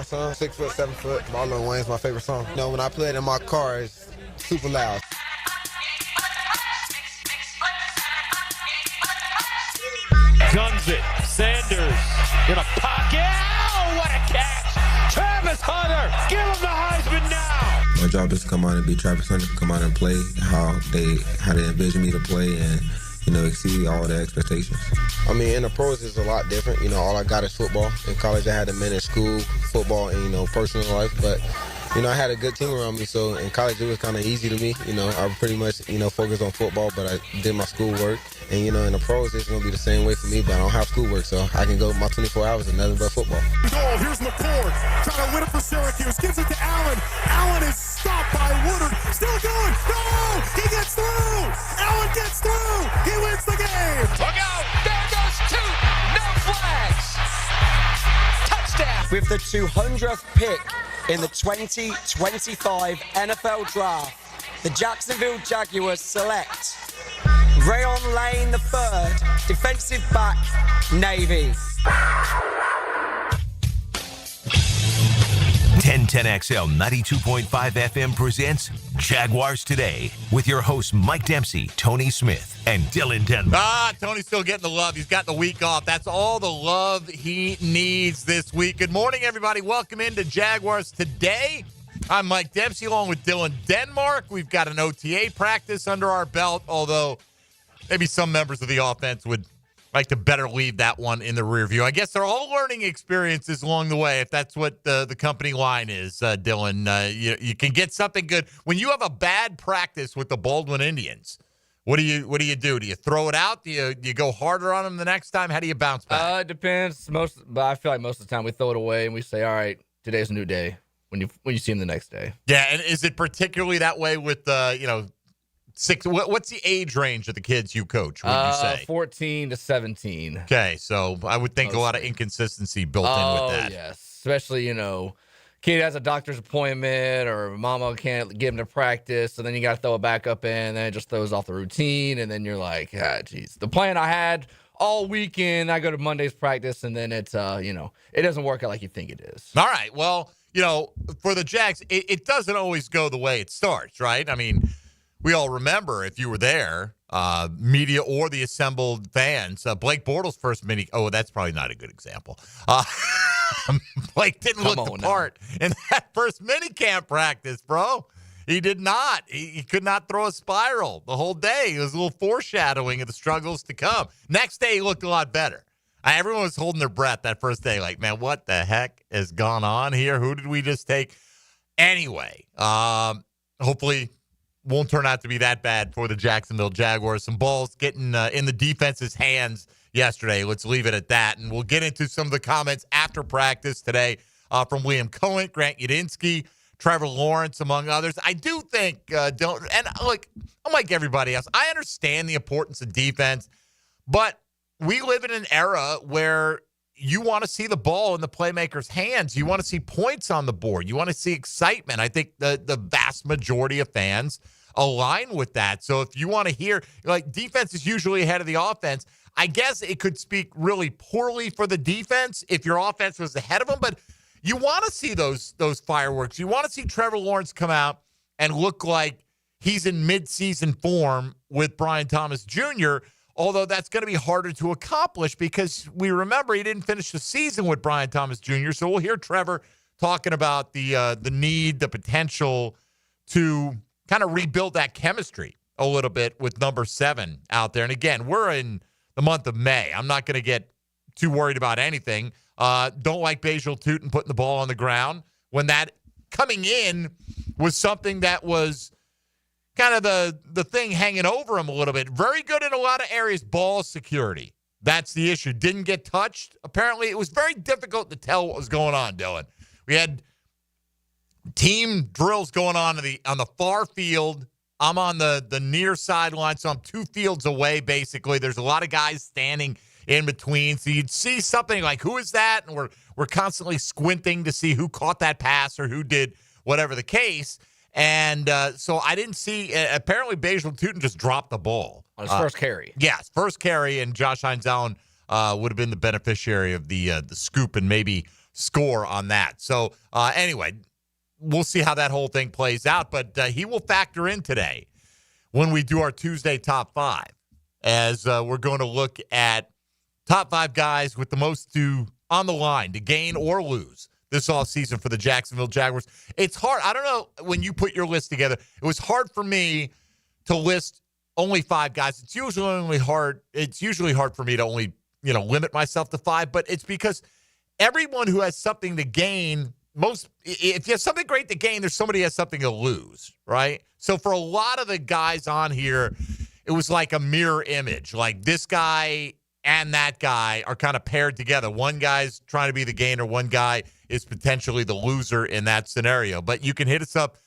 song, 6 foot, 7 foot. Ball on Wayne's my favorite song. You know, when I play it in my car, it's super loud. Guns it. Sanders in a pocket. Oh, what a catch. Travis Hunter. Give him the Heisman now. My job is to come out and be Travis Hunter, come out and play how they envision me to play and, you know, exceed all their expectations. I mean, in the pros, it's a lot different. You know, all I got is football. In college, I had to manage school, football, and, you know, personal life. But, you know, I had a good team around me. So in college, it was kind of easy to me. You know, I pretty much, you know, focused on football, but I did my schoolwork. And, you know, in the pros, it's going to be the same way for me, but I don't have schoolwork, so I can go my 24 hours and nothing but football. Goal, here's McCord, trying to win it for Syracuse, gives it to Allen. Allen is stopped by Woodard, still going, no! He gets through! Allen gets through! He wins the game! Look out! There goes two! No flags! Touchdown! With the 200th pick in the 2025 NFL Draft, the Jacksonville Jaguars select Rayon Lane III, defensive back, Navy. 1010XL 92.5 FM presents Jaguars Today with your hosts Mike Dempsey, Tony Smith, and Dylan Denver. Tony's still getting the love. He's got the week off. That's all the love he needs this week. Good morning, everybody. Welcome into Jaguars Today. I'm Mike Dempsey along with Dylan Denmark. We've got an OTA practice under our belt, although maybe some members of the offense would like to better leave that one in the rear view. I guess they're all learning experiences along the way, if that's what the company line is, Dylan. You can get something good. When you have a bad practice with the Baldwin Indians, what do you do? Do you throw it out? Do you go harder on them the next time? How do you bounce back? It depends. But I feel like most of the time we throw it away and we say, all right, today's a new day when you see them the next day. Yeah, and is it particularly that way with, six? What's the age range of the kids you coach, would you say? 14 to 17. Okay, so I would think a lot of inconsistency built in with that. Yes, especially, kid has a doctor's appointment or mama can't get him to practice, so then you got to throw it back up in, and then it just throws off the routine, and then you're like, geez. The plan I had all weekend, I go to Monday's practice, and then it's, it doesn't work out like you think it is. All right, well, for the Jags, it doesn't always go the way it starts, right? I mean, we all remember, if you were there, media or the assembled fans, Blake Bortles' first that's probably not a good example. Blake didn't look the part in that first minicamp practice, bro. He did not. He could not throw a spiral the whole day. It was a little foreshadowing of the struggles to come. Next day, he looked a lot better. Everyone was holding their breath that first day, like, man, what the heck has gone on here? Who did we just take? Anyway, hopefully won't turn out to be that bad for the Jacksonville Jaguars. Some balls getting in the defense's hands yesterday. Let's leave it at that. And we'll get into some of the comments after practice today from Liam Cohen, Grant Yudinsky, Trevor Lawrence, among others. I do think, unlike everybody else, I understand the importance of defense, but we live in an era where you want to see the ball in the playmaker's hands. You want to see points on the board. You want to see excitement. I think the vast majority of fans align with that. So if you want to hear, defense is usually ahead of the offense. I guess it could speak really poorly for the defense if your offense was ahead of them, but you want to see those fireworks. You want to see Trevor Lawrence come out and look like he's in midseason form with Brian Thomas Jr., although that's going to be harder to accomplish because we remember he didn't finish the season with Brian Thomas Jr., so we'll hear Trevor talking about the need, the potential to kind of rebuild that chemistry a little bit with number 7 out there. And again, we're in the month of May. I'm not going to get too worried about anything. Don't like Bajal Tutin putting the ball on the ground when that coming in was something that was kind of the thing hanging over him a little bit. Very good in a lot of areas, ball security. That's the issue. Didn't get touched. Apparently, it was very difficult to tell what was going on, Dylan. We had team drills going on the far field. I'm on the near sideline, so I'm 2 fields away, basically. There's a lot of guys standing in between. So you'd see something like, who is that? And we're constantly squinting to see who caught that pass or who did whatever the case. And so I didn't see, apparently Bajal Tutin just dropped the ball. On his first carry. Yes, first carry, and Josh Hines Allen would have been the beneficiary of the scoop and maybe score on that. So anyway, we'll see how that whole thing plays out. But he will factor in today when we do our Tuesday top 5, as we're going to look at top 5 guys with the most on the line to gain or lose this offseason for the Jacksonville Jaguars. It's hard. I don't know, when you put your list together, it was hard for me to list only 5 guys. It's usually hard for me to only, limit myself to 5, but it's because everyone who has something to gain, if you have something great to gain, there's somebody who has something to lose, right? So for a lot of the guys on here, it was like a mirror image. Like this guy and that guy are kind of paired together. One guy's trying to be the gainer, one guy is potentially the loser in that scenario. But you can hit us up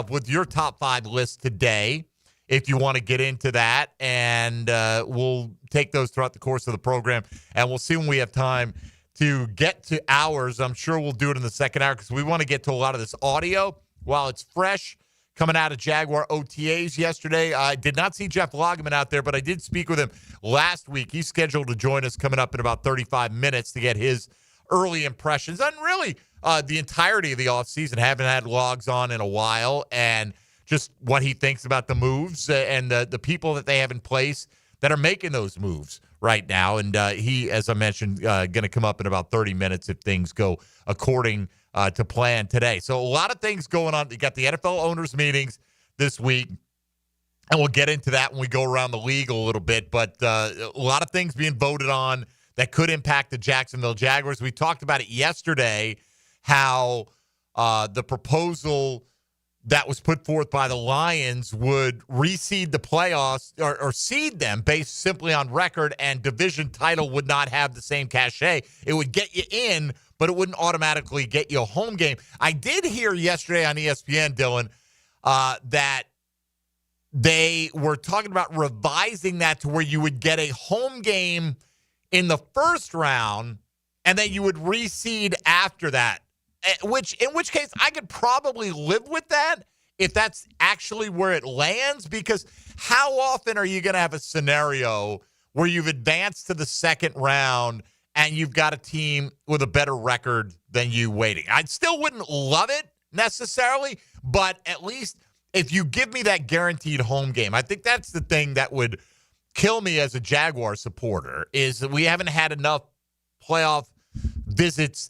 with your top 5 list today if you want to get into that, and we'll take those throughout the course of the program, and we'll see when we have time to get to ours. I'm sure we'll do it in the second hour because we want to get to a lot of this audio while it's fresh coming out of Jaguar OTAs yesterday. I did not see Jeff Lageman out there, but I did speak with him last week. He's scheduled to join us coming up in about 35 minutes to get his early impressions on really the entirety of the offseason. Haven't had logs on in a while, and just what he thinks about the moves and the people that they have in place that are making those moves right now. And he, as I mentioned, going to come up in about 30 minutes if things go according to plan today. So a lot of things going on. You got the NFL owners meetings this week, and we'll get into that when we go around the league a little bit. But a lot of things being voted on that could impact the Jacksonville Jaguars. We talked about it yesterday, how the proposal that was put forth by the Lions would reseed the playoffs or seed them based simply on record, and division title would not have the same cachet. It would get you in, but it wouldn't automatically get you a home game. I did hear yesterday on ESPN, Dylan, that they were talking about revising that to where you would get a home game in the first round, and then you would reseed after that. In which case I could probably live with that if that's actually where it lands, because how often are you going to have a scenario where you've advanced to the second round and you've got a team with a better record than you waiting? I still wouldn't love it necessarily, but at least if you give me that guaranteed home game, I think that's the thing that would kill me as a Jaguar supporter, is that we haven't had enough playoff visits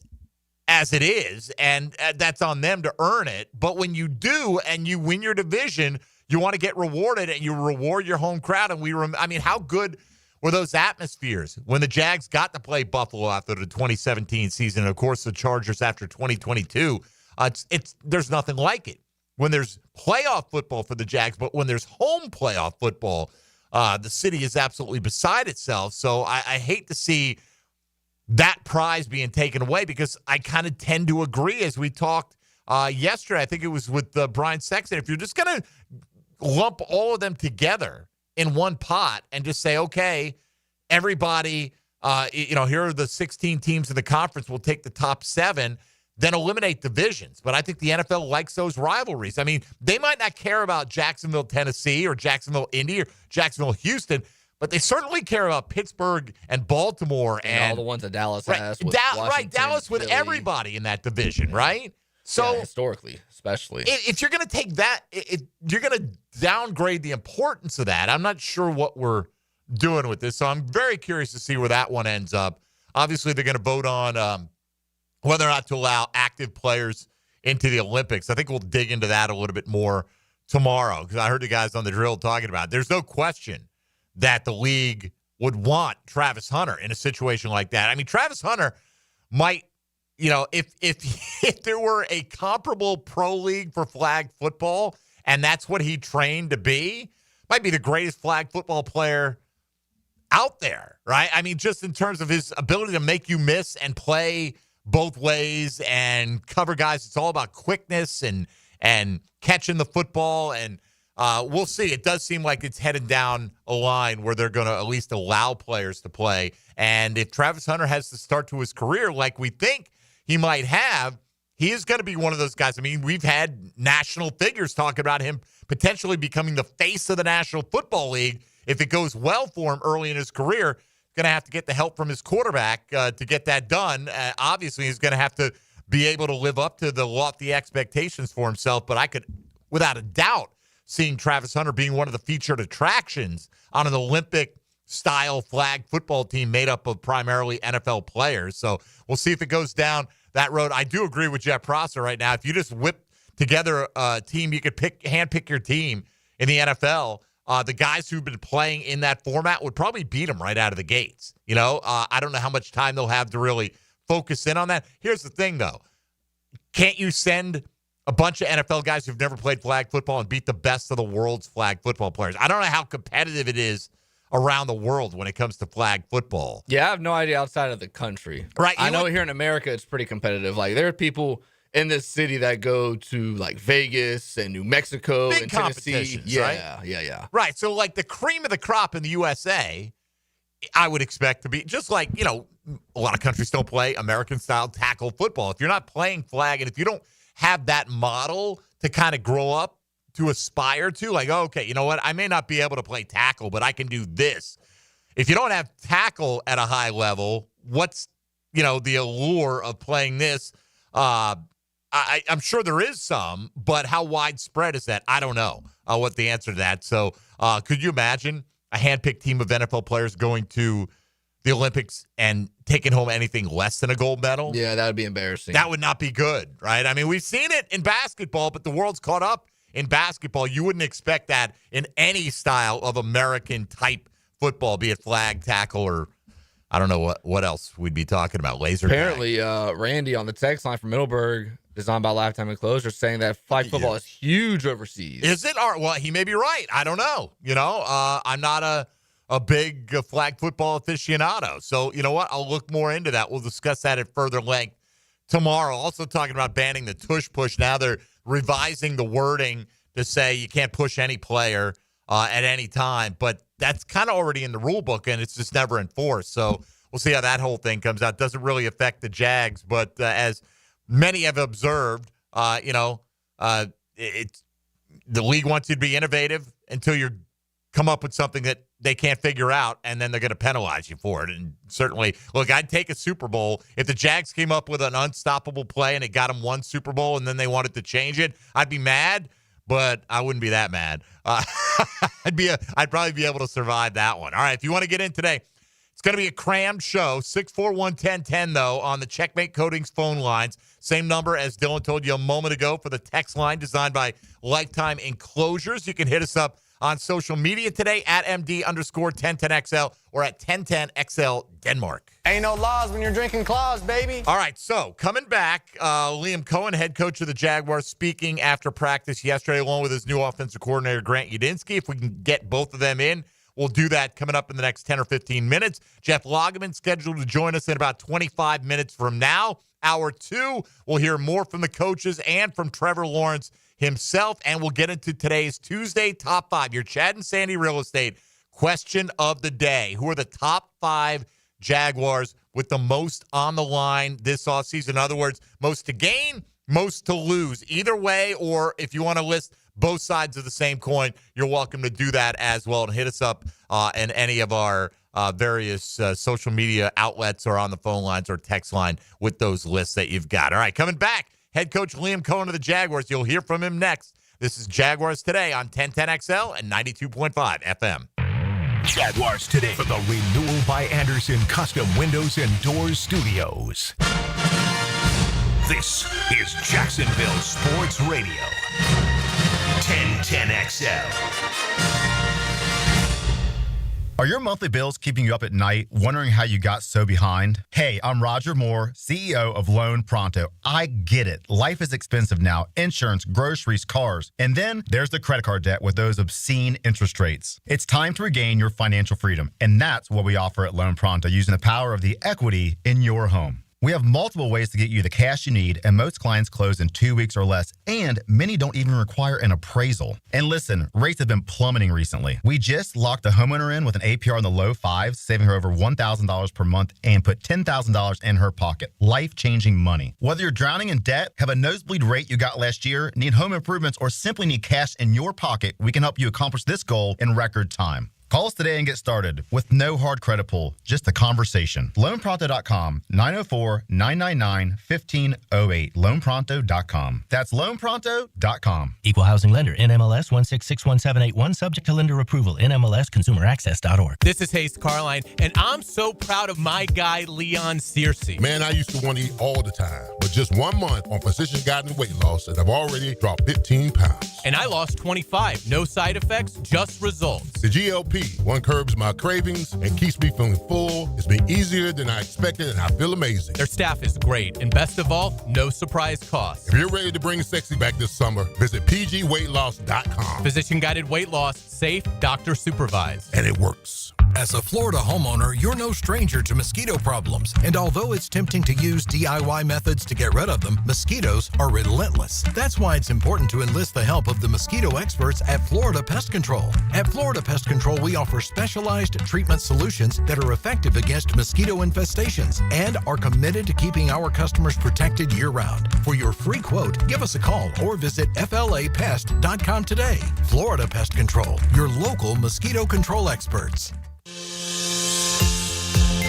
as it is, and that's on them to earn it. But when you do and you win your division, you want to get rewarded, and you reward your home crowd. And how good were those atmospheres when the Jags got to play Buffalo after the 2017 season, and of course the Chargers after 2022. There's nothing like it when there's playoff football for the Jags, but when there's home playoff football, the city is absolutely beside itself. So I hate to see that prize being taken away, because I kind of tend to agree, as we talked yesterday. I think it was with Brian Sexton. If you're just going to lump all of them together in one pot and just say, okay, everybody, here are the 16 teams in the conference, we'll take the top 7, then eliminate divisions. But I think the NFL likes those rivalries. I mean, they might not care about Jacksonville, Tennessee, or Jacksonville, Indy, or Jacksonville, Houston, but they certainly care about Pittsburgh and Baltimore and all the ones that Dallas has. With Dallas with Philly. Everybody in that division, right? So historically, especially. If you're going to take that, you're going to downgrade the importance of that. I'm not sure what we're doing with this, so I'm very curious to see where that one ends up. Obviously, they're going to vote on whether or not to allow active players into the Olympics. I think we'll dig into that a little bit more tomorrow, because I heard the guys on the drill talking about it. There's no question that the league would want Travis Hunter in a situation like that. I mean, Travis Hunter might, if there were a comparable pro league for flag football, and that's what he trained to be, might be the greatest flag football player out there, right? I mean, just in terms of his ability to make you miss and play both ways and cover guys. It's all about quickness and catching the football, and we'll see. It does seem like it's headed down a line where they're going to at least allow players to play. And if Travis Hunter has to start to his career like we think he might have, he is going to be one of those guys. I mean, we've had national figures talking about him potentially becoming the face of the National Football League if it goes well for him early in his career. going to have to get the help from his quarterback to get that done. Obviously, he's going to have to be able to live up to the lofty expectations for himself. But I could, without a doubt, seeing Travis Hunter being one of the featured attractions on an Olympic-style flag football team made up of primarily NFL players. So we'll see if it goes down that road. I do agree with Jeff Prosser right now. If you just whip together a team, you could handpick your team in the NFL. The guys who've been playing in that format would probably beat them right out of the gates. I don't know how much time they'll have to really focus in on that. Here's the thing, though. Can't you send a bunch of NFL guys who've never played flag football and beat the best of the world's flag football players? I don't know how competitive it is around the world when it comes to flag football. Yeah, I have no idea outside of the country. Right. I know here in America it's pretty competitive. Like, there are people in this city that go to, like, Vegas and New Mexico Big and Tennessee. Right? Yeah. Right. So, like, the cream of the crop in the USA, I would expect to be just like, a lot of countries don't play American-style tackle football. If you're not playing flag and if you don't have that model to kind of grow up to aspire to, like, okay, you know what? I may not be able to play tackle, but I can do this. If you don't have tackle at a high level, what's, the allure of playing this? I'm sure there is some, but how widespread is that? I don't know what the answer to that. So could you imagine a handpicked team of NFL players going to the Olympics and taking home anything less than a gold medal? Yeah, that would be embarrassing. That would not be good, right? I mean, we've seen it in basketball, but the world's caught up in basketball. You wouldn't expect that in any style of American-type football, be it flag, tackle, or I don't know what else we'd be talking about. Laser Apparently, Randy on the text line from Middleburg, designed by Lifetime Enclosure, saying that flag football is huge overseas. Is it? Well, he may be right. I don't know. I'm not a big flag football aficionado. So, you know what? I'll look more into that. We'll discuss that at further length tomorrow. Also talking about banning the tush push. Now they're revising the wording to say you can't push any player at any time. But that's kind of already in the rule book, and it's just never enforced. So we'll see how that whole thing comes out. Doesn't really affect the Jags, but as many have observed, the league wants you to be innovative until you come up with something that they can't figure out, and then they're going to penalize you for it. And certainly, look, I'd take a Super Bowl. If the Jags came up with an unstoppable play and it got them one Super Bowl and then they wanted to change it, I'd be mad, but I wouldn't be that mad. I'd probably be able to survive that one. All right, if you want to get in today, it's going to be a crammed show. 641-1010, though, on the Checkmate Coatings phone lines. Same number as Dylan told you a moment ago for the text line designed by Lifetime Enclosures. You can hit us up on social media today at MD_1010XL or at 1010XL Denmark. Ain't no laws when you're drinking claws, baby. All right, so coming back, Liam Cohen, head coach of the Jaguars, speaking after practice yesterday, along with his new offensive coordinator, Grant Udinski. If we can get both of them in, we'll do that coming up in the next 10 or 15 minutes. Jeff Lageman scheduled to join us in about 25 minutes from now. Hour 2, we'll hear more from the coaches and from Trevor Lawrence himself, and we'll get into today's Tuesday Top 5, your Chad and Sandy Real Estate question of the day. Who are the top 5 Jaguars with the most on the line this offseason? In other words, most to gain, most to lose. Either way, or if you want to list both sides of the same coin, you're welcome to do that as well. And hit us up in any of our various social media outlets or on the phone lines or text line with those lists that you've got. All right, coming back, head coach Liam Cohen of the Jaguars. You'll hear from him next. This is Jaguars Today on 1010XL and 92.5 FM. Jaguars Today for the Renewal by Anderson Custom Windows and Doors Studios. This is Jacksonville Sports Radio. 1010XL. Are your monthly bills keeping you up at night, wondering how you got so behind? Hey, I'm Roger Moore, CEO of Loan Pronto. I get it. Life is expensive now. Insurance, groceries, cars. And then there's the credit card debt with those obscene interest rates. It's time to regain your financial freedom. And that's what we offer at Loan Pronto, using the power of the equity in your home. We have multiple ways to get you the cash you need, and most clients close in 2 weeks or less, and many don't even require an appraisal. And listen, rates have been plummeting recently. We just locked a homeowner in with an APR in the low 5s, saving her over $1,000 per month, and put $10,000 in her pocket. Life-changing money. Whether you're drowning in debt, have a nosebleed rate you got last year, need home improvements, or simply need cash in your pocket, we can help you accomplish this goal in record time. Call us today and get started with no hard credit pull, just a conversation. LoanPronto.com, 904-999-1508. LoanPronto.com. That's LoanPronto.com. Equal housing lender, NMLS 1661781, subject to lender approval, NMLSconsumeraccess.org. This is Hayes Carline, and I'm so proud of my guy, Leon Searcy. Man, I used to want to eat all the time, but just 1 month on Physicians Guided Weight Loss, and I've already dropped 15 pounds. And I lost 25. No side effects, just results. The GLP-1 curbs my cravings and keeps me feeling full. It's been easier than I expected, and I feel amazing. Their staff is great, and best of all, no surprise cost. If you're ready to bring sexy back this summer, visit pgweightloss.com. Physician-guided weight loss, safe, doctor supervised. And it works. As a Florida homeowner, you're no stranger to mosquito problems. And although it's tempting to use DIY methods to get rid of them, mosquitoes are relentless. That's why it's important to enlist the help of the mosquito experts at Florida Pest Control. At Florida Pest Control, we offer specialized treatment solutions that are effective against mosquito infestations and are committed to keeping our customers protected year-round. For your free quote, give us a call or visit flapest.com today. Florida Pest Control, your local mosquito control experts.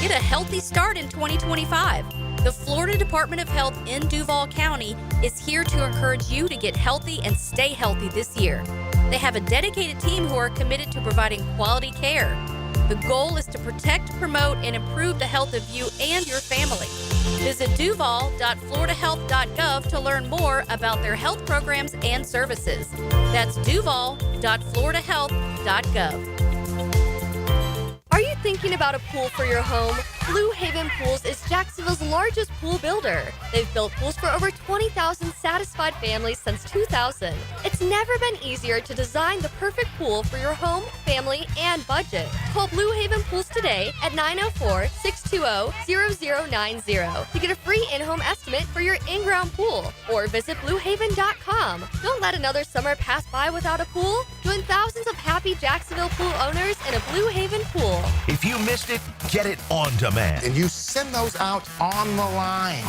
Get a healthy start in 2025. The Florida Department of Health in Duval County is here to encourage you to get healthy and stay healthy this year. They have a dedicated team who are committed to providing quality care. The goal is to protect, promote, and improve the health of you and your family. Visit duval.floridahealth.gov to learn more about their health programs and services. That's duval.floridahealth.gov. Are you thinking about a pool for your home? Blue Haven Pools is Jacksonville's largest pool builder. They've built pools for over 20,000 satisfied families since 2000. It's never been easier to design the perfect pool for your home, family, and budget. Call Blue Haven Pools today at 904-620-0090 to get a free in-home estimate for your in-ground pool, or visit bluehaven.com. Don't let another summer pass by without a pool. Join thousands of happy Jacksonville pool owners in a Blue Haven pool. If you missed it, get it on demand. And you send those out on the line.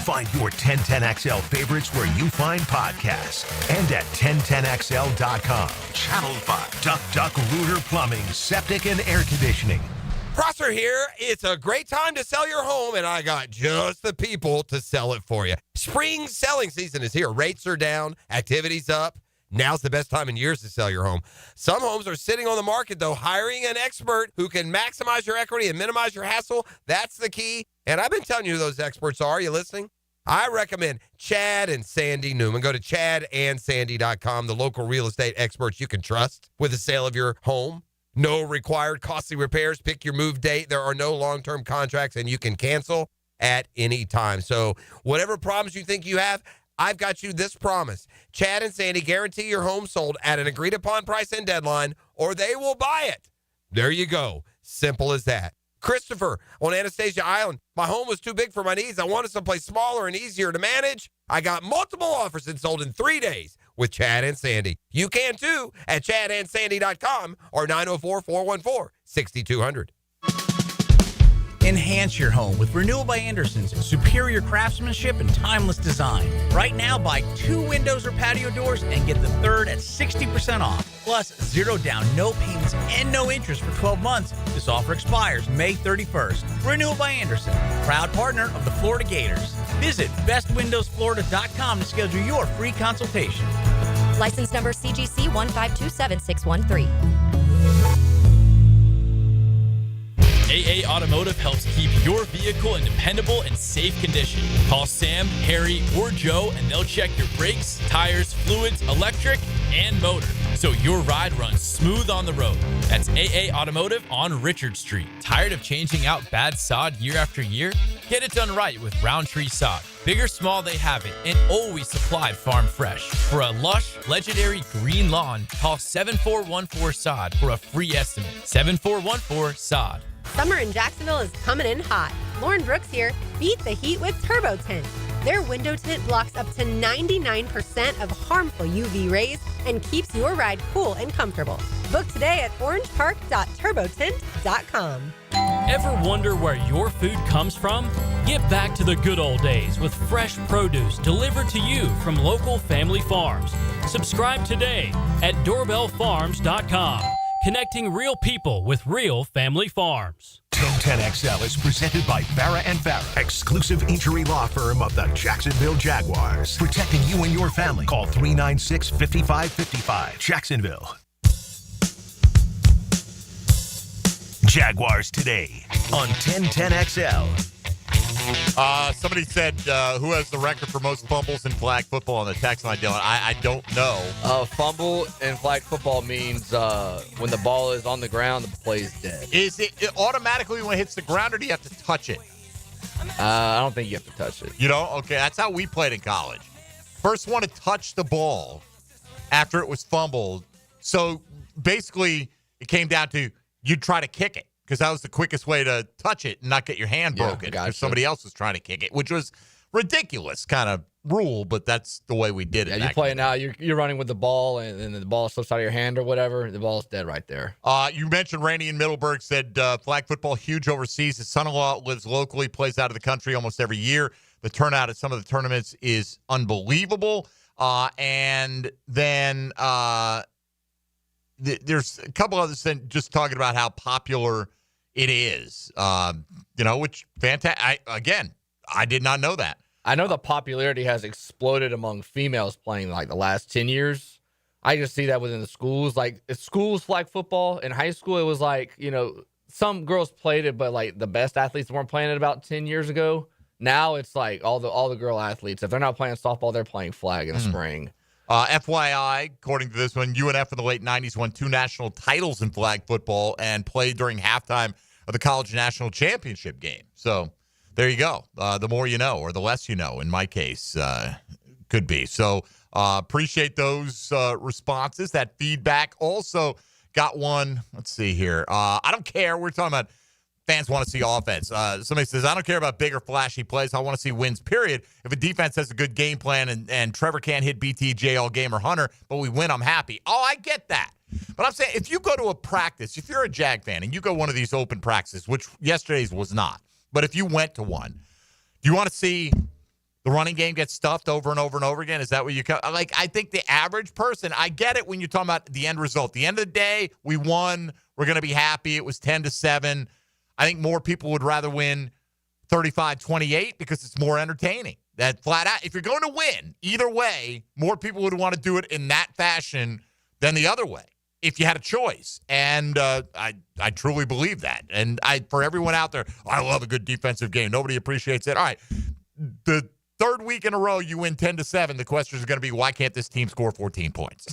Find your 1010XL favorites where you find podcasts and at 1010XL.com. Channel 5. Duck Rooter Plumbing, Septic and Air Conditioning. Prosser here. It's a great time to sell your home, and I got just the people to sell it for you. Spring selling season is here. Rates are down. Activity's up. Now's the best time in years to sell your home. Some homes are sitting on the market, though. Hiring an expert who can maximize your equity and minimize your hassle, that's the key. And I've been telling you who those experts are. Are you listening? I recommend Chad and Sandy Newman. Go to chadandsandy.com, the local real estate experts you can trust with the sale of your home. No required costly repairs. Pick your move date. There are no long-term contracts, and you can cancel at any time. So whatever problems you think you have, I've got you this promise. Chad and Sandy guarantee your home sold at an agreed-upon price and deadline, or they will buy it. There you go. Simple as that. Christopher on Anastasia Island. My home was too big for my needs. I wanted someplace smaller and easier to manage. I got multiple offers and sold in 3 days with Chad and Sandy. You can too at chadandsandy.com or 904-414-6200. Enhance your home with Renewal by Anderson's superior craftsmanship and timeless design. Right now, buy 2 windows or patio doors and get the third at 60% off. Plus, 0 down, no payments, and no interest for 12 months. This offer expires May 31st. Renewal by Anderson, proud partner of the Florida Gators. Visit bestwindowsflorida.com to schedule your free consultation. License number CGC 1527613. AA Automotive helps keep your vehicle in dependable and safe condition. Call Sam, Harry, or Joe, and they'll check your brakes, tires, fluids, electric, and motor, so your ride runs smooth on the road. That's AA Automotive on Richard Street. Tired of changing out bad sod year after year? Get it done right with Roundtree Sod. Big or small, they have it, and always supplied farm fresh. For a lush, legendary green lawn, call 7414-SOD for a free estimate. 7414-SOD. Summer in Jacksonville is coming in hot. Lauren Brooks here. Beat the heat with Turbo Tint. Their window tint blocks up to 99% of harmful UV rays and keeps your ride cool and comfortable. Book today at orangepark.turbotint.com. Ever wonder where your food comes from? Get back to the good old days with fresh produce delivered to you from local family farms. Subscribe today at doorbellfarms.com. connecting real people with real family farms. 1010XL is presented by Farah & Farah, exclusive injury law firm of the Jacksonville Jaguars. Protecting you and your family. Call 396-5555. Jacksonville. Jaguars Today on 1010XL. Somebody said, who has the record for most fumbles in flag football on the text line, Dylan? I don't know. Fumble in flag football means when the ball is on the ground, the play is dead. Is it automatically when it hits the ground, or do you have to touch it? I don't think you have to touch it. You know? Okay, that's how we played in college. First one to touch the ball after it was fumbled. So basically, it came down to you'd try to kick it, because that was the quickest way to touch it and not get your hand broken if somebody else was trying to kick it, which was ridiculous kind of rule, but that's the way we did it. Yeah, you play it now. You're running with the ball, and the ball slips out of your hand or whatever. The ball's dead right there. You mentioned Randy in Middleburg said flag football huge overseas. His son-in-law lives locally, plays out of the country almost every year. The turnout at some of the tournaments is unbelievable. And then there's a couple others things just talking about how popular it is, which fantastic. I did not know that. I know the popularity has exploded among females playing like the last 10 years. I just see that within the schools. Like schools flag football in high school, it was like, some girls played it, but like the best athletes weren't playing it about 10 years ago. Now it's like all the girl athletes, if they're not playing softball, they're playing flag in the spring. FYI, according to this one, UNF in the late 90s won 2 national titles in flag football and played during halftime of the college national championship game. So there you go. The more you know, or the less you know, in my case, could be. So appreciate those responses, that feedback. Also got one, let's see here. I don't care. We're talking about fans want to see offense. Somebody says, I don't care about big or flashy plays. I want to see wins, period. If a defense has a good game plan and Trevor can't hit BTJ all game or Hunter, but we win, I'm happy. Oh, I get that. But I'm saying, if you go to a practice, if you're a Jag fan and you go one of these open practices, which yesterday's was not, but if you went to one, do you want to see the running game get stuffed over and over and over again? Is that what you like? I think the average person, I get it when you're talking about the end result. At the end of the day, we won. We're going to be happy. It was 10-7. I think more people would rather win 35-28 because it's more entertaining. That flat out, if you're going to win, either way, more people would want to do it in that fashion than the other way, if you had a choice. And I truly believe that. And for everyone out there, I love a good defensive game. Nobody appreciates it. All right, the third week in a row you win 10-7. The question is going to be, why can't this team score 14 points?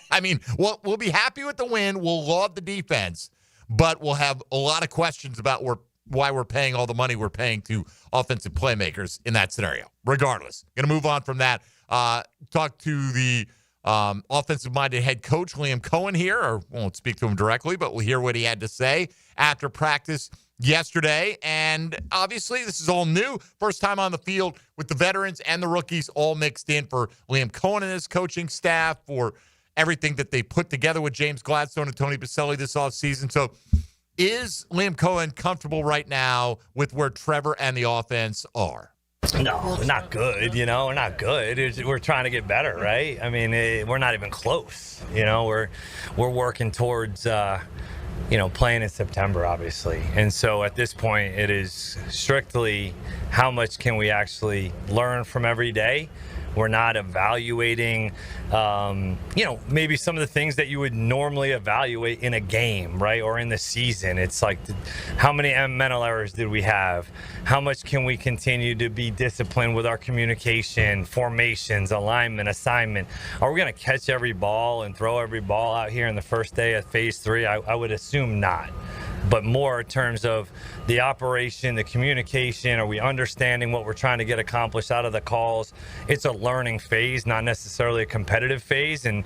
I mean, we'll be happy with the win. We'll love the defense. But we'll have a lot of questions about why we're paying all the money we're paying to offensive playmakers in that scenario. Regardless, going to move on from that. Talk to the offensive-minded head coach, Liam Cohen, here. Or won't speak to him directly, but we'll hear what he had to say after practice yesterday. And obviously, this is all new. First time on the field with the veterans and the rookies all mixed in for Liam Cohen and his coaching staff, for everything that they put together with James Gladstone and Tony Baselli this offseason. So is Liam Cohen comfortable right now with where Trevor and the offense are? No, we're not good, We're not good. We're trying to get better, right? I mean, we're not even close. We're working towards, playing in September, obviously. And so at this point, it is strictly how much can we actually learn from every day. We're not evaluating, maybe some of the things that you would normally evaluate in a game, right? Or in the season. It's like, how many mental errors did we have? How much can we continue to be disciplined with our communication, formations, alignment, assignment? Are we going to catch every ball and throw every ball out here in the first day of phase 3? I would assume not. But more in terms of the operation, the communication, are we understanding what we're trying to get accomplished out of the calls? It's a learning phase, not necessarily a competitive phase. And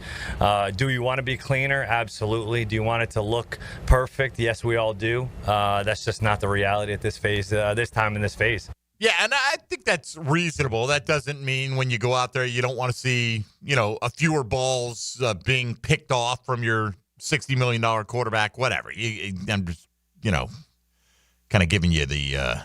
do you want to be cleaner? Absolutely. Do you want it to look perfect? Yes, we all do. That's just not the reality at this phase, this time in this phase. Yeah, and I think that's reasonable. That doesn't mean when you go out there, you don't want to see, a fewer balls being picked off from your $60 million quarterback, whatever. I'm just, kind of giving you the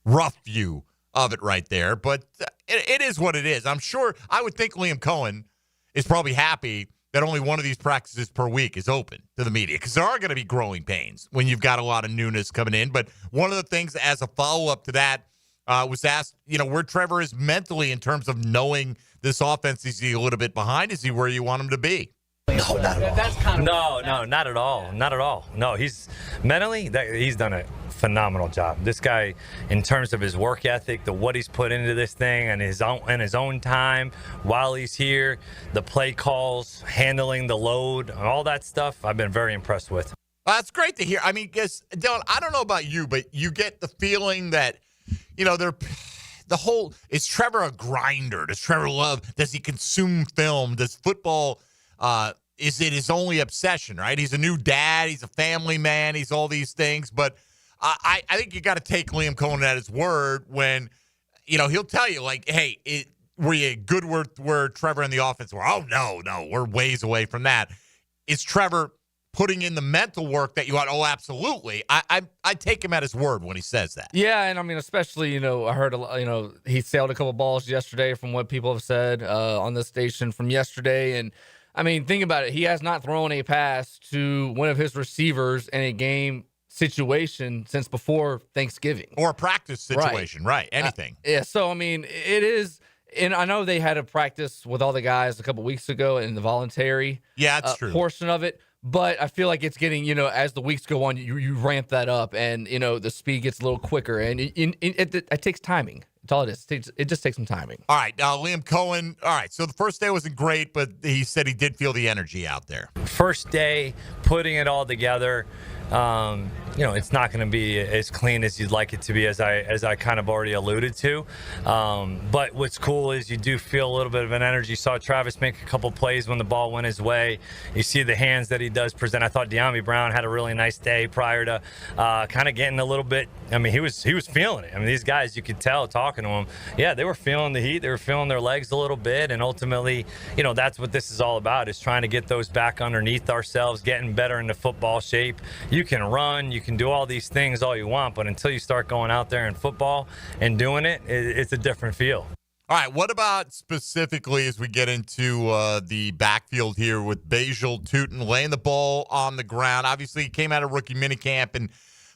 rough view of it right there. But it is what it is. I'm sure, I would think Liam Cohen is probably happy that only one of these practices per week is open to the media, because there are going to be growing pains when you've got a lot of newness coming in. But one of the things as a follow-up to that was asked, where Trevor is mentally in terms of knowing this offense. Is he a little bit behind? Is he where you want him to be? No, not at all. No, not at all. Not at all. No, he's mentally, he's done a phenomenal job. This guy, in terms of his work ethic, what he's put into this thing and his own time while he's here, the play calls, handling the load, all that stuff, I've been very impressed with. That's great to hear. I mean, because Dylan, I don't know about you, but you get the feeling that, is Trevor a grinder? Does Trevor does he consume film? Does football, is it his only obsession, right? He's a new dad. He's a family man. He's all these things. But I think you got to take Liam Cohen at his word when, he'll tell you, like, hey, were you good where Trevor and the offense were? Oh, no, we're ways away from that. Is Trevor putting in the mental work that you want? Oh, absolutely. I take him at his word when he says that. Yeah, and I mean, especially, I heard, he sailed a couple balls yesterday from what people have said on the station from yesterday. And, I mean, think about it. He has not thrown a pass to one of his receivers in a game situation since before Thanksgiving. Or a practice situation, right. Anything. Yeah, so, I mean, it is, and I know they had a practice with all the guys a couple weeks ago in the voluntary that's true. Portion of it. But I feel like it's getting, as the weeks go on, you ramp that up and, the speed gets a little quicker. And it takes timing. That's all it is. It just takes some timing. All right. Liam Cohen. All right. So the first day wasn't great, but he said he did feel the energy out there. First day, putting it all together. It's not going to be as clean as you'd like it to be, as I kind of already alluded to. But what's cool is you do feel a little bit of an energy. You saw Travis make a couple plays when the ball went his way. You see the hands that he does present. I thought De'Ami Brown had a really nice day prior to kind of getting a little bit. I mean, he was feeling it. I mean, these guys, you could tell talking to them. Yeah, they were feeling the heat. They were feeling their legs a little bit. And ultimately, that's what this is all about, is trying to get those back underneath ourselves, getting better into football shape. You can run, you can do all these things all you want, but until you start going out there in football and doing it, it's a different feel. All right, what about specifically as we get into the backfield here with Bajel Tutin laying the ball on the ground? Obviously, he came out of rookie minicamp, and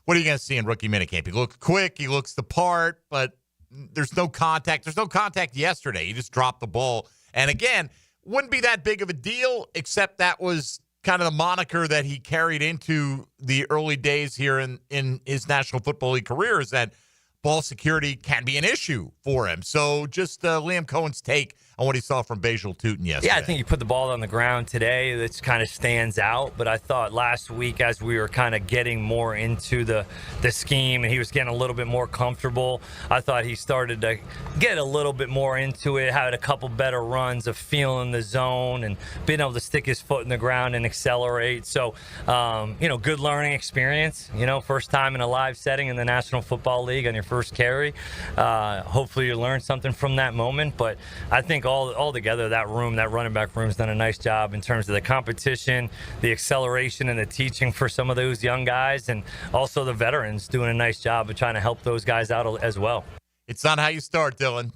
what are you going to see in rookie minicamp? He looks quick, he looks the part, but there's no contact. There's no contact yesterday. He just dropped the ball. And again, wouldn't be that big of a deal, except that was kind of the moniker that he carried into the early days here in his National Football League career, is that ball security can be an issue for him. So just Liam Cohen's take on what he saw from Bajel Tutin yesterday. Yeah, I think he put the ball on the ground today. That kind of stands out. But I thought last week, as we were kind of getting more into the scheme and he was getting a little bit more comfortable, I thought he started to get a little bit more into it, had a couple better runs of feeling the zone and being able to stick his foot in the ground and accelerate. So, good learning experience. First time in a live setting in the National Football League on your first carry. Hopefully you learned something from that moment. But I think all together, that running back room has done a nice job in terms of the competition, the acceleration, and the teaching for some of those young guys, and also the veterans doing a nice job of trying to help those guys out as well. It's not how you start, Dylan.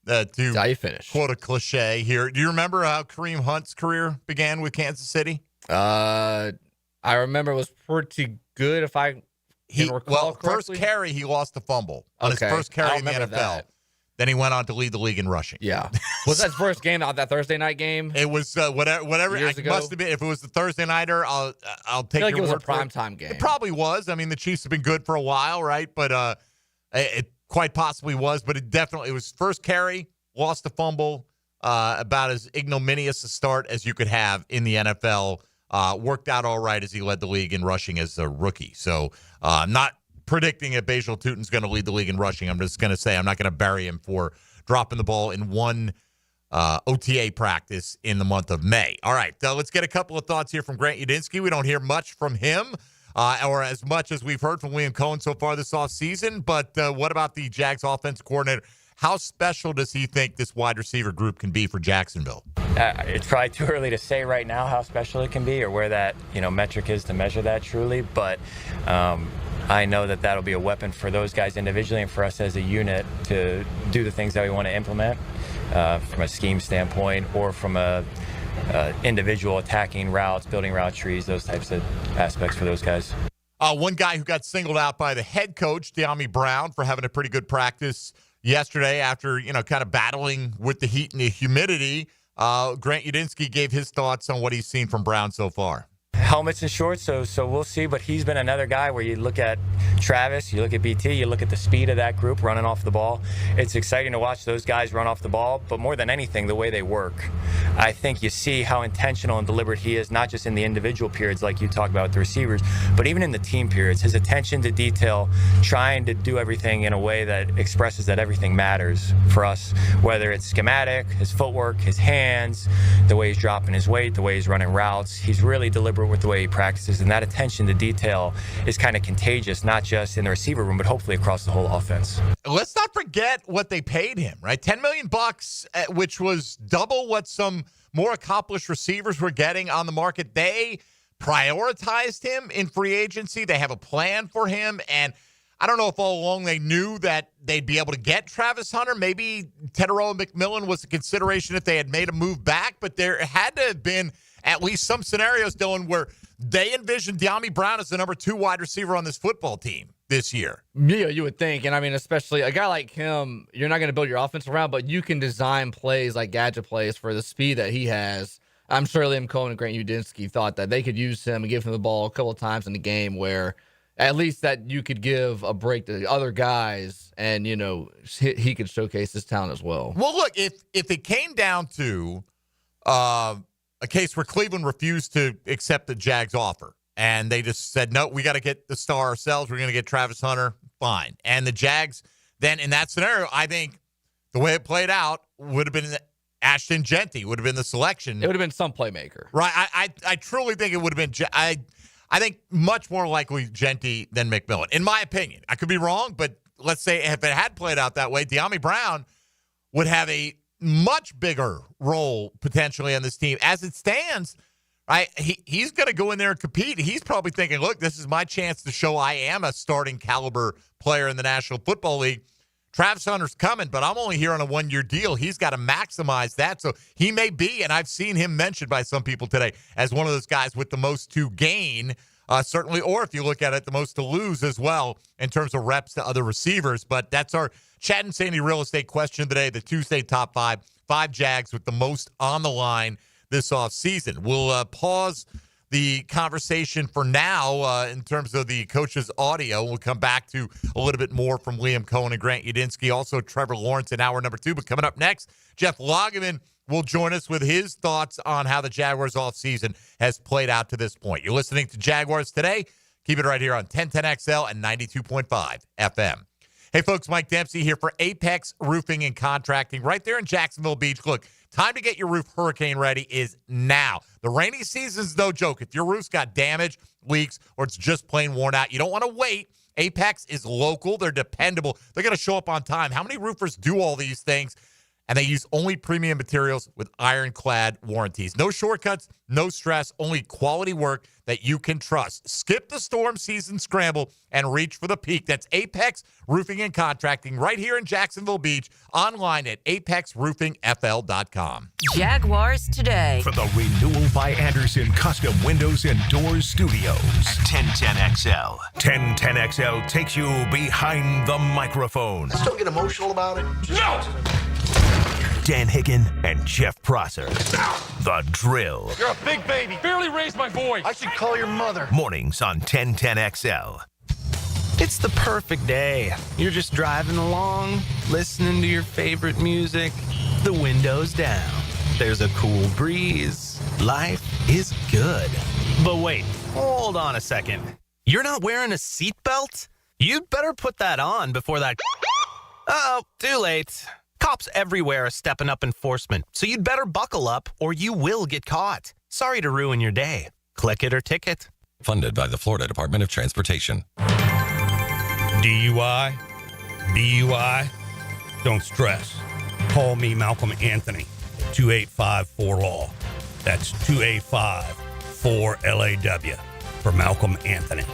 It's how you finish. Quote a cliche here. Do you remember how Kareem Hunt's career began with Kansas City? I remember it was pretty good if I can recall correctly. First carry, he lost a fumble on his first carry in the NFL. That. Then he went on to lead the league in rushing. Yeah. Was that his first game, that Thursday night game? It was whatever. It must have been. If it was the Thursday nighter, I'll take your word for it. It was a primetime game. It probably was. I mean, the Chiefs have been good for a while, right? But it quite possibly was. But it was first carry, lost a fumble, about as ignominious a start as you could have in the NFL. Worked out all right as he led the league in rushing as a rookie. So not predicting that Bajel Tutin's going to lead the league in rushing. I'm just going to say I'm not going to bury him for dropping the ball in one OTA practice in the month of May. All right, let's get a couple of thoughts here from Grant Udinski. We don't hear much from him or as much as we've heard from Liam Cohen so far this offseason. But what about the Jags offensive coordinator? How special does he think this wide receiver group can be for Jacksonville? It's probably too early to say right now how special it can be or where that metric is to measure that truly. But I know that that'll be a weapon for those guys individually and for us as a unit to do the things that we want to implement from a scheme standpoint or from a individual attacking routes, building route trees, those types of aspects for those guys. One guy who got singled out by the head coach, Dyami Brown, for having a pretty good practice yesterday after, kind of battling with the heat and the humidity. Grant Udinski gave his thoughts on what he's seen from Brown so far. Helmets and shorts, so we'll see. But he's been another guy where you look at Travis, you look at BT, you look at the speed of that group running off the ball. It's exciting to watch those guys run off the ball, but more than anything, the way they work. I think you see how intentional and deliberate he is, not just in the individual periods like you talk about with the receivers, but even in the team periods. His attention to detail, trying to do everything in a way that expresses that everything matters for us, whether it's schematic, his footwork, his hands, the way he's dropping his weight, the way he's running routes. He's really deliberate with the way he practices, and that attention to detail is kind of contagious, not just in the receiver room, but hopefully across the whole offense. Let's not forget what they paid him, right? $10 million, which was double what some more accomplished receivers were getting on the market. They prioritized him in free agency. They have a plan for him, and I don't know if all along they knew that they'd be able to get Travis Hunter. Maybe Teteroa McMillan was a consideration if they had made a move back, but there had to have been at least some scenarios, Dylan, where they envisioned Dyami Brown as the number 2 wide receiver on this football team this year. Yeah, you would think. And I mean, especially a guy like him, you're not going to build your offense around, but you can design plays like gadget plays for the speed that he has. I'm sure Liam Cohen and Grant Udinski thought that they could use him and give him the ball a couple of times in the game where at least that you could give a break to the other guys and, he could showcase his talent as well. Well, look, if it came down to a case where Cleveland refused to accept the Jags offer and they just said, no, we got to get the star ourselves. We're going to get Travis Hunter. Fine. And the Jags then in that scenario, I think the way it played out would have been Ashton Genty would have been the selection. It would have been some playmaker. Right. I truly think it would have been I think much more likely Genty than McMillan, in my opinion. I could be wrong, but let's say if it had played out that way, Dyami Brown would have a much bigger role potentially on this team. As it stands, right, he's going to go in there and compete. He's probably thinking, look, this is my chance to show I am a starting caliber player in the National Football League. Travis Hunter's coming, but I'm only here on a 1-year deal. He's got to maximize that. So he may be, and I've seen him mentioned by some people today, as one of those guys with the most to gain, certainly, or if you look at it, the most to lose as well in terms of reps to other receivers. But that's our Chad and Sandy real estate question today, the Tuesday top 5 Jags with the most on the line this offseason. We'll pause the conversation for now in terms of the coach's audio. We'll come back to a little bit more from Liam Cohen and Grant Udinski, also Trevor Lawrence in hour number 2. But coming up next, Jeff Lageman will join us with his thoughts on how the Jaguars offseason has played out to this point. You're listening to Jaguars Today. Keep it right here on 1010XL and 92.5 FM. Hey, folks, Mike Dempsey here for Apex Roofing and Contracting right there in Jacksonville Beach. Look, time to get your roof hurricane ready is now. The rainy season's no joke. If your roof's got damage, leaks, or it's just plain worn out, you don't want to wait. Apex is local. They're dependable. They're going to show up on time. How many roofers do all these things? And they use only premium materials with ironclad warranties. No shortcuts, no stress, only quality work that you can trust. Skip the storm season scramble and reach for the peak. That's Apex Roofing and Contracting right here in Jacksonville Beach. Online at apexroofingfl.com. Jaguars Today. For the Renewal by Anderson Custom Windows and Doors Studios. At 1010XL. 1010XL takes you behind the microphone. Let's don't get emotional about it. No! Dan Hicken and Jeff Prosser. The Drill. You're a big baby. Barely raised my voice. I should call your mother. Mornings on 1010XL. It's the perfect day. You're just driving along, listening to your favorite music. The window's down. There's a cool breeze. Life is good. But wait, hold on a second. You're not wearing a seatbelt? You'd better put that on before that... Uh-oh, too late. Cops everywhere are stepping up enforcement, so you'd better buckle up or you will get caught. Sorry to ruin your day. Click it or ticket. Funded by the Florida Department of Transportation. DUI? BUI? Don't stress. Call me Malcolm Anthony, 2854-LAW. That's 2854-LAW for Malcolm Anthony.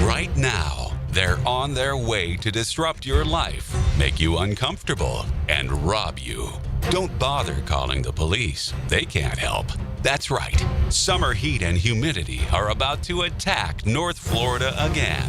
Right now, they're on their way to disrupt your life, make you uncomfortable, and rob you. Don't bother calling the police. They can't help. That's right. Summer heat and humidity are about to attack North Florida again.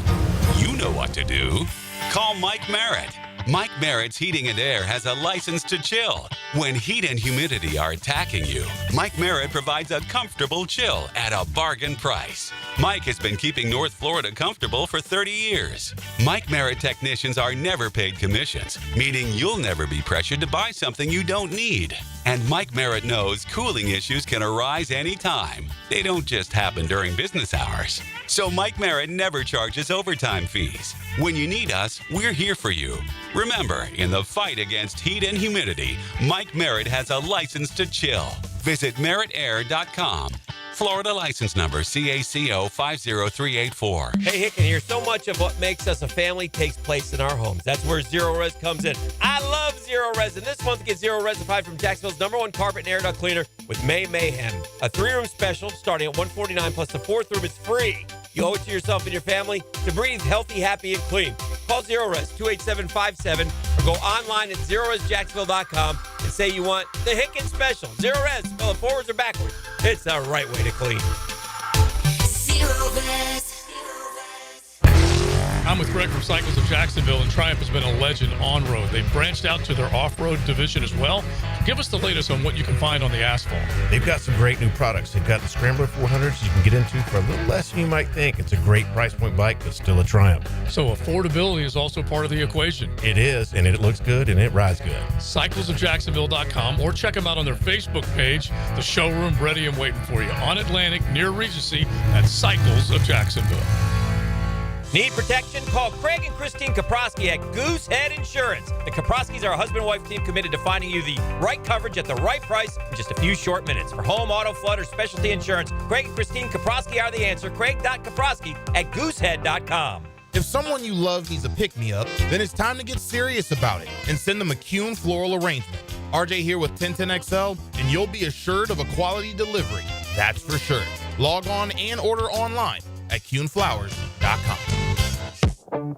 You know what to do. Call Mike Merritt. Mike Merritt's Heating and Air has a license to chill. When heat and humidity are attacking you, Mike Merritt provides a comfortable chill at a bargain price. Mike has been keeping North Florida comfortable for 30 years. Mike Merritt technicians are never paid commissions, meaning you'll never be pressured to buy something you don't need. And Mike Merritt knows cooling issues can arise anytime. They don't just happen during business hours. So Mike Merritt never charges overtime fees. When you need us, we're here for you. Remember, in the fight against heat and humidity, Mike Merritt has a license to chill. Visit merrittair.com. Florida license number CACO 50384. Hey, Hicken here. So much of what makes us a family takes place in our homes. That's where Zero Res comes in. I love Zero Res, and this month get Zero Resified from Jacksonville's #1 carpet and air duct cleaner with May Mayhem. A 3-room special starting at $149 plus the 4th room is free. You owe it to yourself and your family to breathe healthy, happy, and clean. Call Zero Res 28757 or go online at zeroresjacksonville.com and say you want the Hicken special. Zero Res, spell it forwards or backwards. It's the right way to clean. Zero Res. I'm with Greg from Cycles of Jacksonville, and Triumph has been a legend on-road. They've branched out to their off-road division as well. Give us the latest on what you can find on the asphalt. They've got some great new products. They've got the Scrambler 400s you can get into for a little less than you might think. It's a great price point bike, but still a Triumph. So affordability is also part of the equation. It is, and it looks good, and it rides good. Cyclesofjacksonville.com, or check them out on their Facebook page, the showroom ready and waiting for you on Atlantic near Regency at Cycles of Jacksonville. Need protection? Call Craig and Christine Kaprosky at Goosehead Insurance. The Kaproskys are a husband-wife team committed to finding you the right coverage at the right price in just a few short minutes. For home, auto, flood, or specialty insurance, Craig and Christine Kaprosky are the answer. Craig.Kaprosky at Goosehead.com. If someone you love needs a pick-me-up, then it's time to get serious about it and send them a Kuhn floral arrangement. RJ here with 1010XL, and you'll be assured of a quality delivery. That's for sure. Log on and order online at KuhnFlowers.com.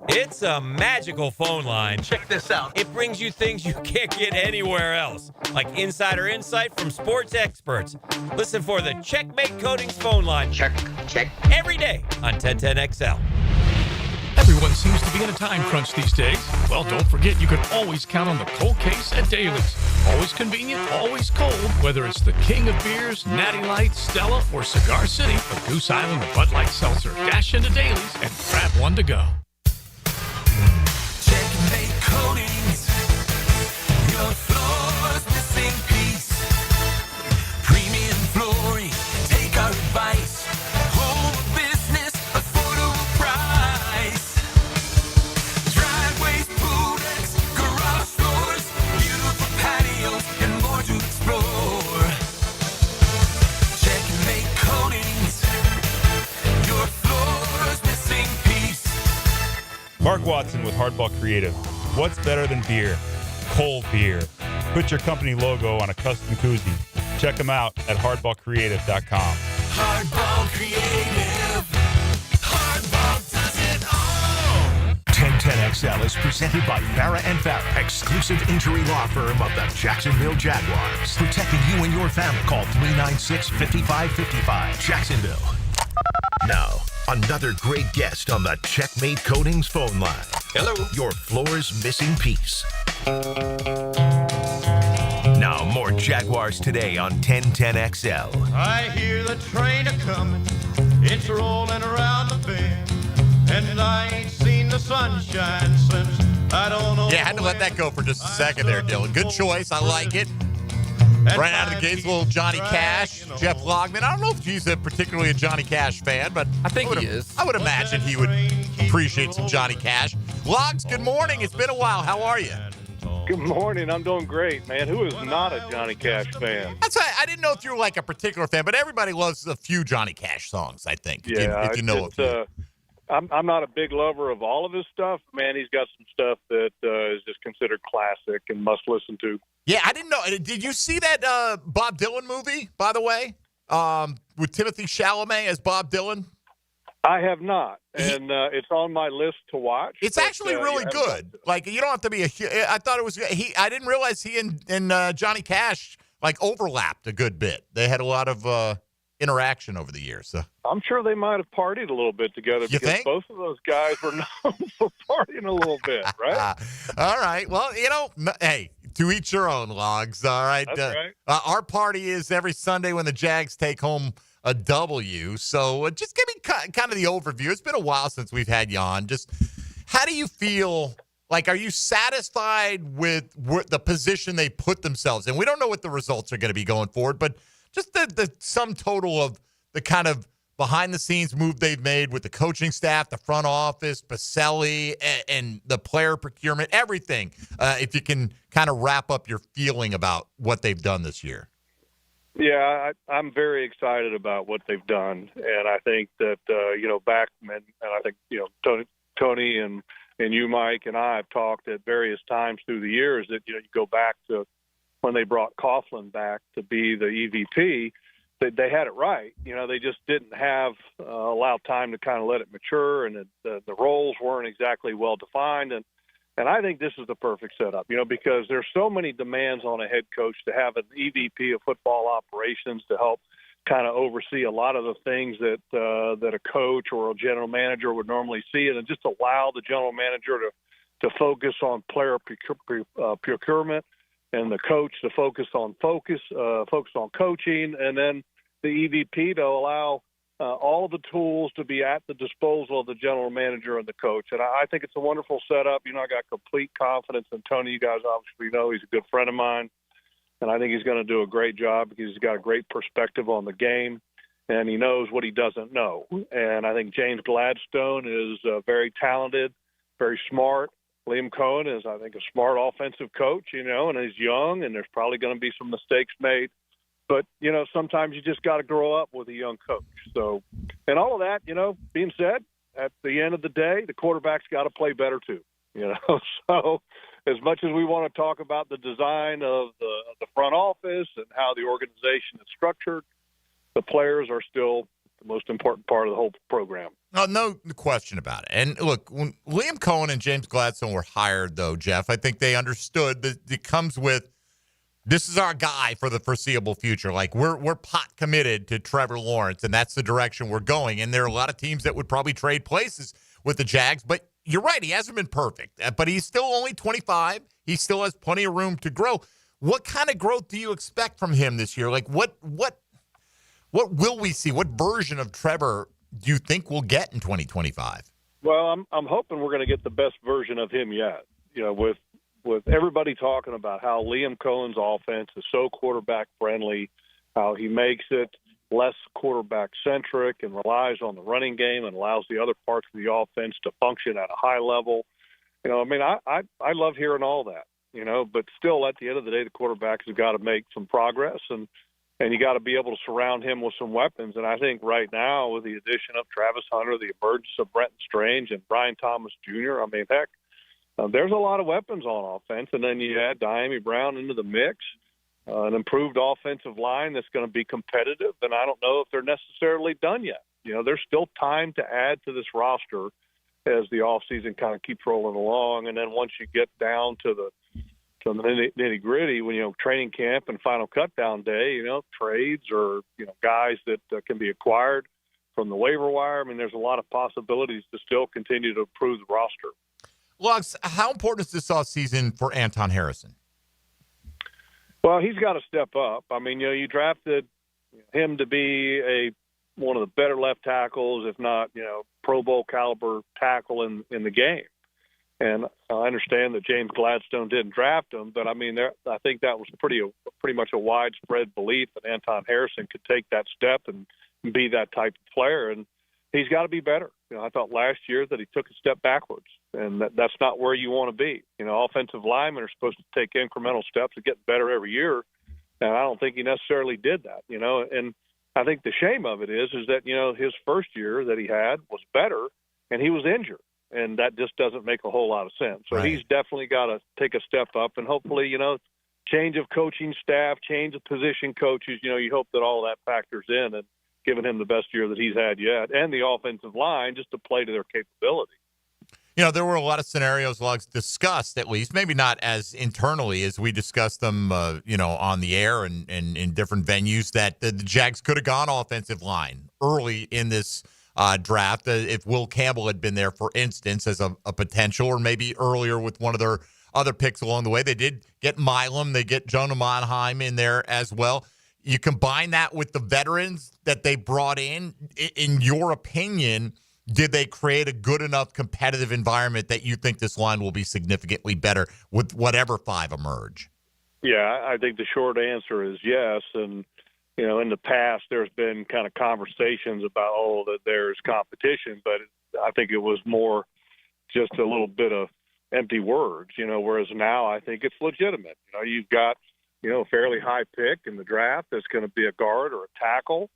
It's a magical phone line. Check this out. It brings you things you can't get anywhere else, like insider insight from sports experts. Listen for the Checkmate Coatings phone line. Check. Every day on 1010XL. Everyone seems to be in a time crunch these days. Well, don't forget you can always count on the cold case at Daly's. Always convenient, always cold. Whether it's the king of beers, Natty Light, Stella, or Cigar City, or Goose Island or Bud Light Seltzer, dash into Daly's and grab one to go. Checkmate Coatings. Your floor's missing piece. Premium flooring. Take our advice. Home business. Affordable price. Driveways, pool decks, garage doors, beautiful patios, and more to explore. Checkmate Coatings. Your floor's missing piece. Mark Watson with Hardball Creative. What's better than beer? Cold beer. Put your company logo on a custom koozie. Check them out at hardballcreative.com. Hardball Creative. Hardball does it all. 1010XL is presented by Farah & Farah, exclusive injury law firm of the Jacksonville Jaguars. Protecting you and your family. Call 396-5555. Jacksonville. Now, another great guest on the Checkmate Coatings phone line. Hello. Your floor's missing piece. Now, more Jaguars Today on 1010XL. I hear the train a-coming. It's rolling around the bend. And I ain't seen the sunshine since I don't know. Yeah, I had to let that go for just a second there, Dylan. Good choice. I like it. Right out of the gates, a little Johnny Cash, Jeff Lageman. I don't know if he's particularly a Johnny Cash fan, but I think he is. I would imagine he would appreciate some Johnny Cash. Logs, good morning. It's been a while. How are you? Good morning. I'm doing great, man. Who is not a Johnny Cash fan? That's right. I didn't know if you were like a particular fan, but everybody loves a few Johnny Cash songs, I think. Yeah, if you know it. I'm not a big lover of all of his stuff. Man, he's got some stuff that is just considered classic and must listen to. Yeah, I didn't know. Did you see that Bob Dylan movie, by the way, with Timothy Chalamet as Bob Dylan? I have not, and it's on my list to watch. It's actually really good. Like, you don't have to be I thought it was I didn't realize he and Johnny Cash like overlapped a good bit. They had a lot of interaction over the years. So. I'm sure they might have partied a little bit together because think? both of those guys were known for partying a little bit, right? All right. Well, hey, to each your own, Logs. All right. That's right. Our party is every Sunday when the Jags take home a W. So just give me kind of the overview. It's been a while since we've had you on. Just how do you feel? Like, are you satisfied with the position they put themselves in? We don't know what the results are going to be going forward, but just the sum total of the kind of behind-the-scenes move they've made with the coaching staff, the front office, Baselli, and the player procurement, everything. If you can kind of wrap up your feeling about what they've done this year. Yeah, I'm very excited about what they've done, and I think that back and I think Tony and you, Mike, and I have talked at various times through the years that you go back to when they brought Coughlin back to be the EVP. They had it right. They just didn't have allow time to kind of let it mature, and the roles weren't exactly well defined. And I think this is the perfect setup, because there's so many demands on a head coach to have an EVP of football operations to help kind of oversee a lot of the things that a coach or a general manager would normally see, and just allow the general manager to focus on player procurement and the coach to focus on coaching, and then the EVP to allow all of the tools to be at the disposal of the general manager and the coach. And I think it's a wonderful setup. I got complete confidence in Tony. You guys obviously know he's a good friend of mine, and I think he's going to do a great job because he's got a great perspective on the game, and he knows what he doesn't know. And I think James Gladstone is very talented, very smart. Liam Cohen is, I think, a smart offensive coach, and he's young, and there's probably going to be some mistakes made. But, sometimes you just got to grow up with a young coach. So, and all of that, being said, at the end of the day, the quarterback's got to play better too, So as much as we want to talk about the design of the front office and how the organization is structured, the players are still the most important part of the whole program. No question about it. And look, when Liam Cohen and James Gladstone were hired, though, Jeff, I think they understood that it comes with, this is our guy for the foreseeable future. Like, we're pot committed to Trevor Lawrence, and that's the direction we're going. And there are a lot of teams that would probably trade places with the Jags. But you're right, he hasn't been perfect. But he's still only 25. He still has plenty of room to grow. What kind of growth do you expect from him this year? Like, what will we see? What version of Trevor do you think we'll get in 2025? Well, I'm hoping we're going to get the best version of him yet. With everybody talking about how Liam Cohen's offense is so quarterback friendly, how he makes it less quarterback centric and relies on the running game and allows the other parts of the offense to function at a high level. I love hearing all that, but still at the end of the day, the quarterback has got to make some progress, and you got to be able to surround him with some weapons. And I think right now, with the addition of Travis Hunter, the emergence of Brenton Strange and Brian Thomas Jr., there's a lot of weapons on offense. And then you add Diami Brown into the mix, an improved offensive line that's going to be competitive. And I don't know if they're necessarily done yet. There's still time to add to this roster as the offseason kind of keeps rolling along. And then once you get down to the nitty-gritty, when training camp and final cutdown day, trades or guys that can be acquired from the waiver wire. There's a lot of possibilities to still continue to improve the roster. Lugs, how important is this offseason for Anton Harrison? Well, he's got to step up. You drafted him to be one of the better left tackles, if not, Pro Bowl caliber tackle in the game. And I understand that James Gladstone didn't draft him, but I think that was pretty much a widespread belief that Anton Harrison could take that step and be that type of player. And he's got to be better. I thought last year that he took a step backwards, and that's not where you want to be. Offensive linemen are supposed to take incremental steps to get better every year, and I don't think he necessarily did that. And I think the shame of it is that his first year that he had was better, and he was injured, and that just doesn't make a whole lot of sense. So He's definitely got to take a step up, and hopefully, change of coaching staff, change of position coaches. You hope that all that factors in, given him the best year that he's had yet, and the offensive line just to play to their capability. You know, there were a lot of scenarios Lugs discussed, at least, maybe not as internally as we discussed them, on the air and in different venues, that the Jags could have gone offensive line early in this draft if Will Campbell had been there, for instance, as a potential, or maybe earlier with one of their other picks along the way. They did get Milam. They get Jonah Monheim in there as well. You combine that with the veterans that they brought in your opinion, did they create a good enough competitive environment that you think this line will be significantly better with whatever five emerge? Yeah, I think the short answer is yes. And, in the past, there's been kind of conversations about, that there's competition, but I think it was more just a little bit of empty words, whereas now I think it's legitimate. You've got, a fairly high pick in the draft that's going to be a guard or a tackle.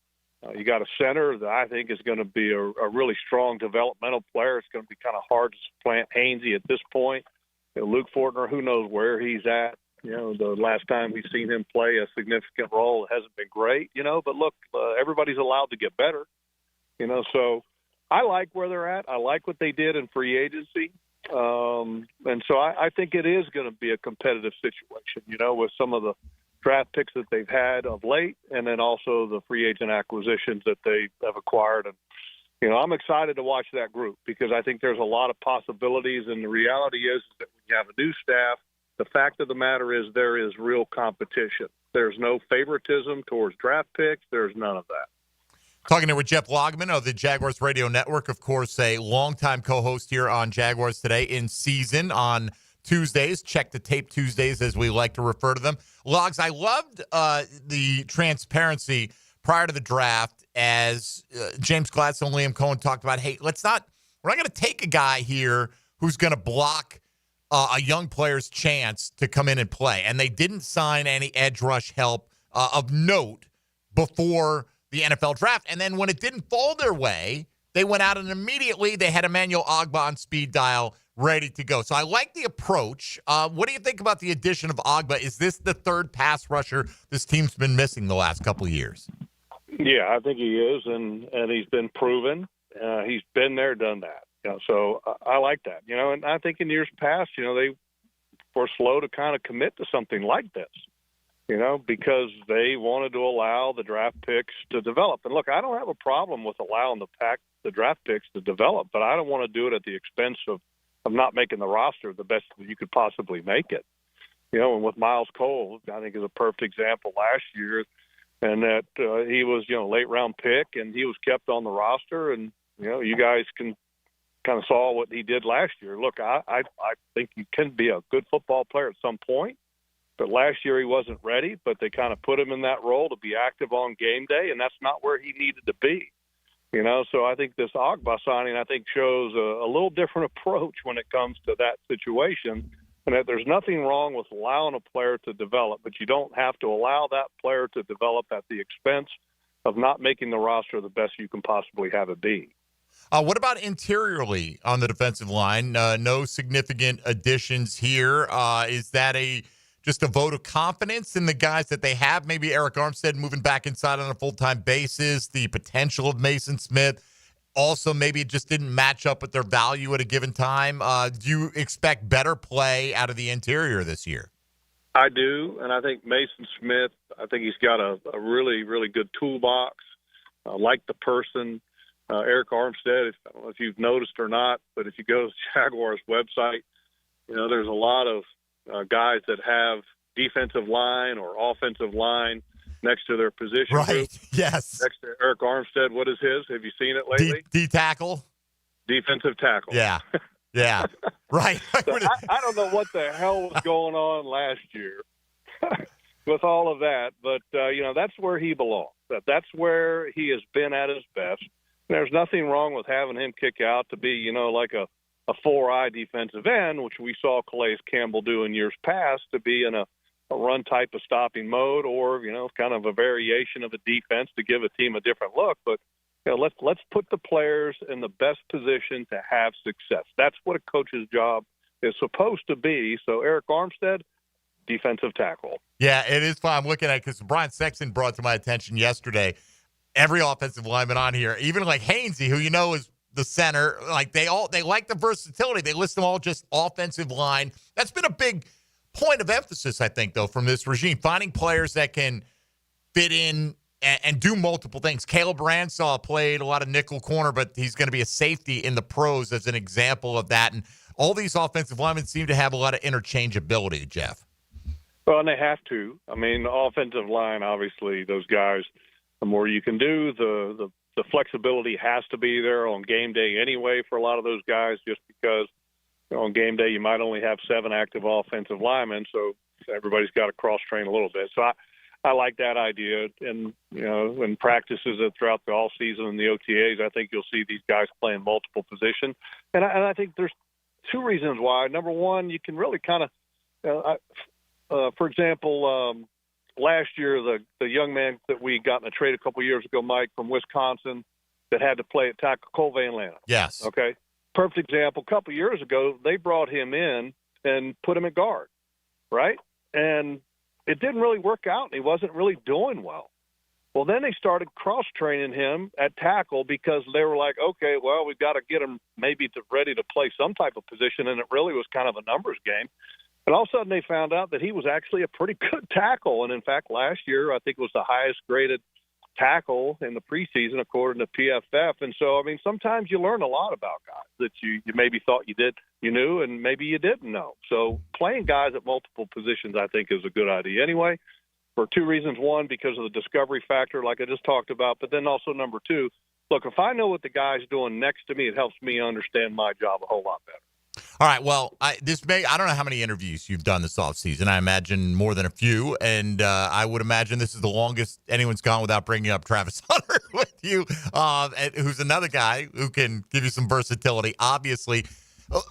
You got a center that I think is going to be a really strong developmental player. It's going to be kind of hard to supplant Hainsey at this point. Luke Fortner, who knows where he's at. The last time we've seen him play a significant role, it hasn't been great, but look, everybody's allowed to get better, so I like where they're at. I like what they did in free agency. And so I think it is going to be a competitive situation, with some of the draft picks that they've had of late, and then also the free agent acquisitions that they have acquired. And, I'm excited to watch that group because I think there's a lot of possibilities. And the reality is that when you have a new staff, the fact of the matter is there is real competition. There's no favoritism towards draft picks. There's none of that. Talking here with Jeff Lageman of the Jaguars Radio Network, of course, a longtime co-host here on Jaguars Today in season on Tuesdays. Check the tape Tuesdays, as we like to refer to them. Logs, I loved the transparency prior to the draft as James Gladstone, Liam Cohen talked about, hey, we're not going to take a guy here who's going to block a young player's chance to come in and play. And they didn't sign any edge rush help of note before the NFL draft. And then when it didn't fall their way, they went out and immediately they had Emmanuel Ogbah on speed dial ready to go. So I like the approach. What do you think about the addition of Ogbah? Is this the third pass rusher this team's been missing the last couple of years? Yeah, I think he is, and he's been proven. He's been there, done that. So I like that. And I think in years past, they were slow to kind of commit to something like this. Because they wanted to allow the draft picks to develop. And look, I don't have a problem with allowing the draft picks to develop, but I don't want to do it at the expense of not making the roster the best that you could possibly make it. And with Miles Cole, I think is a perfect example last year, and that he was, late round pick, and he was kept on the roster, and you guys can kind of saw what he did last year. Look, I think he can be a good football player at some point. But last year he wasn't ready, but they kind of put him in that role to be active on game day, and that's not where he needed to be. So I think this Ogbah signing, shows a little different approach when it comes to that situation, and that there's nothing wrong with allowing a player to develop, but you don't have to allow that player to develop at the expense of not making the roster the best you can possibly have it be. What about interiorly on the defensive line? No significant additions here. Is that just a vote of confidence in the guys that they have? Maybe Eric Armstead moving back inside on a full-time basis, the potential of Mason Smith. Also, maybe it just didn't match up with their value at a given time. Do you expect better play out of the interior this year? I do, and I think Mason Smith, he's got a really, really good toolbox. I like the person. Eric Armstead, I don't know if you've noticed or not, but if you go to the Jaguars website, there's a lot of guys that have defensive line or offensive line next to their position right group. Yes, next to Eric Armstead. What is his? Have you seen it lately? D tackle, defensive tackle. Yeah Right. So I don't know what the hell was going on last year with all of that, but that's where he belongs. That's where he has been at his best. There's nothing wrong with having him kick out to be like a 4-eye defensive end, which we saw Calais Campbell do in years past, to be in a run type of stopping mode, or kind of a variation of a defense to give a team a different look. But let's put the players in the best position to have success. That's what a coach's job is supposed to be. So Eric Armstead, defensive tackle. Yeah, it is fun. I'm looking at it because Brian Sexton brought to my attention yesterday. every offensive lineman on here, even like Hainsey, who is the center, like they like the versatility. They list them all just offensive line. That's been a big point of emphasis, I think, though, from this regime, finding players that can fit in and do multiple things. Caleb Ransaw played a lot of nickel corner, but he's going to be a safety in the pros as an example of that. And all these offensive linemen seem to have a lot of interchangeability, Jeff. Well, and they have to. I mean, the offensive line, obviously, those guys, the more you can do, the flexibility has to be there on game day anyway for a lot of those guys, just because on game day you might only have 7 active offensive linemen, so everybody's got to cross-train a little bit. So I like that idea. And, in practices throughout the offseason and the OTAs, I think you'll see these guys playing multiple positions. And I think there's 2 reasons why. Number one, you can really kind of for example, last year, the young man that we got in a trade a couple years ago, Mike, from Wisconsin, that had to play at tackle, Cole Van Lana. Yes. Okay. Perfect example. A couple years ago, they brought him in and put him at guard, right? And it didn't really work out, and he wasn't really doing well. Well, then they started cross-training him at tackle because they were like, okay, well, we've got to get him maybe ready to play some type of position, and it really was kind of a numbers game. And all of a sudden they found out that he was actually a pretty good tackle. And, in fact, last year I think it was the highest-graded tackle in the preseason according to PFF. And so, I mean, sometimes you learn a lot about guys that you maybe thought you knew, and maybe you didn't know. So playing guys at multiple positions I think is a good idea anyway, for 2 reasons. One, because of the discovery factor like I just talked about, but then also number 2, look, if I know what the guy's doing next to me, it helps me understand my job a whole lot better. All right, well, I don't know how many interviews you've done this offseason. I imagine more than a few, and I would imagine this is the longest anyone's gone without bringing up Travis Hunter with you, who's another guy who can give you some versatility, obviously.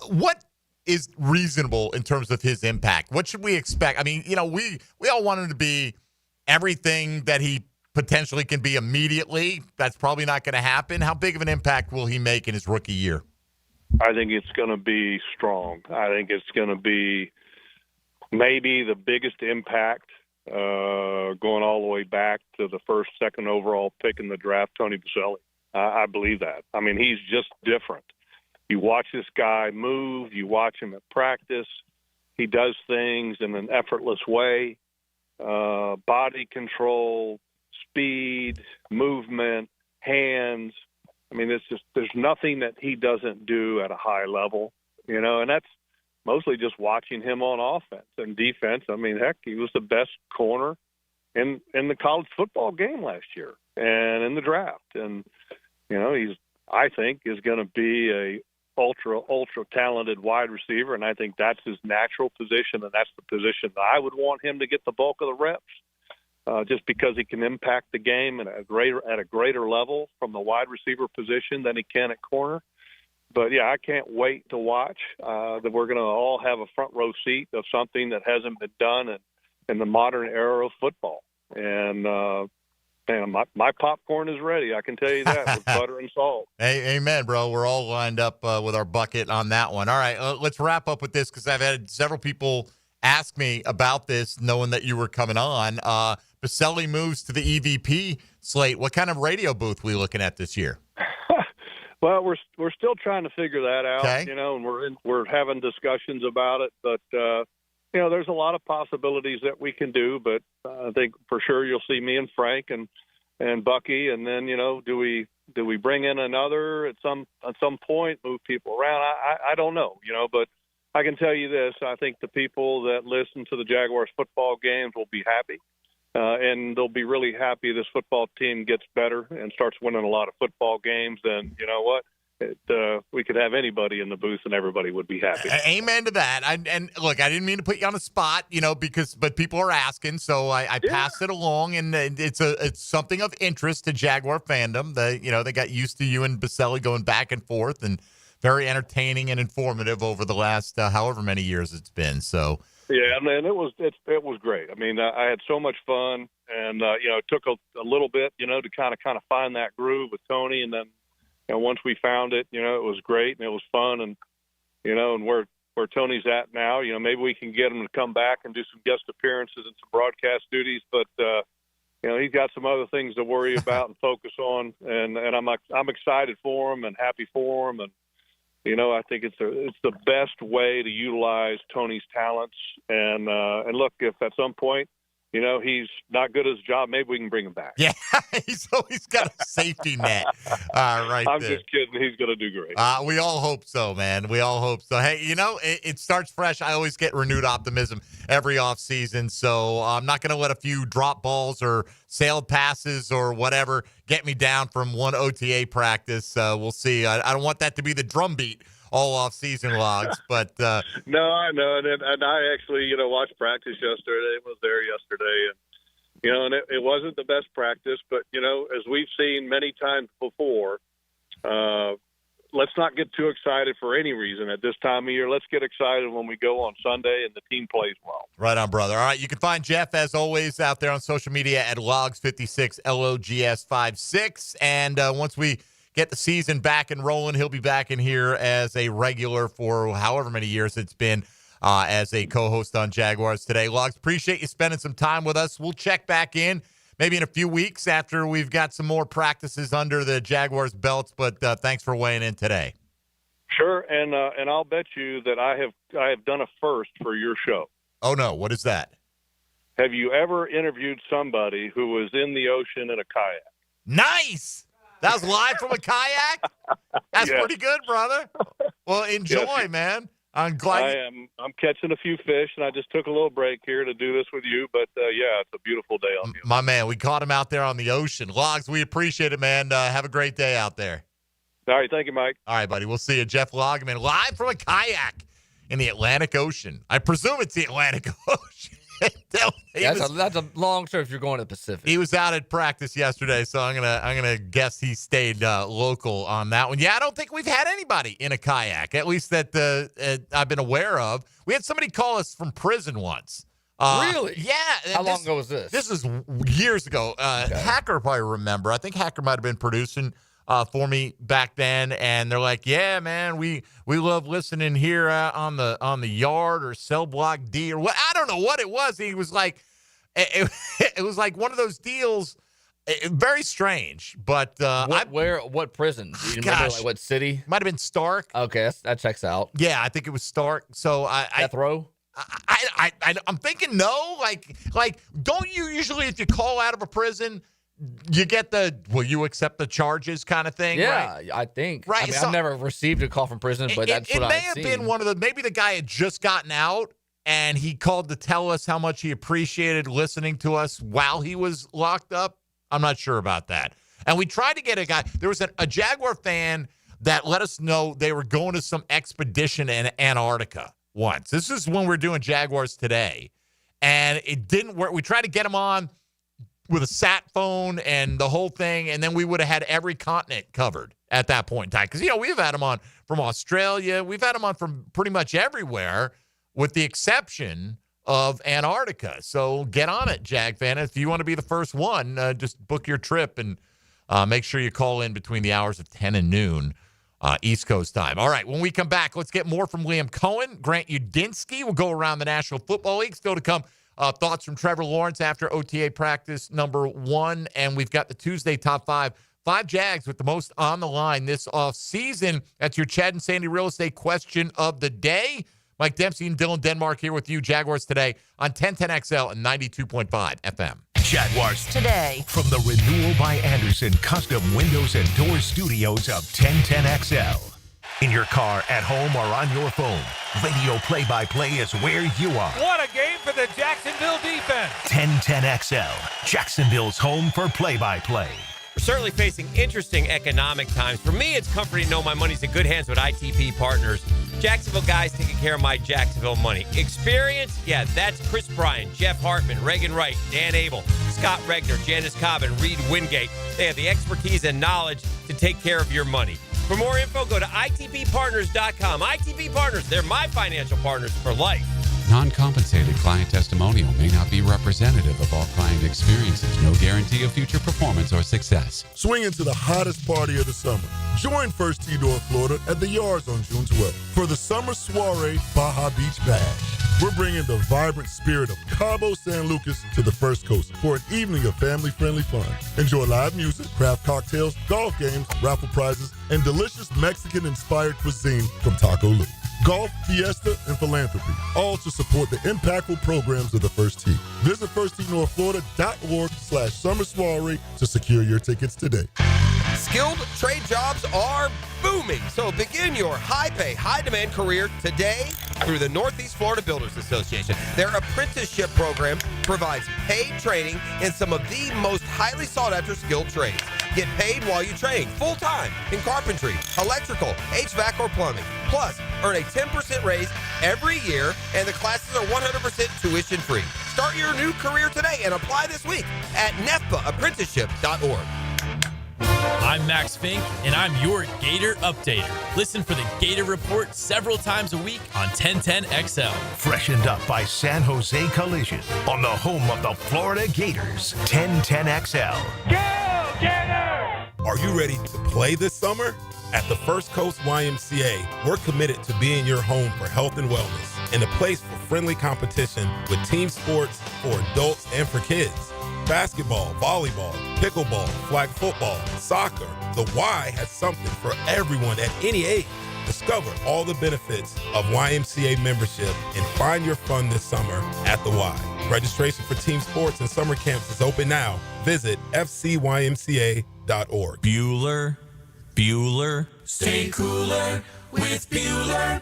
What is reasonable in terms of his impact? What should we expect? I mean, we all want him to be everything that he potentially can be immediately. That's probably not going to happen. How big of an impact will he make in his rookie year? I think it's going to be strong. I think it's going to be maybe the biggest impact going all the way back to the first, second overall pick in the draft, Tony Boselli. I believe that. I mean, he's just different. You watch this guy move. You watch him at practice. He does things in an effortless way. Body control, speed, movement, hands. I mean, there's nothing that he doesn't do at a high level, and that's mostly just watching him on offense and defense. I mean, heck, he was the best corner in the college football game last year and in the draft. And, I think is going to be a ultra talented wide receiver. And I think that's his natural position. And that's the position that I would want him to get the bulk of the reps. Just because he can impact the game at a greater level from the wide receiver position than he can at corner. But, yeah, I can't wait to watch that we're going to all have a front row seat of something that hasn't been done in the modern era of football. And, my popcorn is ready. I can tell you that with butter and salt. Hey, amen, bro. We're all lined up with our bucket on that one. All right, let's wrap up with this because I've had several people ask me about this knowing that you were coming on. Boselli moves to the EVP slate. What kind of radio booth are we looking at this year? Well, we're still trying to figure that out, okay. And we're having discussions about it. But there's a lot of possibilities that we can do. But I think for sure you'll see me and Frank and Bucky, and then do we bring in another at some point, move people around? I don't know, but I can tell you this: I think the people that listen to the Jaguars football games will be happy. And they'll be really happy this football team gets better and starts winning a lot of football games. And you know what? We could have anybody in the booth and everybody would be happy. Amen to that. And look, I didn't mean to put you on the spot, but people are asking, so I passed it along, and it's something of interest to Jaguar fandom. They got used to you and Boselli going back and forth, and very entertaining and informative over the last however many years it's been. So. Yeah, man, it was great. I mean, I had so much fun, and it took a little bit, to kind of find that groove with Tony, and then once we found it, it was great and it was fun, and and where Tony's at now, maybe we can get him to come back and do some guest appearances and some broadcast duties, but he's got some other things to worry about and focus on, and I'm excited for him and happy for him, and I think it's the best way to utilize Tony's talents. And look, if at some point, he's not good at his job, maybe we can bring him back. Yeah, he's always got a safety net. Right I'm there. just kidding. He's going to do great. We all hope so, man. We all hope so. Hey, it starts fresh. I always get renewed optimism every offseason, so I'm not going to let a few drop balls or sailed passes or whatever get me down from one OTA practice. We'll see. I don't want that to be the drumbeat all off-season logs, but no, I know, and I actually, watched practice yesterday. Was there yesterday, and it wasn't the best practice, but as we've seen many times before, let's not get too excited for any reason at this time of year. Let's get excited when we go on Sunday and the team plays well. Right on, brother. All right, you can find Jeff, as always, out there on social media at Logs56, LOGS56, and once we get the season back and rolling, he'll be back in here as a regular for however many years it's been as a co-host on Jaguars Today. Logs, appreciate you spending some time with us. We'll check back in maybe in a few weeks after we've got some more practices under the Jaguars' belts, but thanks for weighing in today. Sure, and I'll bet you that I have done a first for your show. Oh, no. What is that? Have you ever interviewed somebody who was in the ocean in a kayak? Nice! That was live from a kayak? That's Yes. pretty good, brother. Well, enjoy, Yes. man. I'm glad. I'm catching a few fish, and I just took a little break here to do this with you. But, yeah, it's a beautiful day on the ocean. My man, we caught him out there on the ocean. Logs, we appreciate it, man. Have a great day out there. All right, thank you, Mike. All right, buddy. We'll see you. Jeff Lageman, live from a kayak in the Atlantic Ocean. I presume it's the Atlantic Ocean. That's a long trip if you're going to the Pacific. He was out at practice yesterday, so I'm gonna guess he stayed local on that one. Yeah, I don't think we've had anybody in a kayak, at least that I've been aware of. We had somebody call us from prison once. Really? Yeah. How long ago was this? This is years ago. Hacker probably remember. I think Hacker might have been producing for me back then, and they're like, "Yeah, man, we love listening here on the yard or cell block D or what." I don't know what it was. He was like, it was like one of those deals. Very strange, but what prison? Do you remember like what city? Might have been Stark. Okay, that checks out. Yeah, I think it was Stark. So Death Row. I'm thinking no. Like, don't you usually, if you call out of a prison, you get will you accept the charges kind of thing? Yeah, right? I think. Right. I mean, So- I've never received a call from prison, but that's what I've seen. It may have been one of the, maybe the guy had just gotten out and he called to tell us how much he appreciated listening to us while he was locked up. I'm not sure about that. And we tried to get a guy. There was a Jaguar fan that let us know they were going to some expedition in Antarctica once. This is when we're doing Jaguars Today. And it didn't work. We tried to get him on with a sat phone and the whole thing, and then we would have had every continent covered at that point in time. Because, we've had him on from Australia. We've had him on from pretty much everywhere with the exception of Antarctica. So get on it, Jag fan. If you want to be the first one, just book your trip and make sure you call in between the hours of 10 and noon East Coast time. All right, when we come back, let's get more from Liam Cohen. Grant Udinsky will go around the National Football League. Still to come, thoughts from Trevor Lawrence after OTA practice number 1. And we've got the Tuesday top 5. 5 Jags with the most on the line this offseason. That's your Chad and Sandy real estate question of the day. Mike Dempsey and Dylan Denmark here with you, Jaguars Today on 1010XL and 92.5 FM. Jaguars Today. From the Renewal by Anderson Custom Windows and Doors Studios of 1010XL. In your car, at home, or on your phone, radio play-by-play is where you are. What a game for the Jacksonville defense. 1010XL, Jacksonville's home for play-by-play. We're certainly facing interesting economic times. For me, it's comforting to know my money's in good hands with ITP Partners. Jacksonville guys taking care of my Jacksonville money. Experience? Yeah, that's Chris Bryan, Jeff Hartman, Reagan Wright, Dan Abel, Scott Regner, Janice Cobb, and Reed Wingate. They have the expertise and knowledge to take care of your money. For more info, go to itppartners.com. ITP Partners, they're my financial partners for life. Non-compensated client testimonial may not be representative of all client experiences. No guarantee of future performance or success. Swing into the hottest party of the summer. Join First T-Door Florida at the Yards on June 12th for the Summer Soiree Baja Beach Bash. We're bringing the vibrant spirit of Cabo San Lucas to the First Coast for an evening of family-friendly fun. Enjoy live music, craft cocktails, golf games, raffle prizes, and delicious Mexican-inspired cuisine from Taco Lu. Golf, fiesta, and philanthropy, all to support the impactful programs of the First Tee. Visit firstteenorthflorida.org/summer soiree to secure your tickets today. Skilled trade jobs are booming, so begin your high-pay, high-demand career today through the Northeast Florida Builders Association. Their apprenticeship program provides paid training in some of the most highly sought-after skilled trades. Get paid while you train, full-time, in carpentry, electrical, HVAC, or plumbing. Plus, earn a 10% raise every year, and the classes are 100% tuition-free. Start your new career today and apply this week at nefpaapprenticeship.org. I'm Max Fink, and I'm your Gator Updater. Listen for the Gator Report several times a week on 1010XL. Freshened up by San Jose Collision on the home of the Florida Gators, 1010XL. Go, Gators! Are you ready to play this summer? At the First Coast YMCA, we're committed to being your home for health and wellness and a place for friendly competition with team sports for adults and for kids. Basketball, volleyball, pickleball, flag football, soccer. The Y has something for everyone at any age. Discover all the benefits of YMCA membership and find your fun this summer at the Y. Registration for team sports and summer camps is open now. Visit fcymca.org. Bueller. Stay cooler with Bueller.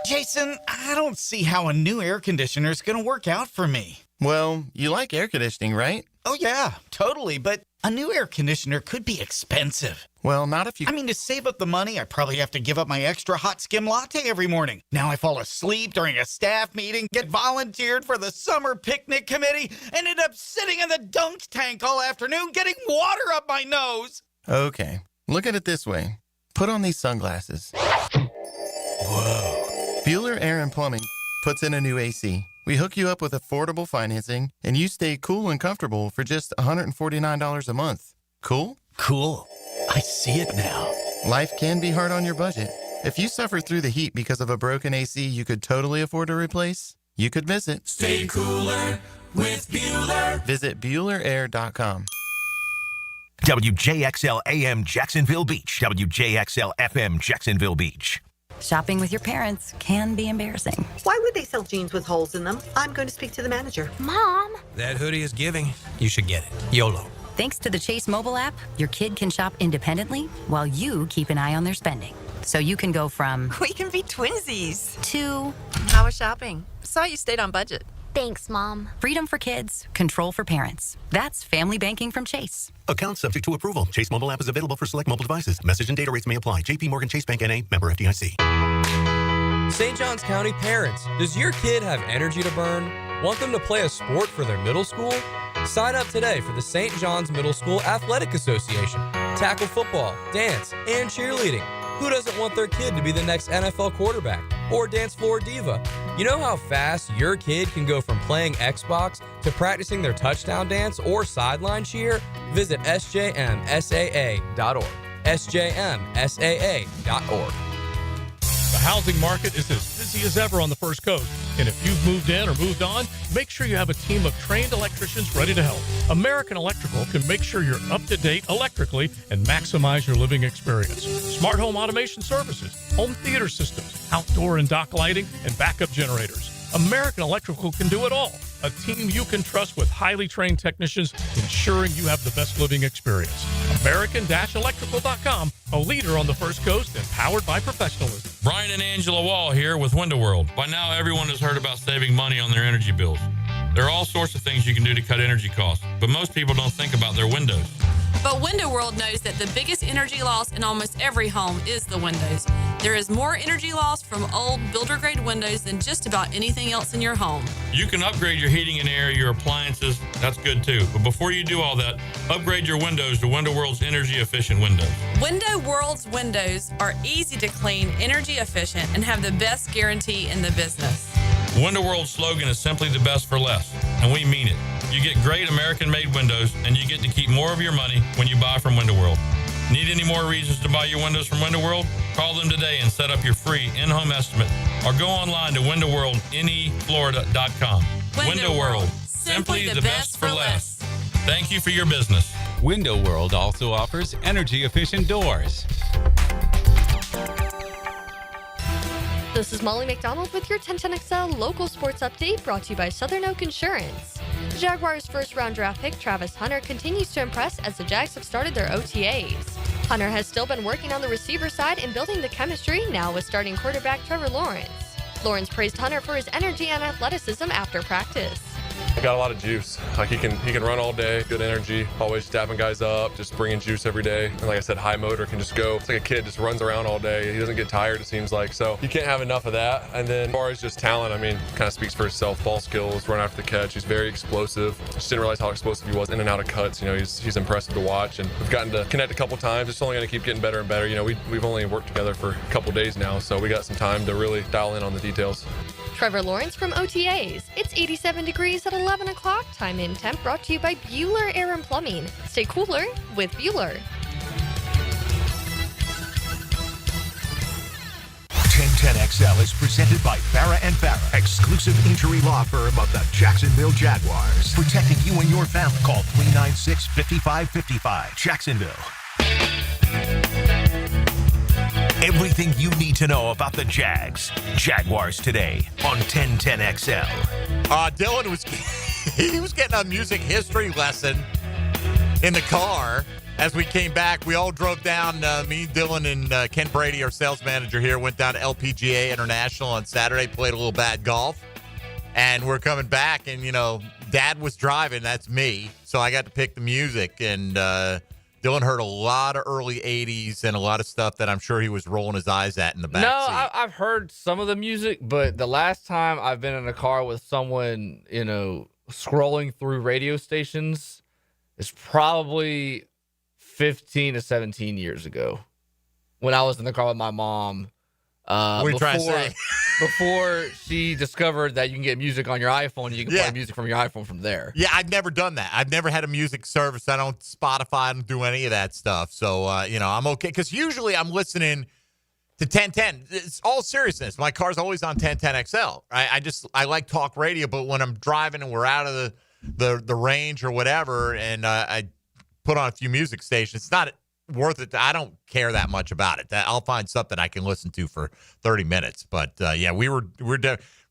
Jason, I don't see how a new air conditioner is going to work out for me. Well, you like air conditioning, right? Oh, yeah, totally. But a new air conditioner could be expensive. Well, not if you... I mean, to save up the money, I probably have to give up my extra hot skim latte every morning. Now I fall asleep during a staff meeting, get volunteered for the summer picnic committee, and end up sitting in the dunk tank all afternoon getting water up my nose. Okay, look at it this way. Put on these sunglasses. Whoa. Bueller Air and Plumbing puts in a new AC. We hook you up with affordable financing, and you stay cool and comfortable for just $149 a month. Cool? Cool. I see it now. Life can be hard on your budget. If you suffer through the heat because of a broken AC you could totally afford to replace, you could visit. Stay cooler with Bueller. Visit BuellerAir.com. WJXL AM Jacksonville Beach. WJXL FM Jacksonville Beach. Shopping with your parents can be embarrassing. Why would they sell jeans with holes in them? I'm going to speak to the manager. Mom! That hoodie is giving. You should get it. YOLO. Thanks to the Chase mobile app, your kid can shop independently while you keep an eye on their spending. So you can go from... We can be twinsies. ...to... How was shopping? Saw you stayed on budget. Thanks, Mom. Freedom for kids, control for parents. That's family banking from Chase. Account subject to approval. Chase mobile app is available for select mobile devices. Message and data rates may apply. JP Morgan Chase Bank N.A. Member FDIC. St. Johns County parents, does your kid have energy to burn? Want them to play a sport for their middle school? Sign up today for the St. John's Middle School Athletic Association. Tackle football, dance, and cheerleading. Who doesn't want their kid to be the next NFL quarterback or dance floor diva? You know how fast your kid can go from playing Xbox to practicing their touchdown dance or sideline cheer? Visit sjmsaa.org. sjmsaa.org. The housing market is as busy as ever on the First Coast. And if you've moved in or moved on, make sure you have a team of trained electricians ready to help. American Electrical can make sure you're up to date electrically and maximize your living experience. Smart home automation services, home theater systems, outdoor and dock lighting, and backup generators. American Electrical can do it all. A team you can trust with highly trained technicians, ensuring you have the best living experience. American-Electrical.com, a leader on the First Coast and powered by professionalism. Brian and Angela Wall here with Window World. By now, everyone has heard about saving money on their energy bills. There are all sorts of things you can do to cut energy costs, but most people don't think about their windows. But Window World knows that the biggest energy loss in almost every home is the windows. There is more energy loss from old builder-grade windows than just about anything else in your home. You can upgrade your heating and air, your appliances. That's good too. But before you do all that, upgrade your windows to Window World's energy-efficient windows. Window World's windows are easy to clean, energy efficient, and have the best guarantee in the business. Window World's slogan is simply the best for less, and we mean it. You get great American-made windows, and you get to keep more of your money when you buy from Window World. Need any more reasons to buy your windows from Window World? Call them today and set up your free in-home estimate, or go online to windowworldneflorida.com. Window World. Simply the best for less. Thank you for your business. Window World also offers energy-efficient doors. This is Molly McDonald with your 1010XL local sports update brought to you by Southern Oak Insurance. The Jaguars' first-round draft pick, Travis Hunter, continues to impress as the Jags have started their OTAs. Hunter has still been working on the receiver side and building the chemistry, now with starting quarterback Trevor Lawrence. Lawrence praised Hunter for his energy and athleticism after practice. He got a lot of juice. Like he can run all day, good energy, always dapping guys up, just bringing juice every day. And like I said, high motor, can just go. It's like a kid, just runs around all day. He doesn't get tired, it seems like. So you can't have enough of that. And then as far as just talent, I mean, kind of speaks for himself. Ball skills, run after the catch. He's very explosive. Just didn't realize how explosive he was in and out of cuts. You know, he's impressive to watch. And we've gotten to connect a couple times. It's only going to keep getting better and better. You know, we've only worked together for a couple days now, so we got some time to really dial in on the details. Trevor Lawrence from OTAs. It's 87 degrees at 11 o'clock. Time in temp brought to you by Bueller Air and Plumbing. Stay cooler with Bueller. 1010XL is presented by Farah and Farah, exclusive injury law firm of the Jacksonville Jaguars. Protecting you and your family. Call 396-5555. Jacksonville. Everything you need to know about the Jags. Jaguars Today on 1010XL. Dylan was getting a music history lesson in the car as we came back. We all drove down, me, Dylan, and Ken Brady, our sales manager here, went down to LPGA International on Saturday, played a little bad golf, and we're coming back, and, you know, Dad was driving, that's me, so I got to pick the music, and Dylan heard a lot of early 80s and a lot of stuff that I'm sure he was rolling his eyes at in the back seat. I've heard some of the music, but the last time I've been in a car with someone, you know, scrolling through radio stations is probably 15 to 17 years ago when I was in the car with my mom. What are you trying to say? Before she discovered that you can get music on your iPhone, you can play music from your iPhone from there. Yeah, I've never done that. I've never had a music service. I don't Spotify. I don't do any of that stuff. So, you know, I'm okay. Because usually I'm listening to 1010. It's all seriousness. My car's always on 1010XL. I like talk radio, but when I'm driving and we're out of the range or whatever, and I put on a few music stations, it's not worth it. I don't care that much about it. I'll find something I can listen to for 30 minutes. But yeah, we're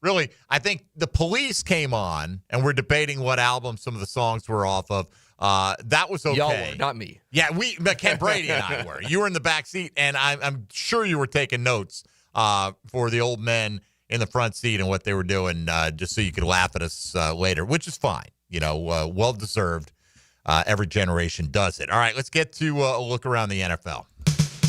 really, I think the Police came on and we're debating what album some of the songs were off of. That was okay. Y'all were, not me. Yeah, Ken Brady and I were. You were in the back seat, and I'm sure you were taking notes for the old men in the front seat and what they were doing, just so you could laugh at us later, which is fine. You know, well deserved. Every generation does it. All right, let's get to a look around the NFL.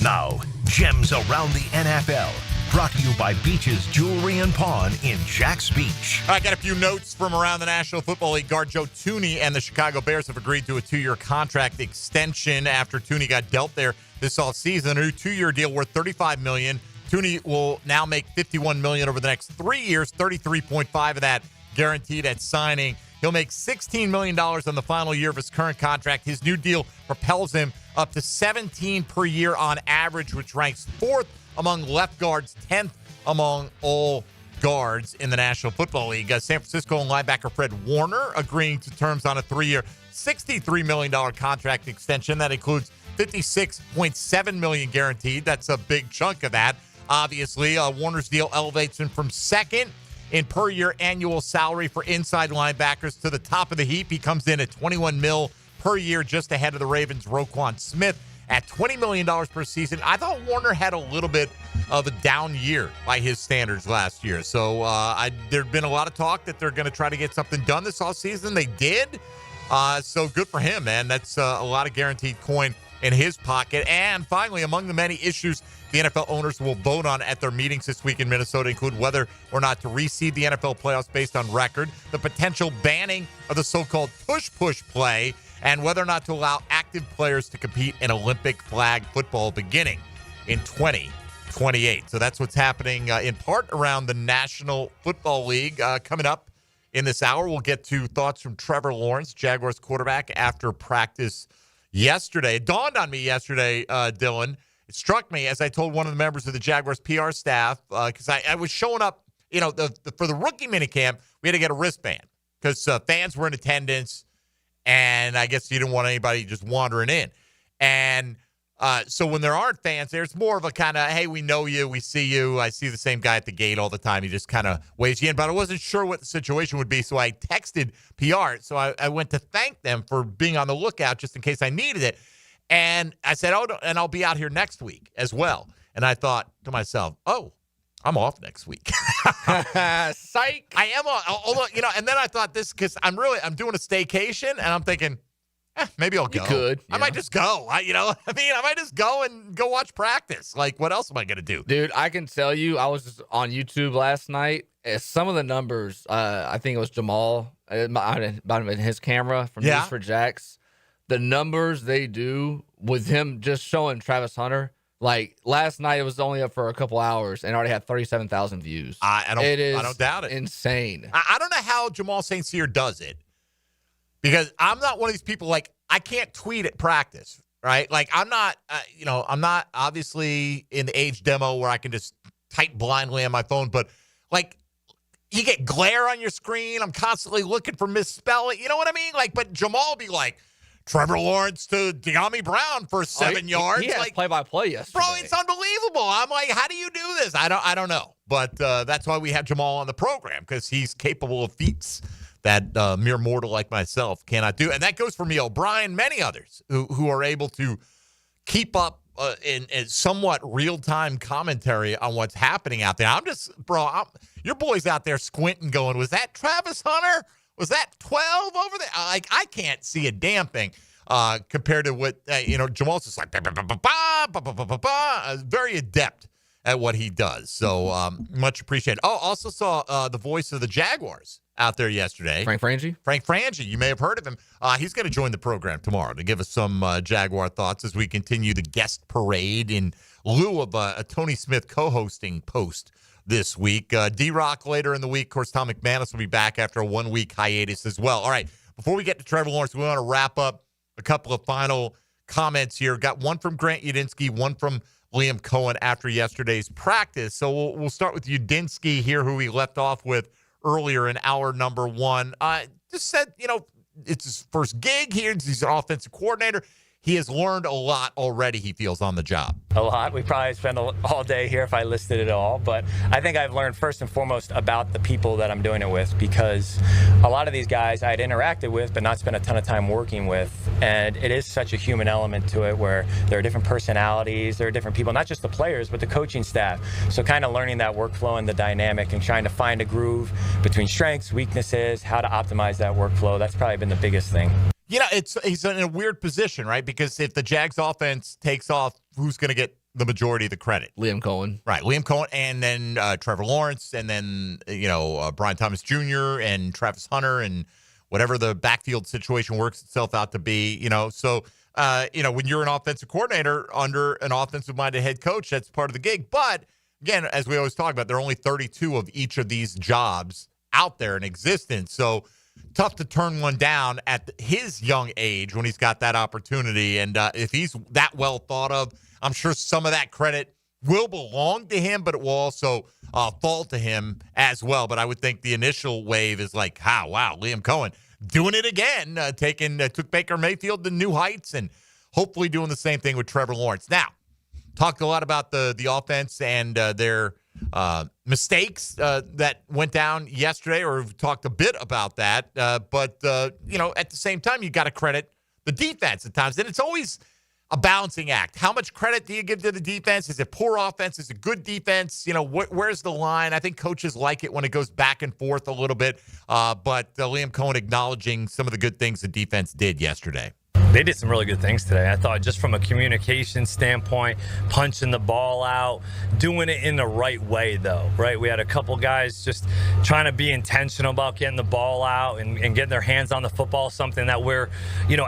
Now, Gems Around the NFL, brought to you by Beach's Jewelry and Pawn in Jax Beach. I got a few notes from around the National Football League. Guard Joe Thuney and the Chicago Bears have agreed to a 2-year contract extension after Thuney got dealt there this offseason. A new 2-year deal worth $35 million. Thuney will now make $51 million over the next 3 years, $33.5 of that guaranteed at signing. He'll make $16 million on the final year of his current contract. His new deal propels him up to 17 per year on average, which ranks 4th among left guards, 10th among all guards in the National Football League. San Francisco linebacker Fred Warner agreeing to terms on a 3-year, $63 million contract extension. That includes $56.7 million guaranteed. That's a big chunk of that. Obviously, Warner's deal elevates him from second in per year annual salary for inside linebackers to the top of the heap. He comes in at $21 million per year, just ahead of the Ravens' Roquan Smith at $20 million per season. I thought Warner had a little bit of a down year by his standards last year. So there'd been a lot of talk that they're going to try to get something done this offseason. They did. So good for him, man. That's a lot of guaranteed coin in his pocket. And finally, among the many issues the NFL owners will vote on at their meetings this week in Minnesota include whether or not to reseed the NFL playoffs based on record, the potential banning of the so-called push-push play, and whether or not to allow active players to compete in Olympic flag football beginning in 2028. So that's what's happening in part around the National Football League. Coming up in this hour, we'll get to thoughts from Trevor Lawrence, Jaguars quarterback, after practice yesterday. It dawned on me yesterday, Dylan. It struck me as I told one of the members of the Jaguars PR staff, because I was showing up, for the rookie minicamp, we had to get a wristband because fans were in attendance, and I guess you didn't want anybody just wandering in. And so when there aren't fans there, it's more of a kind of, hey, we know you, we see you. I see the same guy at the gate all the time. He just kind of waves you in. But I wasn't sure what the situation would be, so I texted PR. So I went to thank them for being on the lookout just in case I needed it. And I said, and I'll be out here next week as well. And I thought to myself, I'm off next week. Psych. I am off. Although, and then I thought this, because I'm doing a staycation, and I'm thinking, maybe I'll go. You could. I might just go. I might just go and go watch practice. Like, what else am I going to do? Dude, I can tell you, I was just on YouTube last night. Some of the numbers, I think it was Jamal, about his camera from News for Jacks. The numbers they do with him just showing Travis Hunter, like last night, it was only up for a couple hours and already had 37,000 views. I don't doubt it. Insane. I don't know how Jamal St. Cyr does it, because I'm not one of these people, like, I can't tweet at practice, right? Like, I'm not, I'm not obviously in the age demo where I can just type blindly on my phone, but like, you get glare on your screen. I'm constantly looking for misspelling. You know what I mean? Like, but Jamal will be like, Trevor Lawrence to De'Ami Brown for 7 yards. He has like, play-by-play yesterday. Bro, it's unbelievable. I'm like, how do you do this? I don't know. But that's why we have Jamal on the program, because he's capable of feats that mere mortal like myself cannot do. And that goes for me, O'Brien, many others who are able to keep up in somewhat real-time commentary on what's happening out there. Your boy's out there squinting going, was that Travis Hunter? Was that 12 over there? Like, I can't see a damn thing compared to what, Jamal's just like, very adept at what he does. So much appreciated. Also saw the voice of the Jaguars out there yesterday. Frank Frangie. You may have heard of him. He's going to join the program tomorrow to give us some Jaguar thoughts as we continue the guest parade in lieu of a Tony Smith co-hosting post this week. D-Rock later in the week. Of course, Tom McManus will be back after a 1-week hiatus as well. All right, before we get to Trevor Lawrence, we want to wrap up a couple of final comments here. Got one from Grant Udinsky, one from Liam Cohen after yesterday's practice. So we'll start with Udinsky here, who we left off with earlier in hour number one. Just said, it's his first gig here. He's an offensive coordinator. He has learned a lot already, he feels, on the job. A lot. We probably spend all day here if I listed it all. But I think I've learned first and foremost about the people that I'm doing it with, because a lot of these guys I had interacted with but not spent a ton of time working with. And it is such a human element to it, where there are different personalities, there are different people, not just the players, but the coaching staff. So kind of learning that workflow and the dynamic and trying to find a groove between strengths, weaknesses, how to optimize that workflow. That's probably been the biggest thing. He's in a weird position, right? Because if the Jags offense takes off, who's going to get the majority of the credit? Liam Cohen. Right, Liam Cohen, and then Trevor Lawrence, and then, Brian Thomas Jr. and Travis Hunter, and whatever the backfield situation works itself out to be, So, when you're an offensive coordinator under an offensive-minded head coach, that's part of the gig. But, again, as we always talk about, there are only 32 of each of these jobs out there in existence. So, tough to turn one down at his young age when he's got that opportunity. And if he's that well thought of, I'm sure some of that credit will belong to him, but it will also fall to him as well. But I would think the initial wave is like, wow, Liam Cohen doing it again, took Baker Mayfield to new heights, and hopefully doing the same thing with Trevor Lawrence. Now, talked a lot about the offense and their mistakes that went down yesterday, or we've talked a bit about that. But at the same time, you got to credit the defense at times. And it's always a balancing act. How much credit do you give to the defense? Is it poor offense? Is it good defense? Where's the line? I think coaches like it when it goes back and forth a little bit. But Liam Cohen acknowledging some of the good things the defense did yesterday. They did some really good things today. I thought, just from a communication standpoint, punching the ball out, doing it in the right way, though, right? We had a couple guys just trying to be intentional about getting the ball out and getting their hands on the football, something that we're,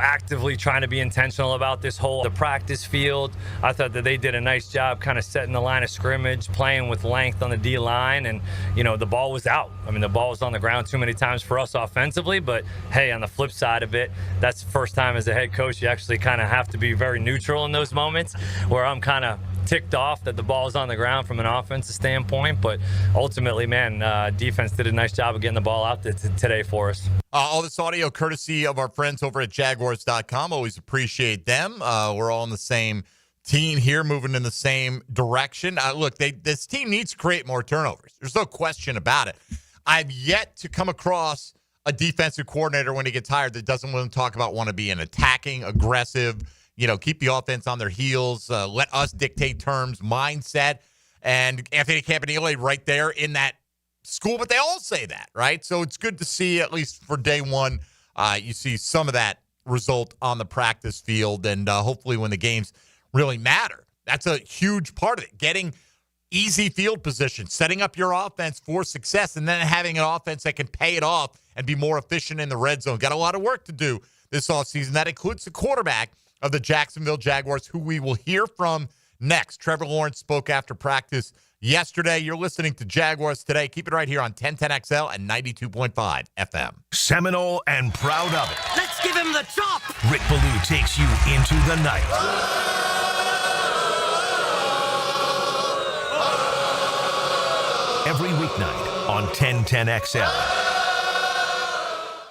actively trying to be intentional about this whole the practice field. I thought that they did a nice job kind of setting the line of scrimmage, playing with length on the D-line, and, the ball was out. I mean, the ball was on the ground too many times for us offensively, but, hey, on the flip side of it, that's the first time as a head coach you actually kind of have to be very neutral in those moments where I'm kind of ticked off that the ball's on the ground from an offensive standpoint. But ultimately, man, defense did a nice job of getting the ball out today for us. All this audio courtesy of our friends over at Jaguars.com. Always appreciate them. We're all on the same team here, moving in the same direction. Look, this team needs to create more turnovers. There's no question about it. I've yet to come across a defensive coordinator when he gets hired that doesn't want to talk about want to be an attacking, aggressive, keep the offense on their heels, let us dictate terms, mindset. And Anthony Campanile right there in that school, but they all say that, right? So it's good to see, at least for day one, you see some of that result on the practice field. And hopefully when the games really matter, that's a huge part of it. Getting easy field position, setting up your offense for success, and then having an offense that can pay it off and be more efficient in the red zone. Got a lot of work to do this offseason. That includes the quarterback of the Jacksonville Jaguars, who we will hear from next. Trevor Lawrence spoke after practice yesterday. You're listening to Jaguars Today. Keep it right here on 1010XL and 92.5 FM. Seminole and proud of it. Let's give him the chop. Rick Ballou takes you into the night. Every weeknight on 1010XL.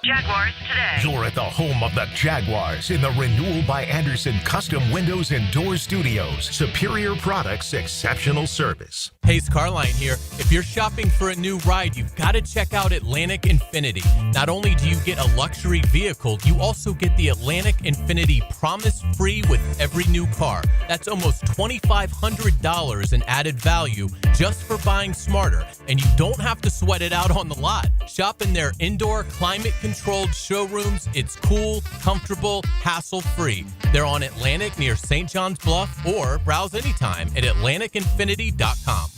Jaguars Today. You're at the home of the Jaguars in the Renewal by Anderson Custom Windows and Door Studios. Superior products, exceptional service. Hayes Carline here. If you're shopping for a new ride, you've got to check out Atlantic Infinity. Not only do you get a luxury vehicle, you also get the Atlantic Infinity Promise Free with every new car. That's almost $2,500 in added value just for buying smarter. And you don't have to sweat it out on the lot. Shop in their indoor climate-controlled showrooms. It's cool, comfortable, hassle-free. They're on Atlantic near St. John's Bluff, or browse anytime at atlanticinfinity.com.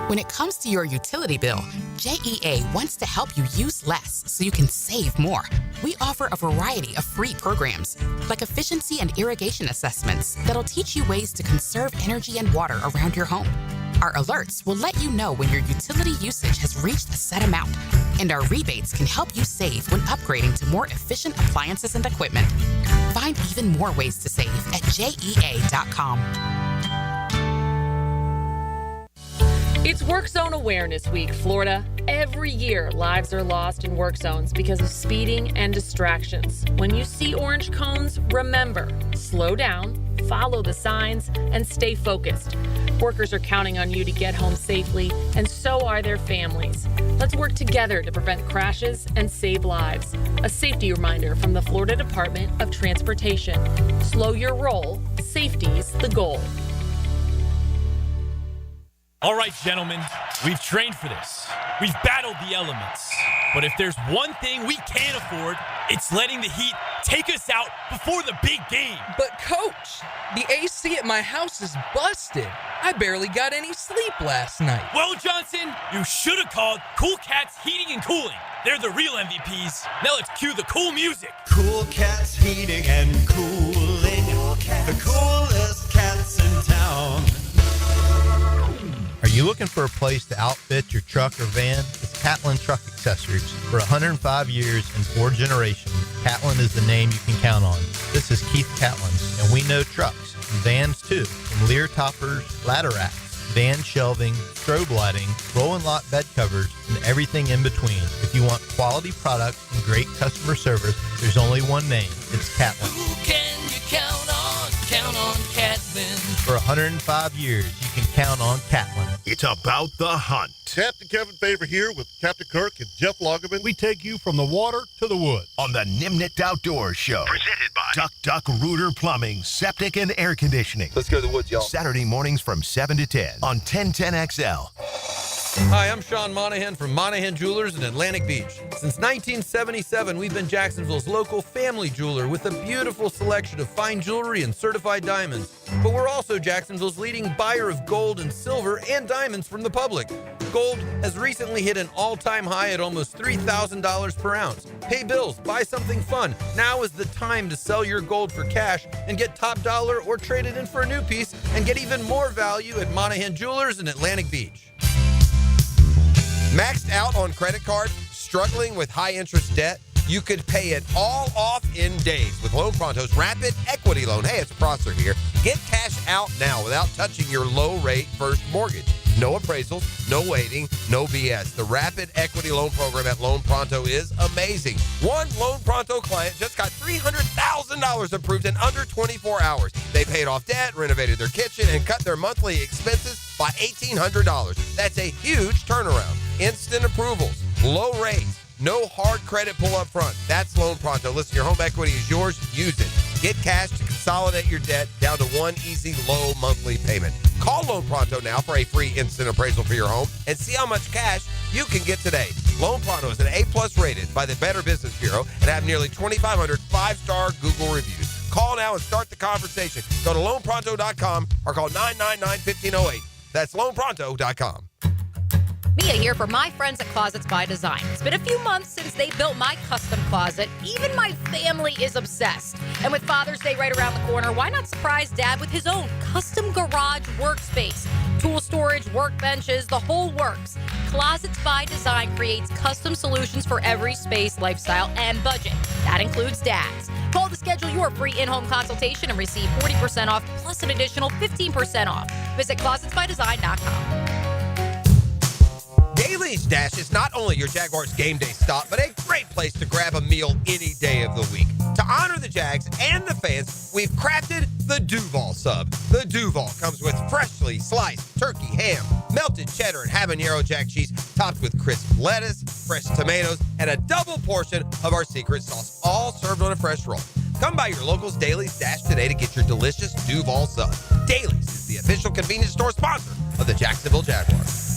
When it comes to your utility bill, JEA wants to help you use less so you can save more. We offer a variety of free programs, like efficiency and irrigation assessments that'll teach you ways to conserve energy and water around your home. Our alerts will let you know when your utility usage has reached a set amount, and our rebates can help you save when upgrading to more efficient appliances and equipment. Find even more ways to save at JEA.com. It's Work Zone Awareness Week, Florida. Every year, lives are lost in work zones because of speeding and distractions. When you see orange cones, remember, slow down, follow the signs, and stay focused. Workers are counting on you to get home safely, and so are their families. Let's work together to prevent crashes and save lives. A safety reminder from the Florida Department of Transportation. Slow your roll. Safety's the goal. All right, gentlemen, we've trained for this. We've battled the elements. But if there's one thing we can't afford, it's letting the heat take us out before the big game. But, Coach, the AC at my house is busted. I barely got any sleep last night. Well, Johnson, you should have called Cool Cats Heating and Cooling. They're the real MVPs. Now let's cue the cool music. Cool Cats Heating and Cooling. The coolest cats in town. Are you looking for a place to outfit your truck or van? It's Catlin Truck Accessories. For 105 years and 4 generations, Catlin is the name you can count on. This is Keith Catlin, and we know trucks and vans too. From Lear toppers, ladder racks, van shelving, strobe lighting, rolling lot bed covers, and everything in between. If you want quality products and great customer service, there's only one name. It's Catlin. Who can you count on? Count on Catlin. For 105 years, you can count on Catlin. It's about the hunt. Captain Kevin Favor here with Captain Kirk and Jeff Lageman. We take you from the water to the wood. On the Nimnicht Outdoors Show. Presented by Duck Duck Rooter Plumbing, Septic and Air Conditioning. Let's go to the woods, y'all. Saturday mornings from 7 to 10 on 1010XL. Hi, I'm Sean Monahan from Monahan Jewelers in Atlantic Beach. Since 1977, we've been Jacksonville's local family jeweler with a beautiful selection of fine jewelry and certified diamonds. But we're also Jacksonville's leading buyer of gold and silver and diamonds from the public. Gold has recently hit an all-time high at almost $3,000 per ounce. Pay bills, buy something fun. Now is the time to sell your gold for cash and get top dollar, or trade it in for a new piece and get even more value at Monahan Jewelers in Atlantic Beach. Maxed out on credit cards, struggling with high interest debt? you could pay it all off in days with Loan Pronto's Rapid Equity Loan. Hey, it's Prosser here. Get cash out now without touching your low-rate first mortgage. No appraisals, no waiting, no BS. The Rapid Equity Loan Program at Loan Pronto is amazing. One Loan Pronto client just got $300,000 approved in under 24 hours. They paid off debt, renovated their kitchen, and cut their monthly expenses by $1,800. That's a huge turnaround. Instant approvals, low rates, no hard credit pull up front. That's Loan Pronto. Listen, your home equity is yours. Use it. Get cash to consolidate your debt down to one easy, low monthly payment. Call Loan Pronto now for a free instant appraisal for your home and see how much cash you can get today. Loan Pronto is an A-plus rated by the Better Business Bureau and have nearly 2,500 five-star Google reviews. Call now and start the conversation. Go to loanpronto.com or call 999-1508. That's loanpronto.com. Mia here for my friends at Closets by Design. It's been a few months since they built my custom closet. Even my family is obsessed. And with Father's Day right around the corner, why not surprise Dad with his own custom garage workspace? Tool storage, workbenches, the whole works. Closets by Design creates custom solutions for every space, lifestyle, and budget. That includes Dad's. Call to schedule your free in-home consultation and receive 40% off plus an additional 15% off. Visit closetsbydesign.com. Daly's Dash is not only your Jaguars game day stop, but a great place to grab a meal any day of the week. To honor the Jags and the fans, we've crafted the Duval Sub. The Duval comes with freshly sliced turkey, ham, melted cheddar, and habanero jack cheese, topped with crisp lettuce, fresh tomatoes, and a double portion of our secret sauce, all served on a fresh roll. Come by your local's Daly's Dash today to get your delicious Duval Sub. Daly's is the official convenience store sponsor of the Jacksonville Jaguars.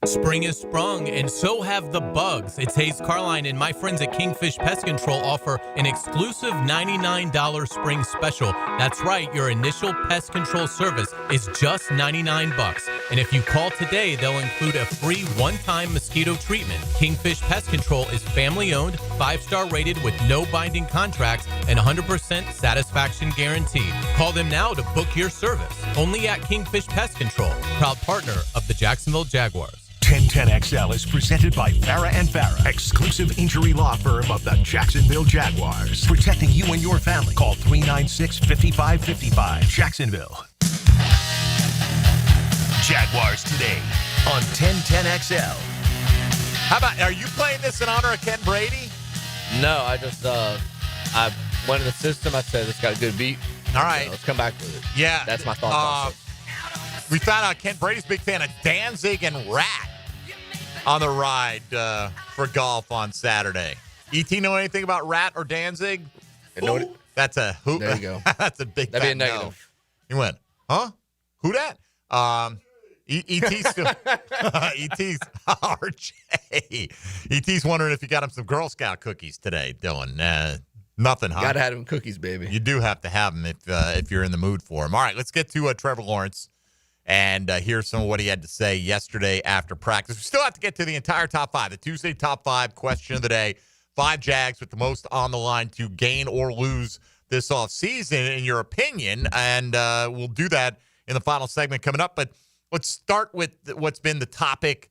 Spring has sprung, and so have the bugs. It's Hayes Carline and my friends at Kingfish Pest Control offer an exclusive $99 spring special. That's right, your initial pest control service is just $99. And if you call today, they'll include a free one-time mosquito treatment. Kingfish Pest Control is family-owned, 5-star rated with no binding contracts, and 100% satisfaction guarantee. Call them now to book your service. Only at Kingfish Pest Control, proud partner of the Jacksonville Jaguars. 1010XL is presented by Farah & Farah, exclusive injury law firm of the Jacksonville Jaguars. Protecting you and your family. Call 396-5555. Jacksonville. Jaguars Today on 1010XL. How about, are you playing this in honor of Ken Brady? No, I just, I went in the system. I said, it's got a good beat. All right. So let's come back with it. Yeah. That's my thought process. We found out Ken Brady's a big fan of Danzig and Rat on the ride for golf on Saturday. ET know anything about Rat or Danzig? No, that's a who? There you go. That's a big. That'd be a no. negative. He went, huh? Who that? ET's still. ET's RJ. ET's wondering if you got him some Girl Scout cookies today, Dylan. Nothing, huh? Gotta have them cookies, baby. You do have to have them if you're in the mood for them. All right, let's get to Trevor Lawrence and hear some of what he had to say yesterday after practice. We still have to get to the entire top five, the Tuesday top five question of the day. 5 Jags with the most on the line to gain or lose this offseason, in your opinion. And we'll do that in the final segment coming up. But let's start with what's been the topic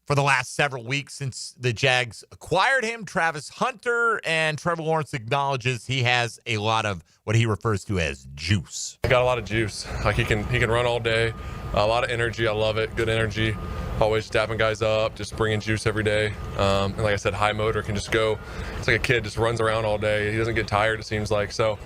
for the last several weeks since the Jags acquired him, Travis Hunter, and Trevor Lawrence acknowledges he has a lot of what he refers to as juice. I got a lot of juice. Like he can run all day, a lot of energy. I love it. Good energy. Always dapping guys up, just bringing juice every day. And like I said, high motor, can just go. It's like a kid, just runs around all day. He doesn't get tired, it seems like. So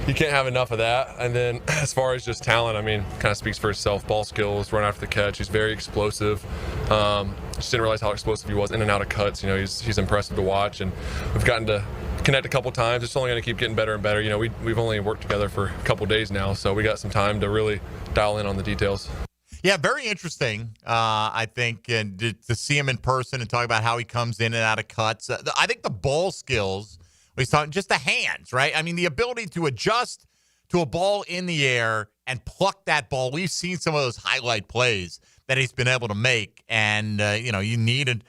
you can't have enough of that. And then as far as just talent, I mean, kind of speaks for himself. Ball skills, run after the catch. He's very explosive. Just didn't realize how explosive he was in and out of cuts. You know, he's impressive to watch, and we've gotten to connect a couple times. It's only going to keep getting better and better. You know, we've only worked together for a couple days now, so we got some time to really dial in on the details. Yeah, very interesting, I think, and to see him in person and talk about how he comes in and out of cuts. I think the ball skills, he's talking just the hands, right? I mean, the ability to adjust to a ball in the air and pluck that ball. We've seen some of those highlight plays that he's been able to make, and, you need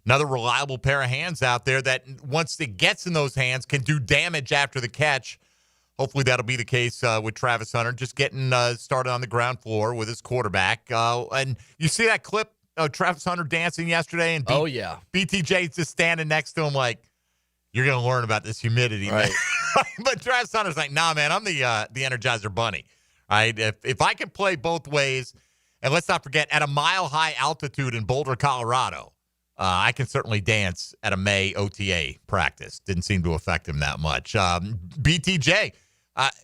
another reliable pair of hands out there that once it gets in those hands can do damage after the catch. Hopefully that'll be the case with Travis Hunter, just getting started on the ground floor with his quarterback. And you see that clip of Travis Hunter dancing yesterday? And oh, yeah. BTJ's just standing next to him like, you're going to learn about this humidity. Right. But Travis Hunter's like, nah, man, I'm the Energizer Bunny. Right? If I can play both ways, and let's not forget, at a mile-high altitude in Boulder, Colorado, I can certainly dance at a May OTA practice. Didn't seem to affect him that much. BTJ,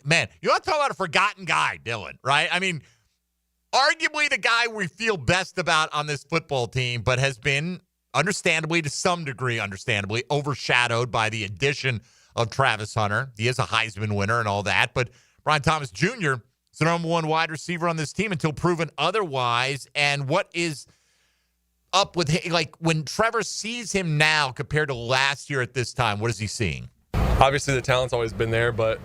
man, you want to talk about a forgotten guy, Dylan, right? I mean, arguably the guy we feel best about on this football team, but has been, understandably, to some degree, overshadowed by the addition of Travis Hunter. He is a Heisman winner and all that, but Brian Thomas Jr. is the number one wide receiver on this team until proven otherwise. And what is up with him? Like, when Trevor sees him now compared to last year at this time, what is he seeing? Obviously, the talent's always been there, but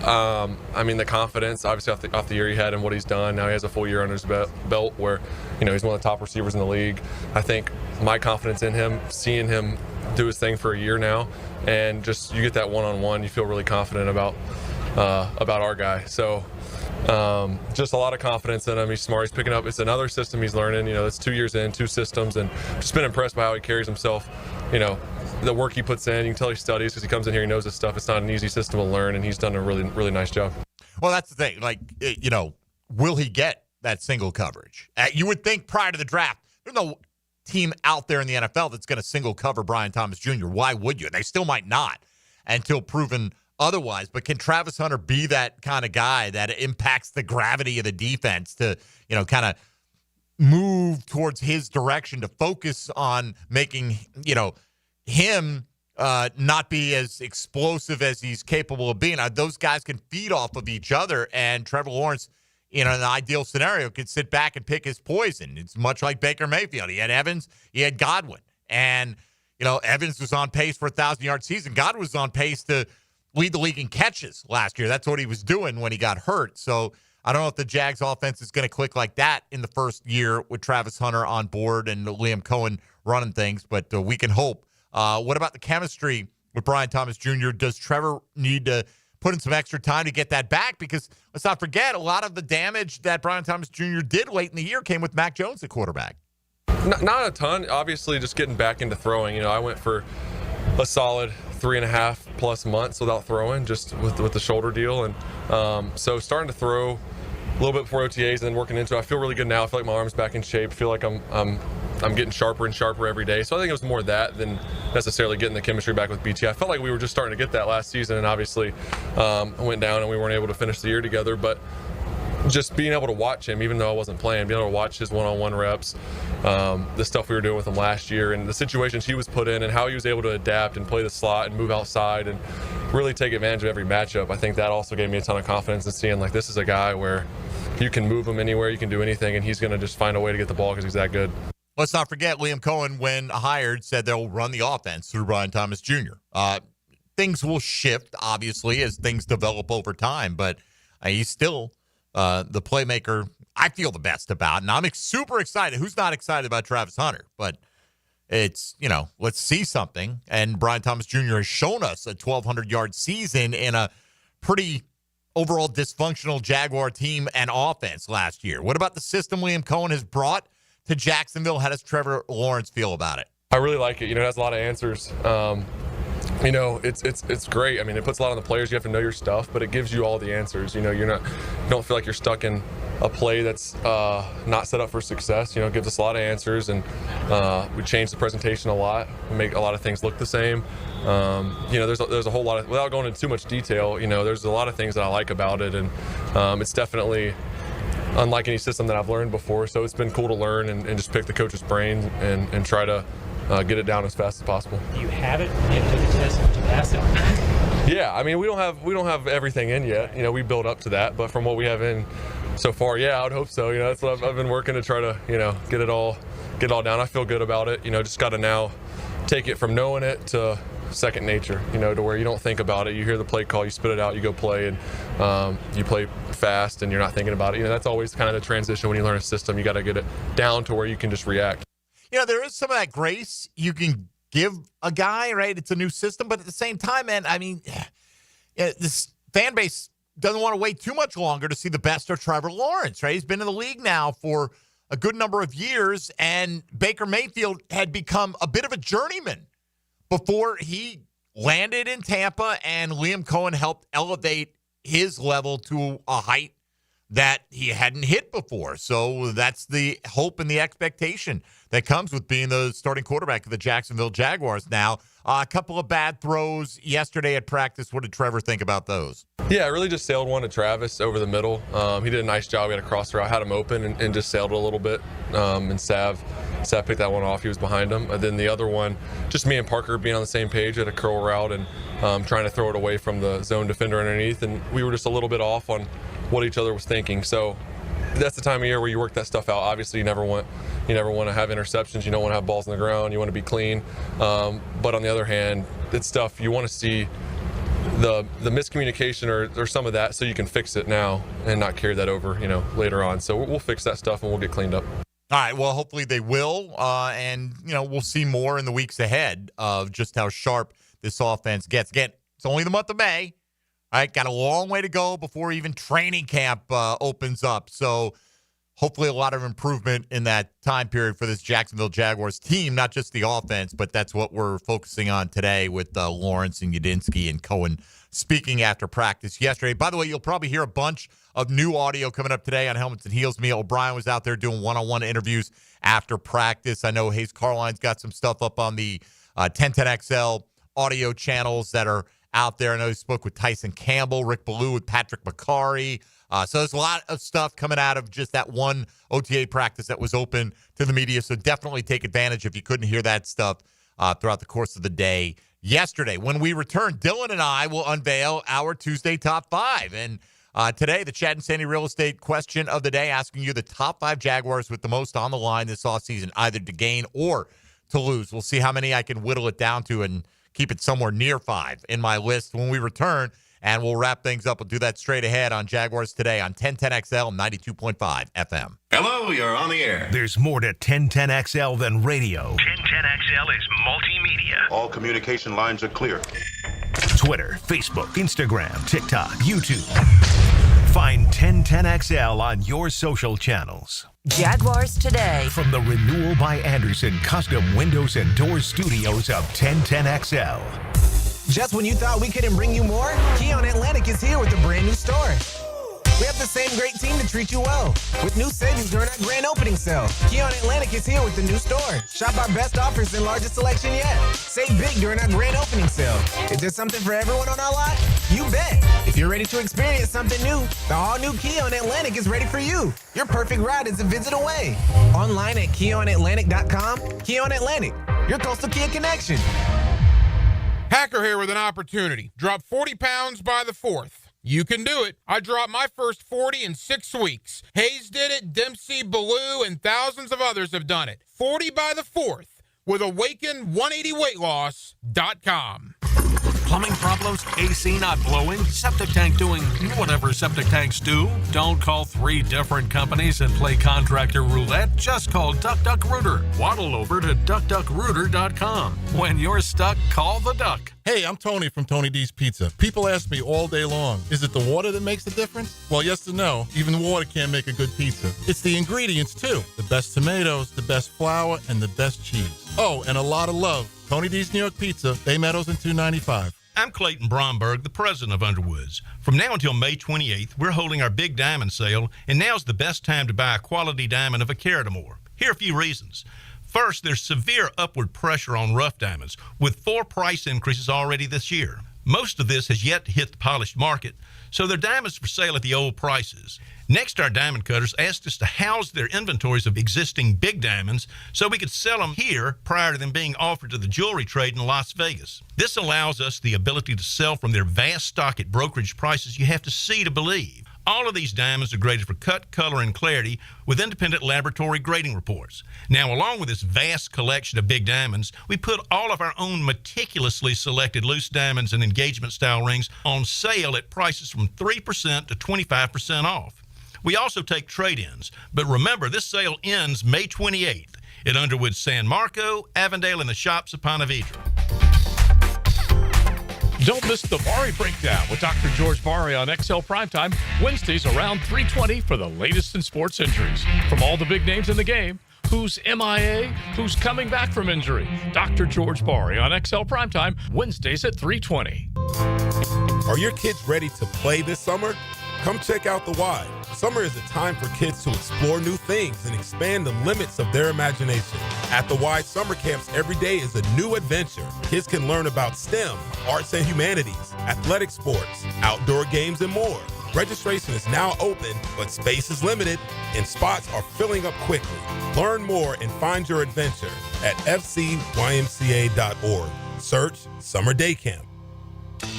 I mean, the confidence, obviously, off the year he had and what he's done. Now he has a full year under his belt where, he's one of the top receivers in the league. I think my confidence in him, seeing him do his thing for a year now, and just you get that one-on-one, you feel really confident about our guy. So just a lot of confidence in him. He's smart. He's picking up. It's another system he's learning. It's 2 years in, 2 systems, and just been impressed by how he carries himself. The work he puts in, you can tell he studies because he comes in here, he knows his stuff. It's not an easy system to learn, and he's done a really, really nice job. Well, that's the thing. Like, will he get that single coverage? You would think prior to the draft, there's no team out there in the NFL that's going to single cover Brian Thomas Jr. Why would you? They still might not until proven otherwise. But can Travis Hunter be that kind of guy that impacts the gravity of the defense to, kind of move towards his direction, to focus on making, him not be as explosive as he's capable of being? Those guys can feed off of each other, and Trevor Lawrence, in an ideal scenario, could sit back and pick his poison. It's much like Baker Mayfield. He had Evans, he had Godwin, and Evans was on pace for a 1,000-yard season. Godwin was on pace to lead the league in catches last year. That's what he was doing when he got hurt. So I don't know if the Jags offense is going to click like that in the first year with Travis Hunter on board and Liam Cohen running things, but we can hope. What about the chemistry with Brian Thomas Jr.? Does Trevor need to put in some extra time to get that back? Because let's not forget, a lot of the damage that Brian Thomas Jr. did late in the year came with Mac Jones at quarterback. Not a ton. Obviously, just getting back into throwing. I went for a solid 3.5+ months without throwing, just with the shoulder deal. And so starting to throw a little bit before OTAs and then working into it. I feel really good now. I feel like my arm's back in shape. I feel like I'm getting sharper and sharper every day. So I think it was more that than necessarily getting the chemistry back with BT. I felt like we were just starting to get that last season, and obviously went down and we weren't able to finish the year together. But just being able to watch him, even though I wasn't playing, being able to watch his one-on-one reps, the stuff we were doing with him last year, and the situations he was put in and how he was able to adapt and play the slot and move outside and really take advantage of every matchup. I think that also gave me a ton of confidence in seeing, like, this is a guy where you can move him anywhere, you can do anything, and he's going to just find a way to get the ball because he's that good. Let's not forget, Liam Cohen, when hired, said they'll run the offense through Brian Thomas Jr. Things will shift, obviously, as things develop over time, but he's still the playmaker I feel the best about. And I'm super excited. Who's not excited about Travis Hunter? But it's, let's see something. And Brian Thomas Jr. has shown us a 1,200-yard season in a pretty overall dysfunctional Jaguar team and offense last year. What about the system Liam Cohen has brought to Jacksonville? How does Trevor Lawrence feel about it? I really like it. It has a lot of answers. It's great. I mean, it puts a lot on the players. You have to know your stuff, but it gives you all the answers. You don't feel like you're stuck in a play that's not set up for success. It gives us a lot of answers, and we change the presentation a lot. We make a lot of things look the same. There's a whole lot of, without going into too much detail, there's a lot of things that I like about it, and it's definitely unlike any system that I've learned before. So it's been cool to learn and just pick the coach's brain and try to get it down as fast as possible. Do you have it? You have to take a test to pass it? Yeah, I mean, we don't have everything in yet. We build up to that, but from what we have in so far, yeah, I would hope so. That's what I've been working to try to get it all down. I feel good about it. Just got to now take it from knowing it to second nature. To where you don't think about it. You hear the play call, you spit it out, you go play, and you play fast, and you're not thinking about it. That's always kind of the transition when you learn a system. You got to get it down to where you can just react. There is some of that grace you can give a guy, right? It's a new system, but at the same time, man, I mean, this fan base doesn't want to wait too much longer to see the best of Trevor Lawrence, right? He's been in the league now for a good number of years, and Baker Mayfield had become a bit of a journeyman before he landed in Tampa, and Liam Cohen helped elevate his level to a height that he hadn't hit before. So that's the hope and the expectation that comes with being the starting quarterback of the Jacksonville Jaguars now. A couple of bad throws yesterday at practice. What did Trevor think about those? Yeah, I really just sailed one to Travis over the middle. He did a nice job. We had a cross route, had him open, and just sailed it a little bit. And Sav picked that one off. He was behind him. And then the other one, just me and Parker being on the same page at a curl route and trying to throw it away from the zone defender underneath. And we were just a little bit off on what each other was thinking. So that's the time of year where you work that stuff out. Obviously, you never want to have interceptions. You don't want to have balls on the ground. You want to be clean. But on the other hand, it's stuff you want to see the miscommunication or some of that so you can fix it now and not carry that over, later on. So we'll fix that stuff and we'll get cleaned up. All right, well, hopefully they will. And, we'll see more in the weeks ahead of just how sharp this offense gets. Again, it's only the month of May. All right, got a long way to go before even training camp opens up. So hopefully a lot of improvement in that time period for this Jacksonville Jaguars team, not just the offense, but that's what we're focusing on today with Lawrence and Yudinsky and Cohen speaking after practice yesterday. By the way, you'll probably hear a bunch of new audio coming up today on Helmets and Heels. Mia O'Brien was out there doing one-on-one interviews after practice. I know Hayes Carline's got some stuff up on the 1010XL audio channels that are out there. I know he spoke with Tyson Campbell, Rick Ballou with Patrick McCarry. So there's a lot of stuff coming out of just that one OTA practice that was open to the media. So definitely take advantage if you couldn't hear that stuff throughout the course of the day yesterday. When we return, Dylan and I will unveil our Tuesday top 5. And today, the Chad and Sandy Real Estate question of the day, asking you the top 5 Jaguars with the most on the line this offseason, either to gain or to lose. We'll see how many I can whittle it down to and keep it somewhere near 5 in my list when we return. And we'll wrap things up. We'll do that straight ahead on Jaguars Today on 1010XL 92.5 FM. Hello, you're on the air. There's more to 1010XL than radio. 1010XL is multimedia. All communication lines are clear. Twitter, Facebook, Instagram, TikTok, YouTube. Find 1010XL on your social channels. Jaguars Today. From the Renewal by Anderson Custom Windows and Doors Studios of 1010XL. Just when you thought we couldn't bring you more, Keon Atlantic is here with a brand new store. We have the same great team to treat you well. With new savings during our grand opening sale. Keon Atlantic is here with the new store. Shop our best offers and largest selection yet. Save big during our grand opening sale. Is there something for everyone on our lot? You bet. If you're ready to experience something new, the all-new Keon Atlantic is ready for you. Your perfect ride is a visit away. Online at KeonAtlantic.com. Keon Atlantic, your coastal Kia connection. Hacker here with an opportunity. Drop 40 pounds by the 4th. You can do it. I dropped my first 40 in 6 weeks. Hayes did it, Dempsey, Ballou, and thousands of others have done it. 40 by the 4th with Awaken180weightloss.com. Plumbing problems? AC not blowing? Septic tank doing whatever septic tanks do? Don't call 3 different companies and play contractor roulette. Just call Duck Duck Rooter. Waddle over to duckduckrooter.com. When you're stuck, call the duck. Hey, I'm Tony from Tony D's Pizza. People ask me all day long, is it the water that makes the difference? Well, yes and no. Even water can't make a good pizza. It's the ingredients, too. The best tomatoes, the best flour, and the best cheese. Oh, and a lot of love. Tony D's New York Pizza, Bay Meadows and 295. I'm Clayton Bromberg, the president of Underwoods. From now until May 28th, we're holding our big diamond sale, and now's the best time to buy a quality diamond of a carat or more. Here are a few reasons. First, there's severe upward pressure on rough diamonds, with 4 price increases already this year. Most of this has yet to hit the polished market, so they're diamonds for sale at the old prices. Next, our diamond cutters asked us to house their inventories of existing big diamonds so we could sell them here prior to them being offered to the jewelry trade in Las Vegas. This allows us the ability to sell from their vast stock at brokerage prices you have to see to believe. All of these diamonds are graded for cut, color, and clarity with independent laboratory grading reports. Now, along with this vast collection of big diamonds, we put all of our own meticulously selected loose diamonds and engagement-style rings on sale at prices from 3% to 25% off. We also take trade-ins, but remember, this sale ends May 28th at Underwood San Marco, Avondale, and the shops of Ponte Vedra. Don't miss the Bari Breakdown with Dr. George Bari on XL Primetime, Wednesdays around 3:20 for the latest in sports injuries. From all the big names in the game, Who's MIA? Who's coming back from injury? Dr. George Barry on XL Primetime, Wednesdays at 3:20. Are your kids ready to play this summer? Come check out The Y. Summer is a time for kids to explore new things and expand the limits of their imagination. At The Y summer camps, every day is a new adventure. Kids can learn about STEM, arts and humanities, athletic sports, outdoor games, and more. Registration is now open, but space is limited and spots are filling up quickly. Learn more and find your adventure at fcymca.org. Search Summer Day Camp.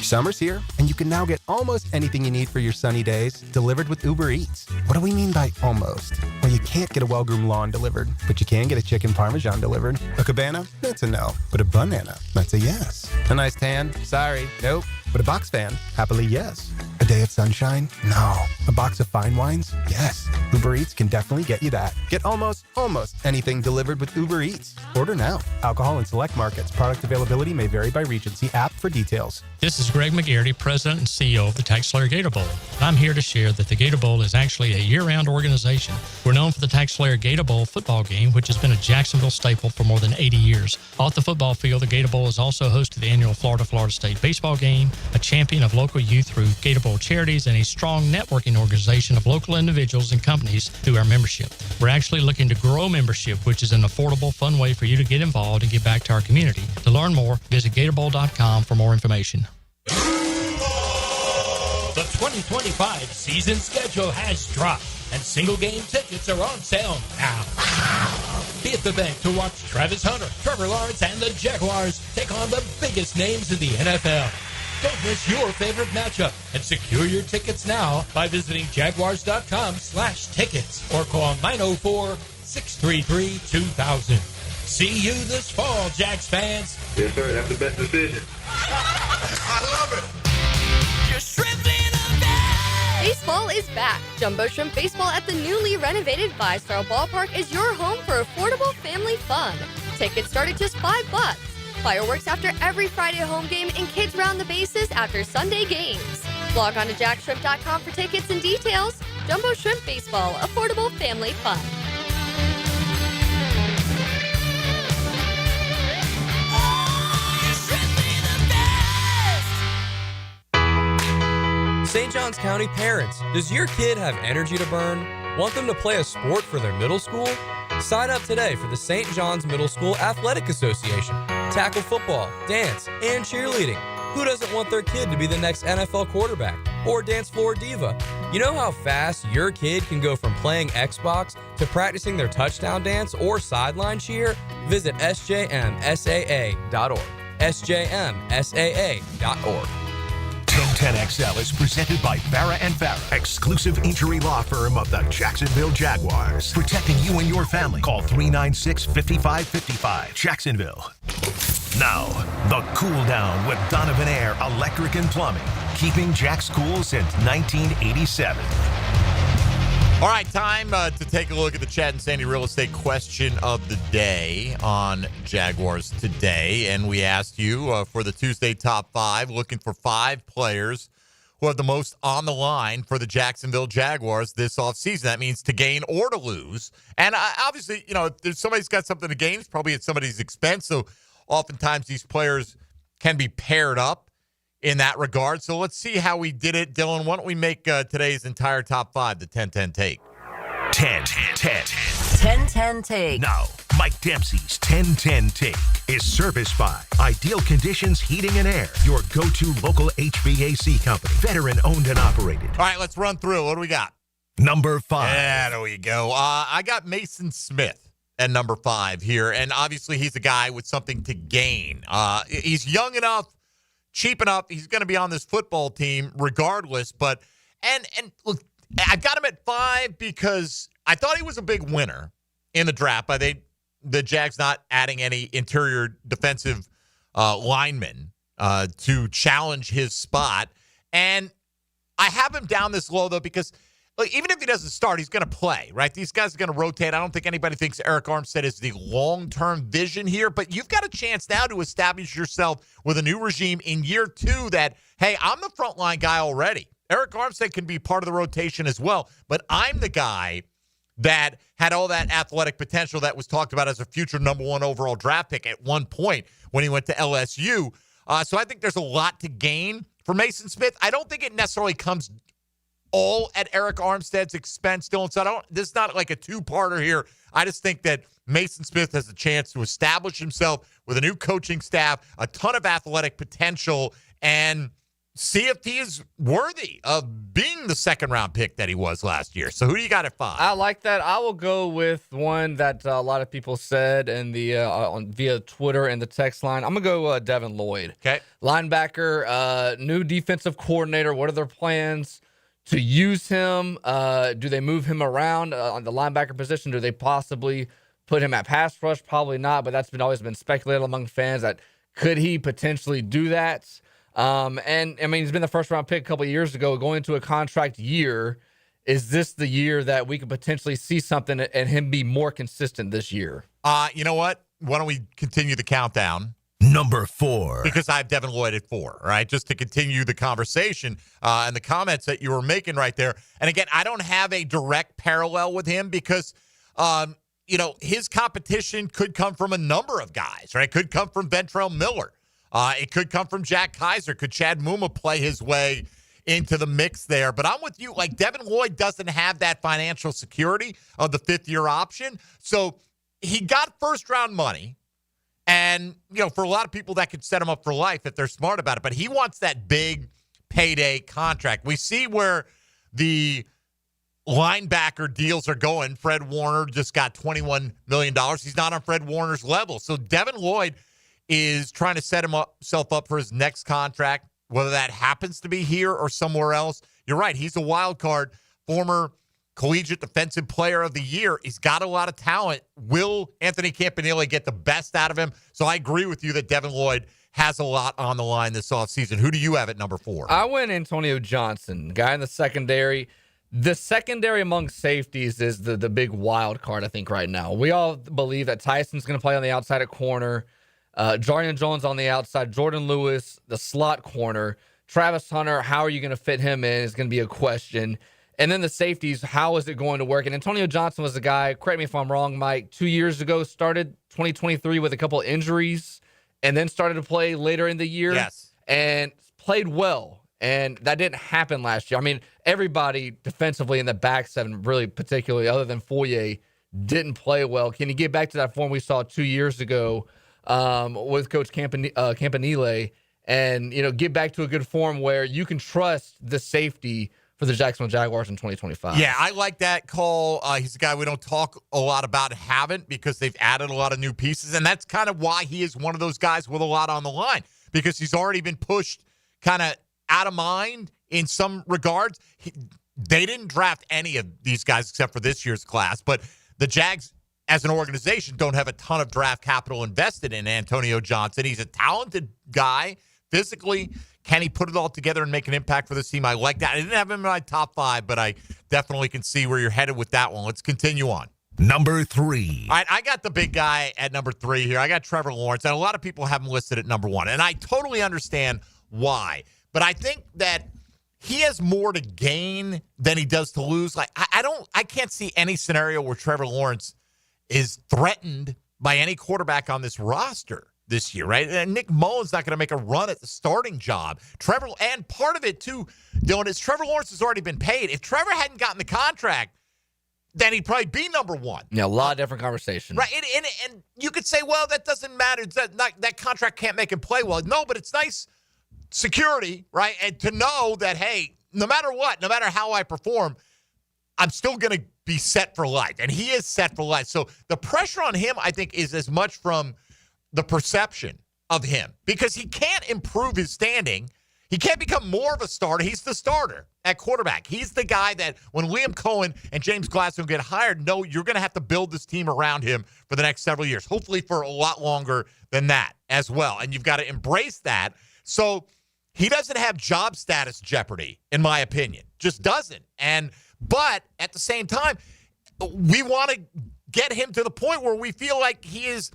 Summer's here, and you can now get almost anything you need for your sunny days delivered with Uber Eats. What do we mean by almost? Well, you can't get a well-groomed lawn delivered, but you can get a chicken parmesan delivered. A cabana? That's a no. But a banana? That's a yes. A nice tan? Sorry, nope. But a box fan? Happily, yes. A day of sunshine? No. A box of fine wines? Yes. Uber Eats can definitely get you that. Get almost anything delivered with Uber Eats. Order now. Alcohol in select markets. Product availability may vary by region. See app for details. This is Greg McGarity, President and CEO of the TaxSlayer Gator Bowl. I'm here to share that the Gator Bowl is actually a year-round organization. We're known for the TaxSlayer Gator Bowl football game, which has been a Jacksonville staple for more than 80 years. Off the football field, the Gator Bowl is also host to the annual Florida State baseball game, a champion of local youth through Gator Bowl charities, and a strong networking organization of local individuals and companies through our membership. We're actually looking to grow membership, which is an affordable, fun way for you to get involved and give back to our community. To learn more, visit GatorBowl.com for more information. The 2025 season schedule has dropped, and single-game tickets are on sale now. Be at the bank to watch Travis Hunter, Trevor Lawrence, and the Jaguars take on the biggest names in the NFL. Don't miss your favorite matchup and secure your tickets now by visiting jaguars.com/tickets or call 904-633-2000. See you this fall, Jags fans. Yes, sir. That's the best decision. I love it. Baseball is back. Jumbo Shrimp Baseball at the newly renovated Five-Star Ballpark is your home for affordable family fun. Tickets start at just $5. Fireworks after every Friday home game and kids round the bases after Sunday games. Log on to jackshrimp.com for tickets and details. Jumbo Shrimp Baseball, affordable family fun. St. Johns County parents, does your kid have energy to burn? Want them to play a sport for their middle school? Sign up today for the St. John's Middle School Athletic Association. Tackle football, dance, and cheerleading. Who doesn't want their kid to be the next NFL quarterback or dance floor diva? You know how fast your kid can go from playing Xbox to practicing their touchdown dance or sideline cheer? Visit sjmsaa.org. sjmsaa.org. 1010XL is presented by Farah & Farah, exclusive injury law firm of the Jacksonville Jaguars. Protecting you and your family. Call 396-5555. Jacksonville. Now, the cool down with Donovan Air Electric and Plumbing. Keeping Jack's cool since 1987. All right, time to take a look at the Chad and Sandy real estate question of the day on Jaguars Today. And we asked you for the Tuesday top 5, looking for 5 players who have the most on the line for the Jacksonville Jaguars this offseason. That means to gain or to lose. And obviously, you know, if there's somebody's got something to gain, it's probably at somebody's expense. So oftentimes these players can be paired up in that regard. So let's see how we did it. Dylan, why don't we make today's entire top 5 the 10-10 take? 10-10 take. Now, Mike Dempsey's 10-10 take is serviced by Ideal Conditions Heating and Air, your go-to local HVAC company. Veteran owned and operated. All right, let's run through. What do we got? Number 5. Yeah, there we go. I got Mason Smith at number 5 here. And obviously he's a guy with something to gain. He's young enough, cheap enough. He's going to be on this football team regardless. But and look, I got him at 5 because I thought he was a big winner in the draft by the Jags not adding any interior defensive linemen to challenge his spot. And I have him down this low, though, because look, even if he doesn't start, he's going to play, right? These guys are going to rotate. I don't think anybody thinks Eric Armstead is the long-term vision here, but you've got a chance now to establish yourself with a new regime in year 2 that, hey, I'm the frontline guy already. Eric Armstead can be part of the rotation as well, but I'm the guy that had all that athletic potential that was talked about as a future number 1 overall draft pick at one point when he went to LSU. So I think there's a lot to gain for Mason Smith. I don't think it necessarily comes all at Eric Armstead's expense, Dylan. So this is not like a two-parter here. I just think that Mason Smith has a chance to establish himself with a new coaching staff, a ton of athletic potential, and see if he is worthy of being the second-round pick that he was last year. So who do you got at 5? I like that. I will go with one that a lot of people said in the via Twitter and the text line. I'm going to go Devin Lloyd. Okay. Linebacker, new defensive coordinator. What are their plans to use him? Do they move him around on the linebacker position? Do they possibly put him at pass rush? Probably not, but that's always been speculated among fans that could he potentially do that? And I mean, he's been the first round pick a couple of years ago, going into a contract year. Is this the year that we could potentially see something and him be more consistent this year? You know what? Why don't we continue the countdown? Number 4. Because I have Devin Lloyd at 4, right? Just to continue the conversation and the comments that you were making right there. And again, I don't have a direct parallel with him because, his competition could come from a number of guys, right? It could come from Ventrell Miller. It could come from Jack Kaiser. Could Chad Muma play his way into the mix there? But I'm with you. Like, Devin Lloyd doesn't have that financial security of the 5th-year option. So he got first-round money. And, for a lot of people, that could set him up for life if they're smart about it. But he wants that big payday contract. We see where the linebacker deals are going. Fred Warner just got $21 million. He's not on Fred Warner's level. So Devin Lloyd is trying to set himself up for his next contract, whether that happens to be here or somewhere else. You're right. He's a wild card, former collegiate defensive player of the year. He's got a lot of talent. Will Anthony Campanile get the best out of him? So I agree with you that Devin Lloyd has a lot on the line this offseason. Who do you have at number 4? I went Antonio Johnson, guy in the secondary. The secondary among safeties is the big wild card, I think, right now. We all believe that Tyson's going to play on the outside at corner. Jarnian Jones on the outside, Jordan Lewis, the slot corner. Travis Hunter, how are you going to fit him in is going to be a question. And then the safeties, how is it going to work? And Antonio Johnson was the guy, correct me if I'm wrong, Mike, 2 years ago, started 2023 with a couple injuries and then started to play later in the year. Yes. And played well. And that didn't happen last year. I mean, everybody defensively in the back seven, really particularly other than Foye, didn't play well. Can you get back to that form we saw 2 years ago with Coach Campanile and, get back to a good form where you can trust the safety for the Jacksonville Jaguars in 2025. Yeah, I like that call. He's a guy we don't talk a lot about, haven't, because they've added a lot of new pieces. And that's kind of why he is one of those guys with a lot on the line, because he's already been pushed kind of out of mind in some regards. They didn't draft any of these guys except for this year's class, but the Jags as an organization don't have a ton of draft capital invested in Antonio Johnson. He's a talented guy physically. Can he put it all together and make an impact for this team? I like that. I didn't have him in my top 5, but I definitely can see where you're headed with that one. Let's continue on. Number 3. All right, I got the big guy at number 3 here. I got Trevor Lawrence, and a lot of people have him listed at number 1, and I totally understand why. But I think that he has more to gain than he does to lose. Like, I can't see any scenario where Trevor Lawrence is threatened by any quarterback on this roster this year, right? And Nick Mullen's not going to make a run at the starting job. And part of it too, Dylan, is Trevor Lawrence has already been paid. If Trevor hadn't gotten the contract, then he'd probably be number 1. Yeah, a lot of different conversations. Right, and you could say, well, that doesn't matter. That contract can't make him play well. No, but it's nice security, right? And to know that, hey, no matter what, no matter how I perform, I'm still going to be set for life. And he is set for life. So the pressure on him, I think, is as much from the perception of him, because he can't improve his standing. He can't become more of a starter. He's the starter at quarterback. He's the guy that when Liam Cohen and James Gladstone get hired, no, you're going to have to build this team around him for the next several years, hopefully for a lot longer than that as well. And you've got to embrace that. So he doesn't have job status jeopardy, in my opinion. Just doesn't. But at the same time, we want to get him to the point where we feel like he is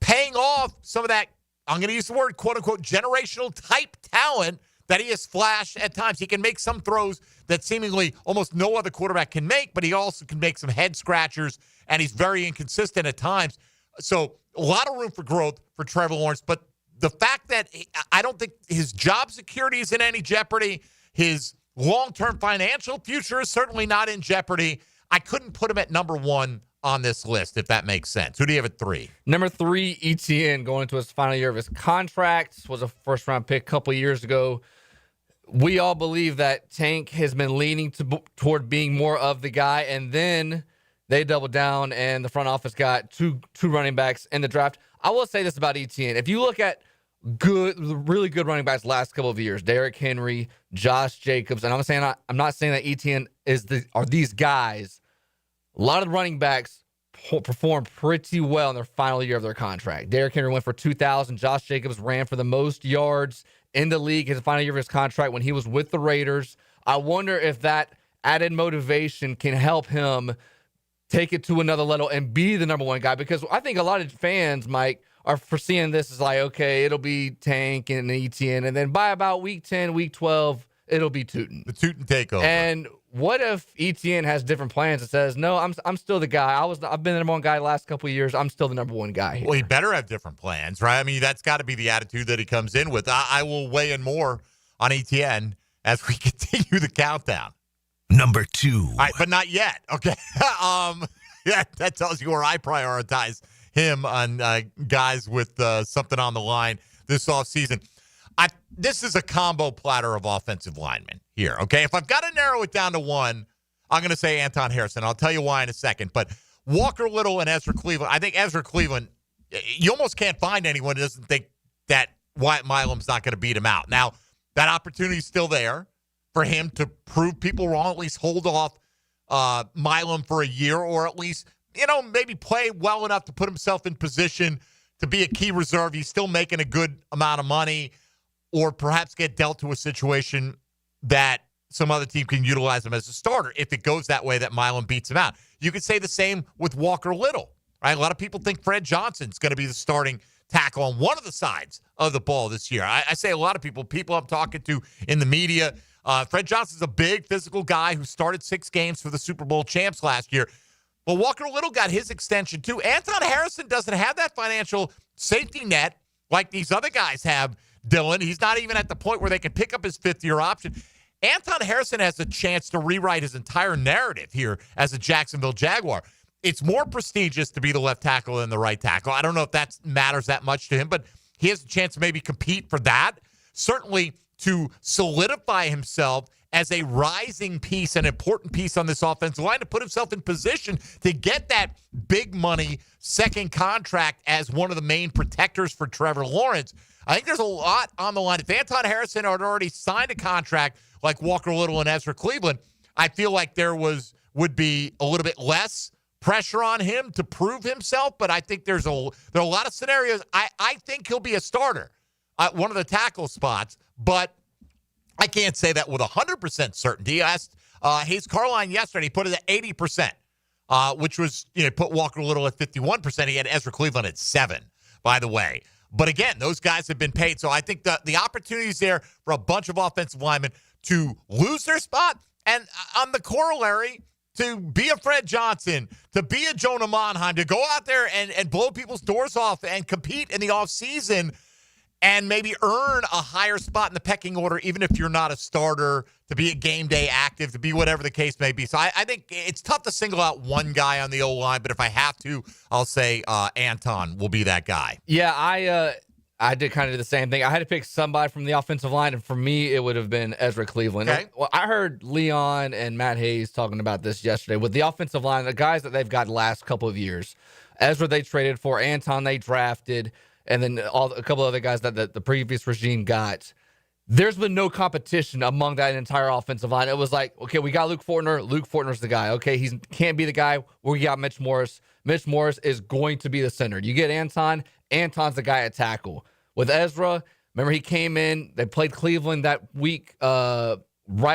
paying off some of that, I'm going to use the word, quote-unquote, generational type talent that he has flashed at times. He can make some throws that seemingly almost no other quarterback can make, but he also can make some head scratchers, and he's very inconsistent at times. So a lot of room for growth for Trevor Lawrence, but the fact that I don't think his job security is in any jeopardy, his long-term financial future is certainly not in jeopardy. I couldn't put him at number 1 on this list, if that makes sense. Who do you have at 3? Number 3, ETN, going into his final year of his contract, was a first-round pick a couple of years ago. We all believe that Tank has been leaning toward being more of the guy, and then they doubled down, and the front office got two running backs in the draft. I will say this about ETN. If you look at really good running backs last couple of years, Derrick Henry, Josh Jacobs, and I'm not saying that ETN are these guys. A lot of the running backs performed pretty well in their final year of their contract. Derrick Henry went for 2,000. Josh Jacobs ran for the most yards in the league in the final year of his contract when he was with the Raiders. I wonder if that added motivation can help him take it to another level and be the number 1 guy, because I think a lot of fans, Mike, are foreseeing this as like, okay, it'll be Tank and ETN, and then by about week 10, week 12, it'll be Tootin. The Tootin takeover. And what if ETN has different plans and says, no, I'm still the guy. I've been the number 1 guy the last couple of years. I'm still the number 1 guy here. Well, he better have different plans, right? I mean, that's got to be the attitude that he comes in with. I will weigh in more on ETN as we continue the countdown. Number 2. All right, but not yet. Okay. That tells you where I prioritize him on guys with something on the line this offseason. This is a combo platter of offensive linemen here, okay? If I've got to narrow it down to 1, I'm going to say Anton Harrison. I'll tell you why in a second. But Walker Little and Ezra Cleveland, I think Ezra Cleveland, you almost can't find anyone who doesn't think that Wyatt Milam's not going to beat him out. Now, that opportunity is still there for him to prove people wrong, at least hold off Milam for a year, or at least, maybe play well enough to put himself in position to be a key reserve. He's still making a good amount of money, or perhaps get dealt to a situation that some other team can utilize him as a starter if it goes that way that Milam beats him out. You could say the same with Walker Little, right? A lot of people think Fred Johnson's going to be the starting tackle on one of the sides of the ball this year. I say a lot of people I'm talking to in the media, Fred Johnson's a big physical guy who started 6 games for the Super Bowl champs last year. Well, Walker Little got his extension too. Anton Harrison doesn't have that financial safety net like these other guys have, Dylan. He's not even at the point where they can pick up his 5th-year option. Anton Harrison has a chance to rewrite his entire narrative here as a Jacksonville Jaguar. It's more prestigious to be the left tackle than the right tackle. I don't know if that matters that much to him, but he has a chance to maybe compete for that. Certainly to solidify himself as a rising piece, an important piece on this offensive line, to put himself in position to get that big money second contract as one of the main protectors for Trevor Lawrence. I think there's a lot on the line. If Anton Harrison had already signed a contract like Walker Little and Ezra Cleveland, I feel like there would be a little bit less pressure on him to prove himself, but I think there are a lot of scenarios. I think he'll be a starter at one of the tackle spots, but I can't say that with 100% certainty. I asked Hayes Carline yesterday. He put it at 80%, which was, put Walker Little at 51%. He had Ezra Cleveland at 7%, by the way. But again, those guys have been paid. So I think the opportunities there for a bunch of offensive linemen to lose their spot, and on the corollary, to be a Fred Johnson, to be a Jonah Monheim, to go out there and blow people's doors off and compete in the offseason and maybe earn a higher spot in the pecking order, even if you're not a starter, to be a game day active, to be whatever the case may be. So I think it's tough to single out one guy on the O-line, but if I have to, I'll say Anton will be that guy. Yeah, I did kind of do the same thing. I had to pick somebody from the offensive line, and for me, it would have been Ezra Cleveland. Okay. Well, I heard Leon and Matt Hayes talking about this yesterday. With the offensive line, the guys that they've got the last couple of years, Ezra they traded for, Anton they drafted, and then a couple other guys that the previous regime got. There's been no competition among that entire offensive line. It was like, okay, we got Luke Fortner. Luke Fortner's the guy. Okay, he can't be the guy. We got Mitch Morris. Mitch Morris is going to be the center. You get Anton. Anton's the guy at tackle. With Ezra, remember he came in. They played Cleveland that week right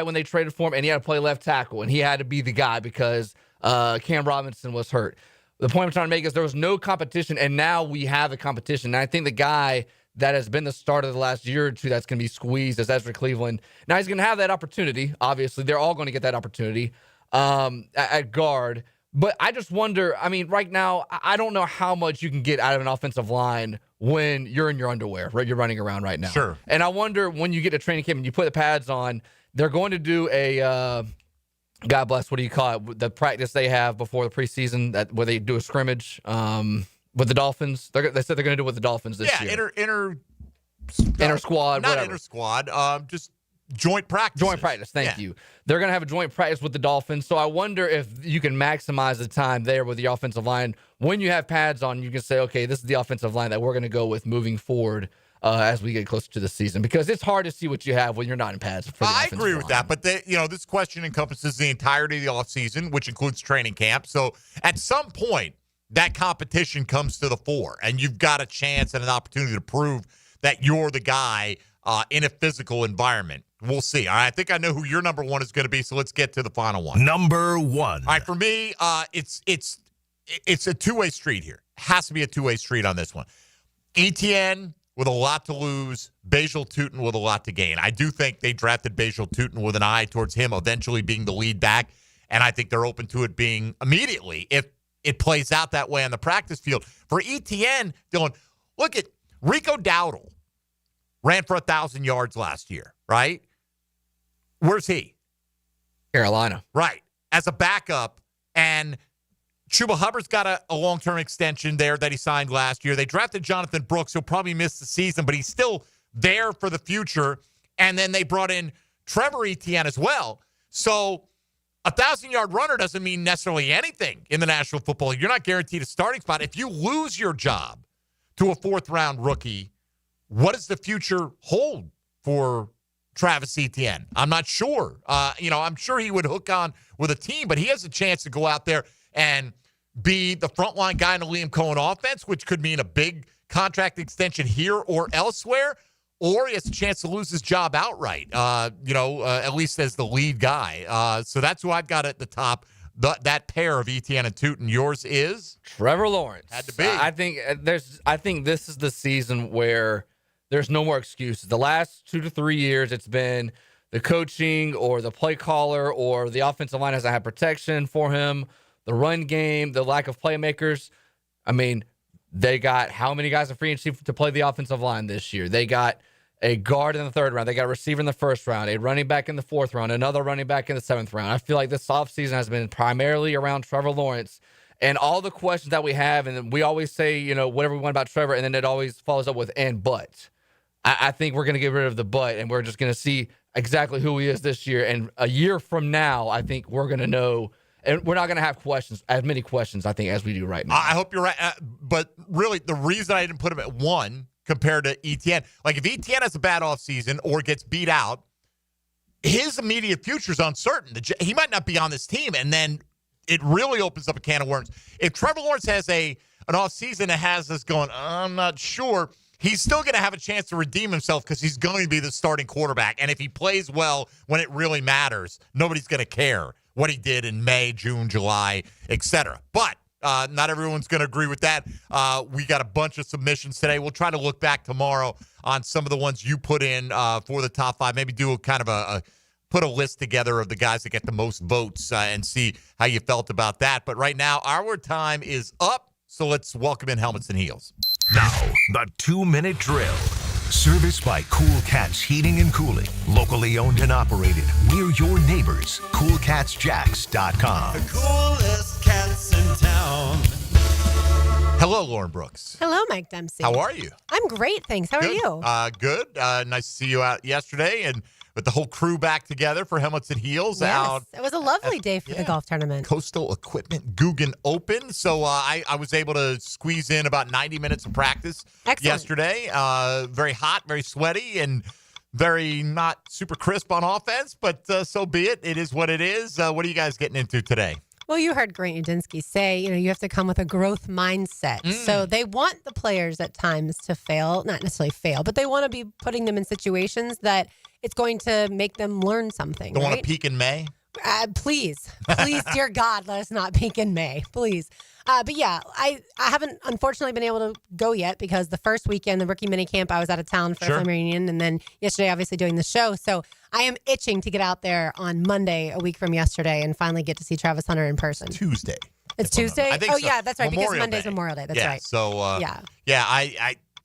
when they traded for him, and he had to play left tackle, and he had to be the guy because Cam Robinson was hurt. The point I'm trying to make is there was no competition, and now we have the competition. And I think the guy that has been the start of the last year or two that's going to be squeezed as Ezra Cleveland. Now he's going to have that opportunity. Obviously, they're all going to get that opportunity at guard. But I just wonder, I mean, right now, I don't know how much you can get out of an offensive line when you're in your underwear, right? You're running around right now. Sure. And I wonder when you get to training camp and you put the pads on, they're going to do a, God bless, what do you call it? The practice they have before the preseason where they do a scrimmage with the Dolphins. They said they're going to do it with the Dolphins this year. Inter squad, not whatever. inter squad, just joint practice. Joint practice, thank you. They're going to have a joint practice with the Dolphins. So I wonder if you can maximize the time there with the offensive line. When you have pads on, you can say, okay, this is the offensive line that we're going to go with moving forward as we get closer to the season. Because it's hard to see what you have when you're not in pads. I agree with that. But, this question encompasses the entirety of the offseason, which includes training camp. So at some point, that competition comes to the fore. And you've got a chance and an opportunity to prove that you're the guy in a physical environment. We'll see. All right, I think I know who your number one is going to be, so let's get to the final one. Number one. All right, for me, it's a two-way street here. It has to be a two-way street on this one. ETN with a lot to lose, Bajal Tutin with a lot to gain. I do think they drafted Bajal Tutin with an eye towards him eventually being the lead back, and I think they're open to it being immediately if it plays out that way on the practice field. For ETN, Dylan, look at Rico Dowdle. Ran for 1,000 yards last year, right? Where's he? Carolina. Right. As a backup. And Chuba Hubbard's got a long-term extension there that he signed last year. They drafted Jonathan Brooks. He'll probably miss the season, but he's still there for the future. And then they brought in Trevor Etienne as well. So a 1,000-yard runner doesn't mean necessarily anything in the National Football League. You're not guaranteed a starting spot. If you lose your job to a fourth-round rookie, what does the future hold for Travis Etienne? I'm not sure. I'm sure he would hook on with a team, but he has a chance to go out there and be the frontline guy in the Liam Cohen offense, which could mean a big contract extension here or elsewhere, or he has a chance to lose his job outright, at least as the lead guy. So that's who I've got at the top. That pair of Etienne and Tutin. Yours is? Trevor Lawrence. Had to be. I think this is the season where there's no more excuses. The last 2 to 3 years, it's been the coaching or the play caller or the offensive line hasn't had protection for him, the run game, the lack of playmakers. I mean, they got how many guys in free agency to play the offensive line this year? They got a guard in the third round. They got a receiver in the first round, a running back in the fourth round, another running back in the seventh round. I feel like this offseason has been primarily around Trevor Lawrence. And all the questions that we have, and we always say, whatever we want about Trevor, and then it always follows up with and but. I think we're going to get rid of the but, and we're just going to see exactly who he is this year. And a year from now, I think we're going to know, and we're not going to have as many questions, I think, as we do right now. I hope you're right. But really, the reason I didn't put him at one compared to Etienne, like if Etienne has a bad offseason or gets beat out, his immediate future is uncertain. He might not be on this team, and then it really opens up a can of worms. If Trevor Lawrence has an offseason that has us going, I'm not sure, he's still going to have a chance to redeem himself because he's going to be the starting quarterback. And if he plays well when it really matters, nobody's going to care what he did in May, June, July, etc. But not everyone's going to agree with that. We got a bunch of submissions today. We'll try to look back tomorrow on some of the ones you put in for the top five. Maybe do put a list together of the guys that get the most votes and see how you felt about that. But right now, our time is up. So let's welcome in Helmets and Heels. Now, the 2-minute drill. Serviced by Cool Cats Heating and Cooling. Locally owned and operated. We're your neighbors. CoolCatsJacks.com. The coolest cats in town. Hello, Lauren Brooks. Hello, Mike Dempsey. How are you? I'm great, thanks. How are you? Good. Nice to see you out yesterday and with the whole crew back together for Helmets and Heels. Yes, it was a lovely day for the golf tournament. Coastal Equipment Guggen Open. So I was able to squeeze in about 90 minutes of practice yesterday. Very hot, very sweaty, and very not super crisp on offense, but so be it. It is what it is. What are you guys getting into today? Well, you heard Grant Udinski say, you have to come with a growth mindset. So they want the players at times to fail, not necessarily fail, but they want to be putting them in situations that it's going to make them learn something. Don't want to peak in May? Please, dear God, let us not peak in May, please. But yeah, I haven't unfortunately been able to go yet because the first weekend, the rookie minicamp, I was out of town for a family reunion, and then yesterday, obviously doing the show. So I am itching to get out there on Monday, a week from yesterday, and finally get to see Travis Hunter in person. Tuesday. It's Tuesday? I think so. Yeah, that's right. Memorial because Monday's Day. Memorial Day. That's yeah, right. So, yeah,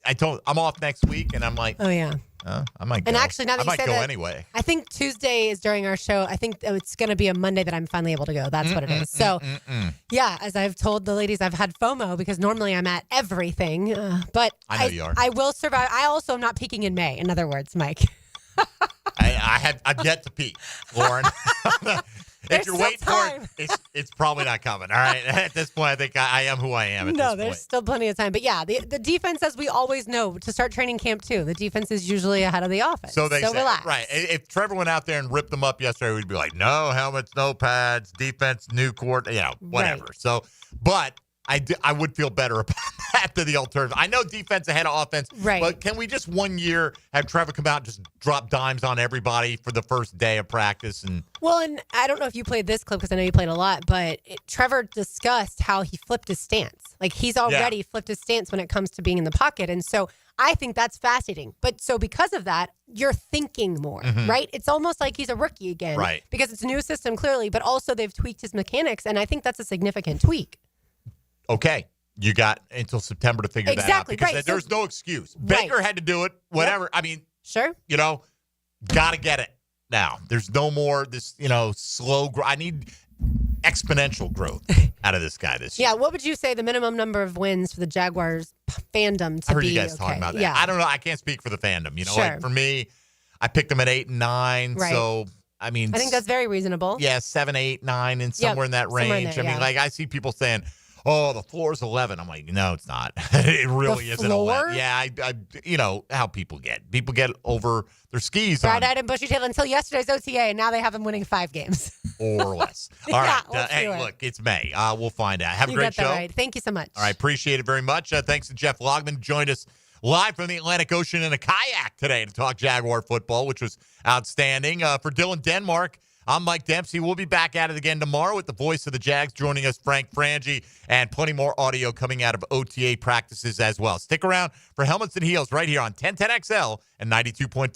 I told I'm off next week, and I'm like, oh yeah. I might go. And actually, now that I you might say go that, anyway. I think Tuesday is during our show. I think it's going to be a Monday that I'm finally able to go. That's what it is. So, yeah, as I've told the ladies, I've had FOMO because normally I'm at everything. But I know you are. I will survive. I also am not peaking in May. In other words, Mike. I've yet to peak, Lauren. If you're waiting for it, it's probably not coming. All right. At this point, I think I am who I am. No, there's still plenty of time. But yeah, the defense, as we always know, to start training camp too, the defense is usually ahead of the offense. So they say, relax. right. If Trevor went out there and ripped them up yesterday, we'd be like, no helmets, no pads, defense, new court, whatever. Right. So, but I would feel better about that than the alternative. I know defense ahead of offense, right? But can we just 1 year have Trevor come out and just drop dimes on everybody for the first day of practice? Well, and I don't know if you played this clip because I know you played a lot, but Trevor discussed how he flipped his stance. Like he's already flipped his stance when it comes to being in the pocket, and so I think that's fascinating. But so because of that, you're thinking more, right? It's almost like he's a rookie again, right? Because it's a new system clearly, but also they've tweaked his mechanics, and I think that's a significant tweak. Okay. You got until September to figure that out because there's no excuse. Baker had to do it, whatever. Yep. I mean, sure. Got to get it now. There's no more this, slow growth. I need exponential growth out of this guy this year. Yeah, what would you say the minimum number of wins for the Jaguars fandom to be? I heard you guys talking about that. Yeah. I don't know. I can't speak for the fandom. Sure. Like for me, I picked them at 8 and 9. Right. So, I mean. I think that's very reasonable. Yeah, 7, 8, 9, and somewhere in that range. There, I see people saying, oh, the floor is 11. I'm like, no, it's not. It really isn't 11. Yeah, I how people get. People get over their skis. Bright-eyed and bushy-tailed until yesterday's OTA, and now they have them winning 5 games. Or less. All right. Hey, look, it's May. We'll find out. Have a great show. Right. Thank you so much. All right. Appreciate it very much. Thanks to Jeff Lageman. Joined us live from the Atlantic Ocean in a kayak today to talk Jaguar football, which was outstanding. For Dylan Denmark, I'm Mike Dempsey. We'll be back at it again tomorrow with the voice of the Jags joining us, Frank Frangie, and plenty more audio coming out of OTA practices as well. Stick around for Helmets and Heels right here on 1010XL and 92.5.